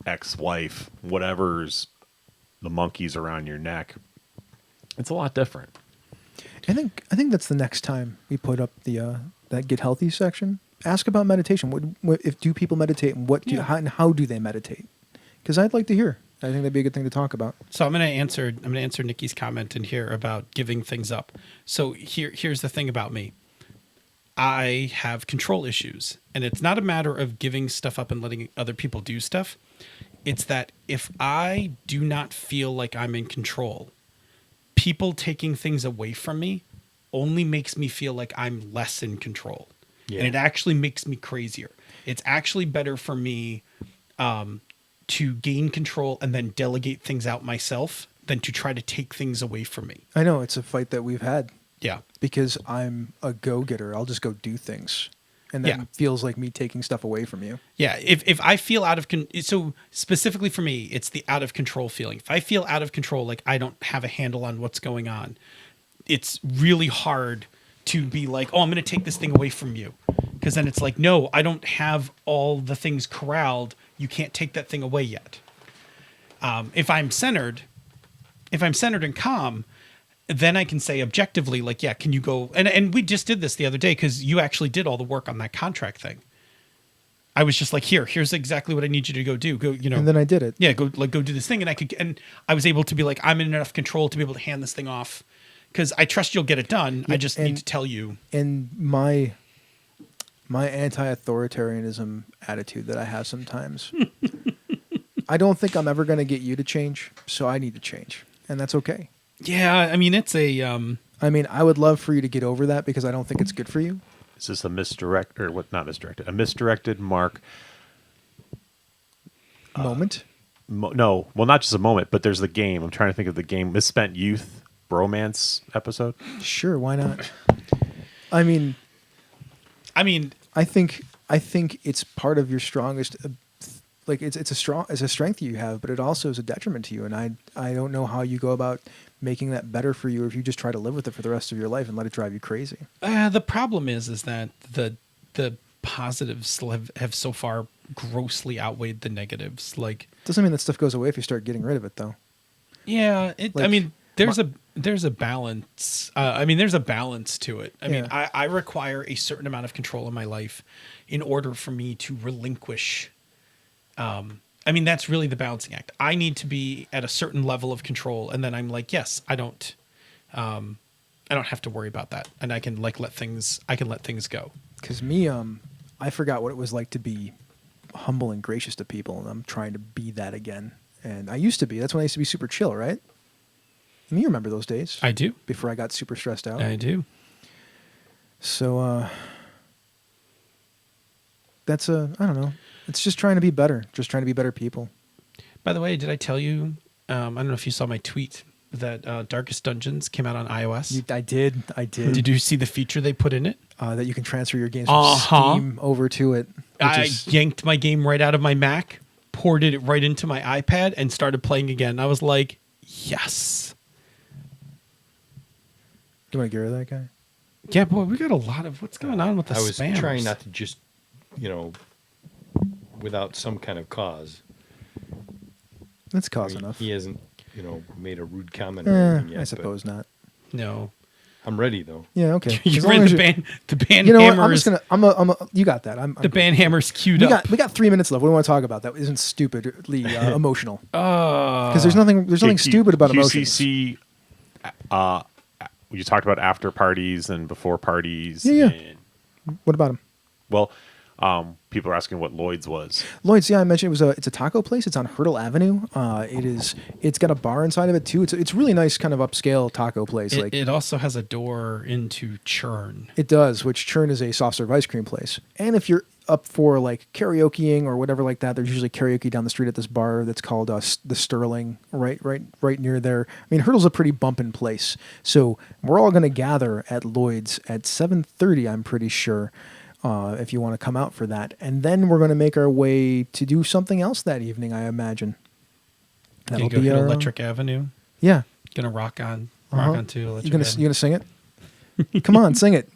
ex-wife, whatever's the monkeys around your neck, it's a lot different. I think that's the next time we put up the that get healthy section. Ask about meditation. If do people meditate, and how do they meditate? Because I'd like to hear. I think that'd be a good thing to talk about. So I'm going to answer Nikki's comment in here about giving things up. So here's the thing about me. I have control issues, and it's not a matter of giving stuff up and letting other people do stuff. It's that if I do not feel like I'm in control, people taking things away from me only makes me feel like I'm less in control. Yeah. And it actually makes me crazier. It's actually better for me to gain control and then delegate things out myself than to try to take things away from me. I know it's a fight that we've had. Yeah. Because I'm a go-getter. I'll just go do things. and that Yeah. feels like me taking stuff away from you. Yeah, if I feel out of so specifically for me, it's the out of control feeling. If I feel out of control, like I don't have a handle on what's going on, it's really hard to be like, oh, I'm going to take this thing away from you, because then it's like, no, I don't have all the things corralled. You can't take that thing away yet. If I'm centered and calm, then I can say objectively, like, yeah, can you go? And we just did this the other day because you actually did all the work on that contract thing. I was just like, here's exactly what I need you to go do. Go, And then I did it. yeah, go do this thing. And I was able to be like, I'm in enough control to be able to hand this thing off because I trust you'll get it done. I just need to tell you. And my anti-authoritarianism attitude that I have sometimes, I don't think I'm ever going to get you to change, so I need to change, and that's okay. Yeah, I mean, it's a I mean, I would love for you to get over that because I don't think it's good for you. Is this a misdirect or what? Not misdirected. A misdirected Mark. Moment. No, well, not just a moment, but there's the game. I'm trying to think of the game. Misspent Youth bromance episode. Sure, why not? I mean, I think it's part of your strongest. Like it's a strength you have, but it also is a detriment to you. And I don't know how you go about making that better for you, or if you just try to live with it for the rest of your life and let it drive you crazy. the problem is that the positives have so far grossly outweighed the negatives. Like, Doesn't mean that stuff goes away if you start getting rid of it, though. yeah, I Like, mean, there's a balance. There's a balance to it. I mean, Yeah. I require a certain amount of control in my life in order for me to relinquish. That's really the balancing act. I need to be at a certain level of control, and then I'm like, yes, I don't have to worry about that, and I can let things go. Because me, I forgot what it was like to be humble and gracious to people, and I'm trying to be that again. And I used to be. That's when I used to be super chill, right? And you remember those days? I do. Before I got super stressed out. I do. So, that's I don't know. It's just trying to be better. Just trying to be better people. By the way, did I tell you? I don't know if you saw my tweet that Darkest Dungeons came out on iOS. I did. Did you see the feature they put in it? That you can transfer your games from Steam over to it. I yanked my game right out of my Mac, ported it right into my iPad, and started playing again. I was like, yes. Do you want to get rid of that guy? Yeah, boy, we got a lot of what's going on with the I was spammers. trying not to just, without some kind of cause. That's cause enough. He hasn't, made a rude comment or anything yet. I suppose not. No. I'm ready though. Yeah, okay. You're As long in as the you- band. The band You know what? hammers. You got that. I'm The good. band hammers queued We up. got 3 minutes left. What do we want to talk about that isn't stupidly emotional? Oh. Because there's nothing stupid about emotions. QCC, you talked about after parties and before parties. Yeah. And, What about him? well, people are asking what Lloyd's was. Lloyd's, yeah, I mentioned it's a taco place. It's on Hurdle Avenue. It's got a bar inside of it too. It's really nice, kind of upscale taco place. It also has a door into Churn. It does, which Churn is a soft serve ice cream place. And if you're up for like karaokeing or whatever like that, there's usually karaoke down the street at this bar that's called the Sterling, right near there. I mean, Hurdle's a pretty bumpin' place, so we're all going to gather at Lloyd's at 7:30, I'm pretty sure, if you want to come out for that. And then we're going to make our way to do something else that evening, I imagine. You go hit Electric Avenue. Yeah. Gonna rock on to You Electric gonna Avenue. sing it? Come on, sing it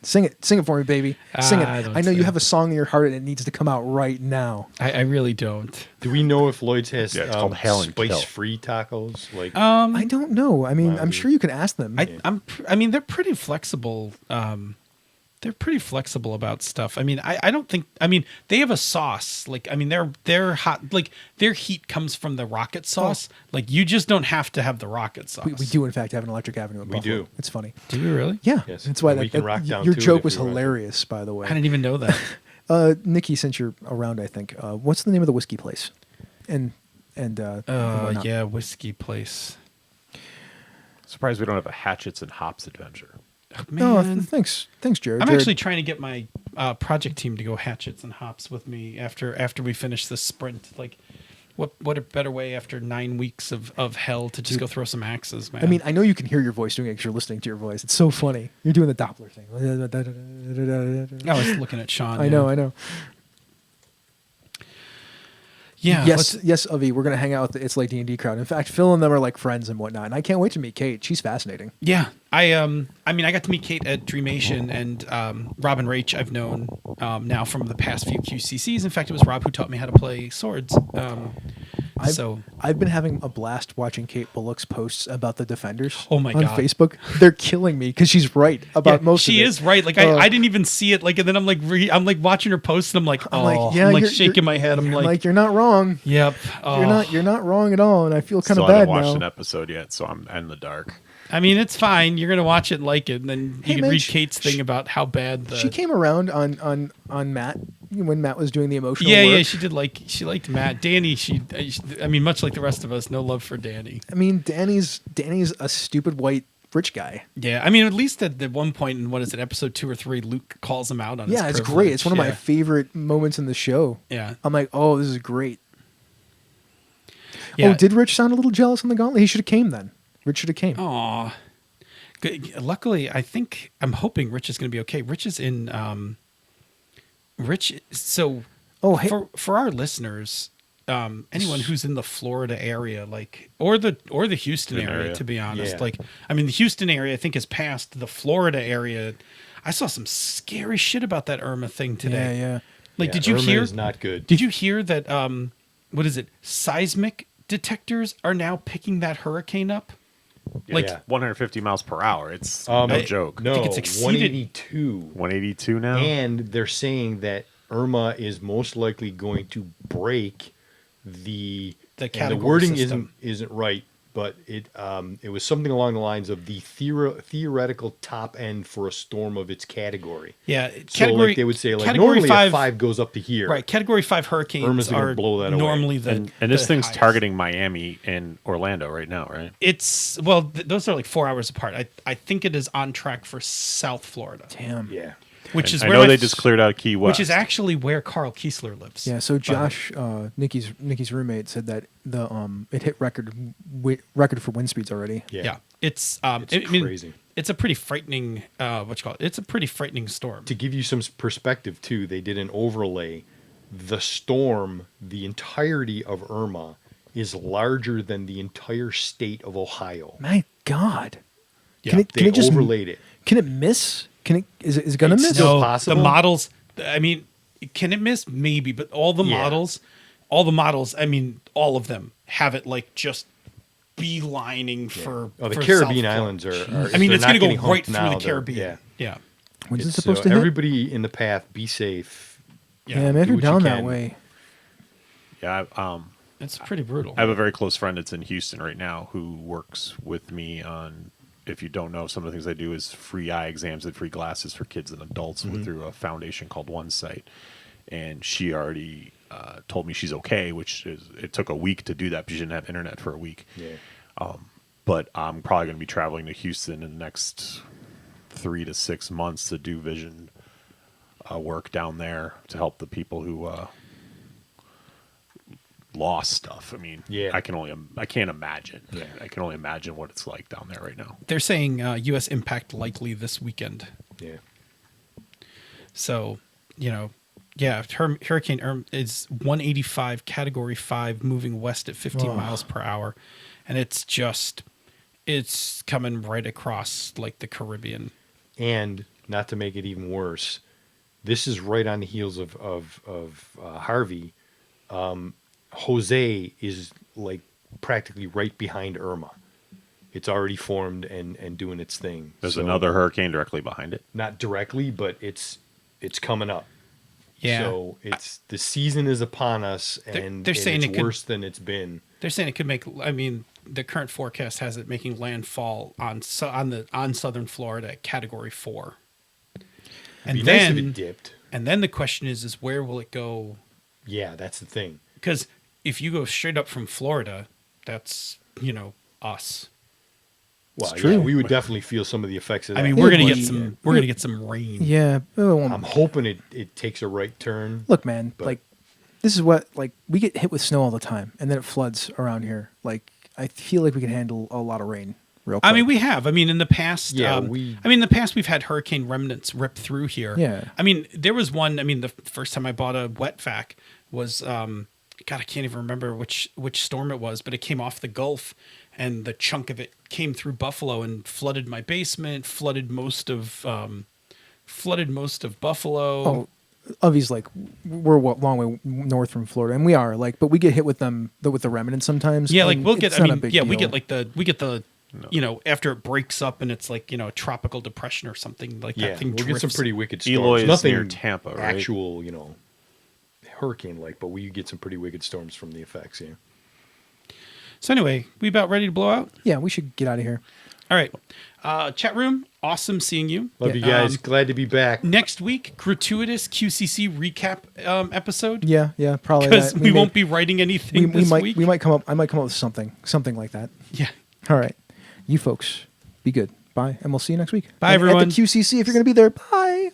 for me, baby. Sing it. I don't I know you sing. have a song in your heart and it needs to come out right now. I really don't. Do we know if Lloyd's has Yeah, it's called Hail and Kill. spice-free tacos? Like, I don't know. I mean, Wow, I'm dude. sure you can ask them. They're pretty flexible. They're pretty flexible about stuff. I mean, I don't think. I mean, they have a sauce. Like, I mean, they're hot. Like, their heat comes from the rocket sauce. Like, you just don't have to have the rocket sauce. we do, in fact, have an Electric Avenue in We Buffalo. do. It's funny. Do we really? Yeah. Yes. That's why And we can rock down your to it joke if was we want to. hilarious, by the way. I didn't even know that. Nikki, since you're around, I think, what's the name of the whiskey place? And whatnot? Yeah, whiskey place. Surprised we don't have a Hatchets and Hops adventure. No, Man. thanks, Jared. I'm Jared, actually trying to get my project team to go hatchets and hops with me after we finish this sprint. Like, What a better way after 9 weeks of hell to just go throw some axes, man. I mean, I know you can hear your voice doing it because you're listening to your voice. It's so funny. You're doing the Doppler thing. I was looking at Sean. I know. Yeah. Yes, Avi, we're going to hang out with the It's Like D&D crowd. In fact, Phil and them are like friends and whatnot. And I can't wait to meet Kate. She's fascinating. Yeah. I mean, I got to meet Kate at Dreamation, and Rob and Rach I've known now from the past few QCCs. In fact, it was Rob who taught me how to play swords. I've been having a blast watching Kate Bullock's posts about the Defenders Oh my on God. Facebook. They're killing me because she's right about most of it. She is right. Like I didn't even see it. Like, and then I'm like, I'm like watching her posts, and I'm like, I'm like shaking my head. I'm like, you're not wrong. yep. Oh. You're not wrong at all. And I feel kind Still of bad haven't watched an now. episode yet, so I'm in the dark. I mean, it's fine. You're gonna watch it and like it, and then you can man, read Kate's thing about how bad She came around on Matt when Matt was doing the emotional Yeah, work. she liked Matt. Danny, I mean, much like the rest of us, no love for Danny. I mean, Danny's a stupid white rich guy. Yeah, I mean, at least at one point in what is it, episode 2 or 3, Luke calls him out on. Yeah, his it's great. It's one of my Yeah. favorite moments in the show. Yeah. I'm like, oh, this is great. Yeah. Oh, did Rich sound a little jealous on the gauntlet? He should have came then. Rich should have came. Aw. Good. Luckily, I'm hoping Rich is going to be okay. Rich is in. Rich. So. Oh, hey. For our listeners, anyone who's in the Florida area, like or the Houston area, to be honest, Yeah. like I mean, the Houston area I think is past the Florida area. I saw some scary shit about that Irma thing today. Yeah. Like, Yeah, did you Irma hear? is not good. Did you hear that? What is it? Seismic detectors are now picking that hurricane up. Like, Yeah. 150 miles per hour. It's no joke. No, think it's exceeded- 182. 182 now. And they're saying that Irma is most likely going to break the and the category wording system. isn't right, but it was something along the lines of the theoretical top end for a storm of its category. Yeah, So like they would say, like category normally 5, a 5 goes up to here. right? Category 5 hurricanes Irma's gonna are blow that away. normally the and this the thing's highest. targeting Miami and Orlando right now, right? It's those are like 4 hours apart. I think it is on track for South Florida, Damn. Yeah. which is I where know my- they just cleared out Key West. which is actually where Carl Kiesler lives. Yeah, so Josh, Nikki's roommate, said that it hit record for wind speeds already. Yeah. It's It's crazy. It's a pretty frightening it's a pretty frightening storm. To give you some perspective too, they did an overlay. The storm, the entirety of Irma, is larger than the entire state of Ohio. My God. Yeah. Can They it just overlaid it. Can it miss? Is it gonna It's miss? still No, possible? the models. I mean, can it miss? Maybe, but all the Yeah. models. I mean, all of them have it like just beelining for. Oh, the for Caribbean South Islands Florida. are. I mean, they're it's not going to getting go right humped through now, the they're- Caribbean. Yeah. When's it So supposed to hit? everybody in the path, be safe. Yeah, man, if do you're what you down that can. way. Yeah, It's pretty brutal. I have a very close friend that's in Houston right now who works with me on. If you don't know, some of the things I do is free eye exams and free glasses for kids and adults through a foundation called One Sight. And she already told me she's okay, which is it took a week to do that because she didn't have internet for a week. Yeah. But I'm probably going to be traveling to Houston in the next 3 to 6 months to do vision work down there to help the people who lost stuff. I mean, Yeah. I can't imagine. Yeah. I can only imagine what it's like down there right now. They're saying U.S. impact likely this weekend. Yeah. So, yeah, Hurricane Irma is 185, Category 5, moving west at 15 miles per hour. And it's coming right across, like, the Caribbean. And not to make it even worse, this is right on the heels of Harvey. Jose is, like, practically right behind Irma. It's already formed and doing its thing. There's So, another hurricane directly behind it. not directly, but it's coming up. Yeah. So the season is upon us, They're and saying it's it could- worse than it's been. They're saying it could make, I mean, the current forecast has it making landfall on southern Florida at Category 4. It'd be nice if it dipped. And then the question is where will it go? Yeah, that's the thing. Because if you go straight up from Florida, that's, us. Well, true. yeah, we would definitely feel some of the effects of that. I mean, we're gonna Yeah, get some rain. Yeah. I'm hoping it takes a right turn. Look, man. But- Like, this is what, like, we get hit with snow all the time, and then it floods around here. Like, I feel like we can handle a lot of rain real quick. I mean, we have. I mean, in the past, Yeah, in the past, we've had hurricane remnants rip through here. Yeah. I mean, there was one. I mean, the first time I bought a wet vac was, God, I can't even remember which storm it was, but it came off the Gulf, and the chunk of it came through Buffalo and flooded my basement, flooded most of Buffalo. Oh, obviously, like, we're a long way north from Florida, and we are, like, but we get hit with them, with the remnants sometimes. Yeah, like and we'll get. it's I not a mean, big yeah, we deal. get the. You know, after it breaks up and it's like, you know, a tropical depression or something like Yeah, that thing we'll drifts. get some pretty wicked storms. Eloy is Nothing near Tampa, right? actual, you know, hurricane-like, but we get some pretty wicked storms from the effects, yeah. So anyway, we about ready to blow out? Yeah, we should get out of here. All right. Chat room, awesome seeing you. Love you guys. Glad to be back. Next week, gratuitous QCC recap episode. Yeah, probably. Because that. we won't be writing anything this week. We might come up. I might come up with something like that. Yeah. All right, you folks, be good. Bye, and we'll see you next week. Bye, And everyone. At the QCC, if you're going to be there. Bye.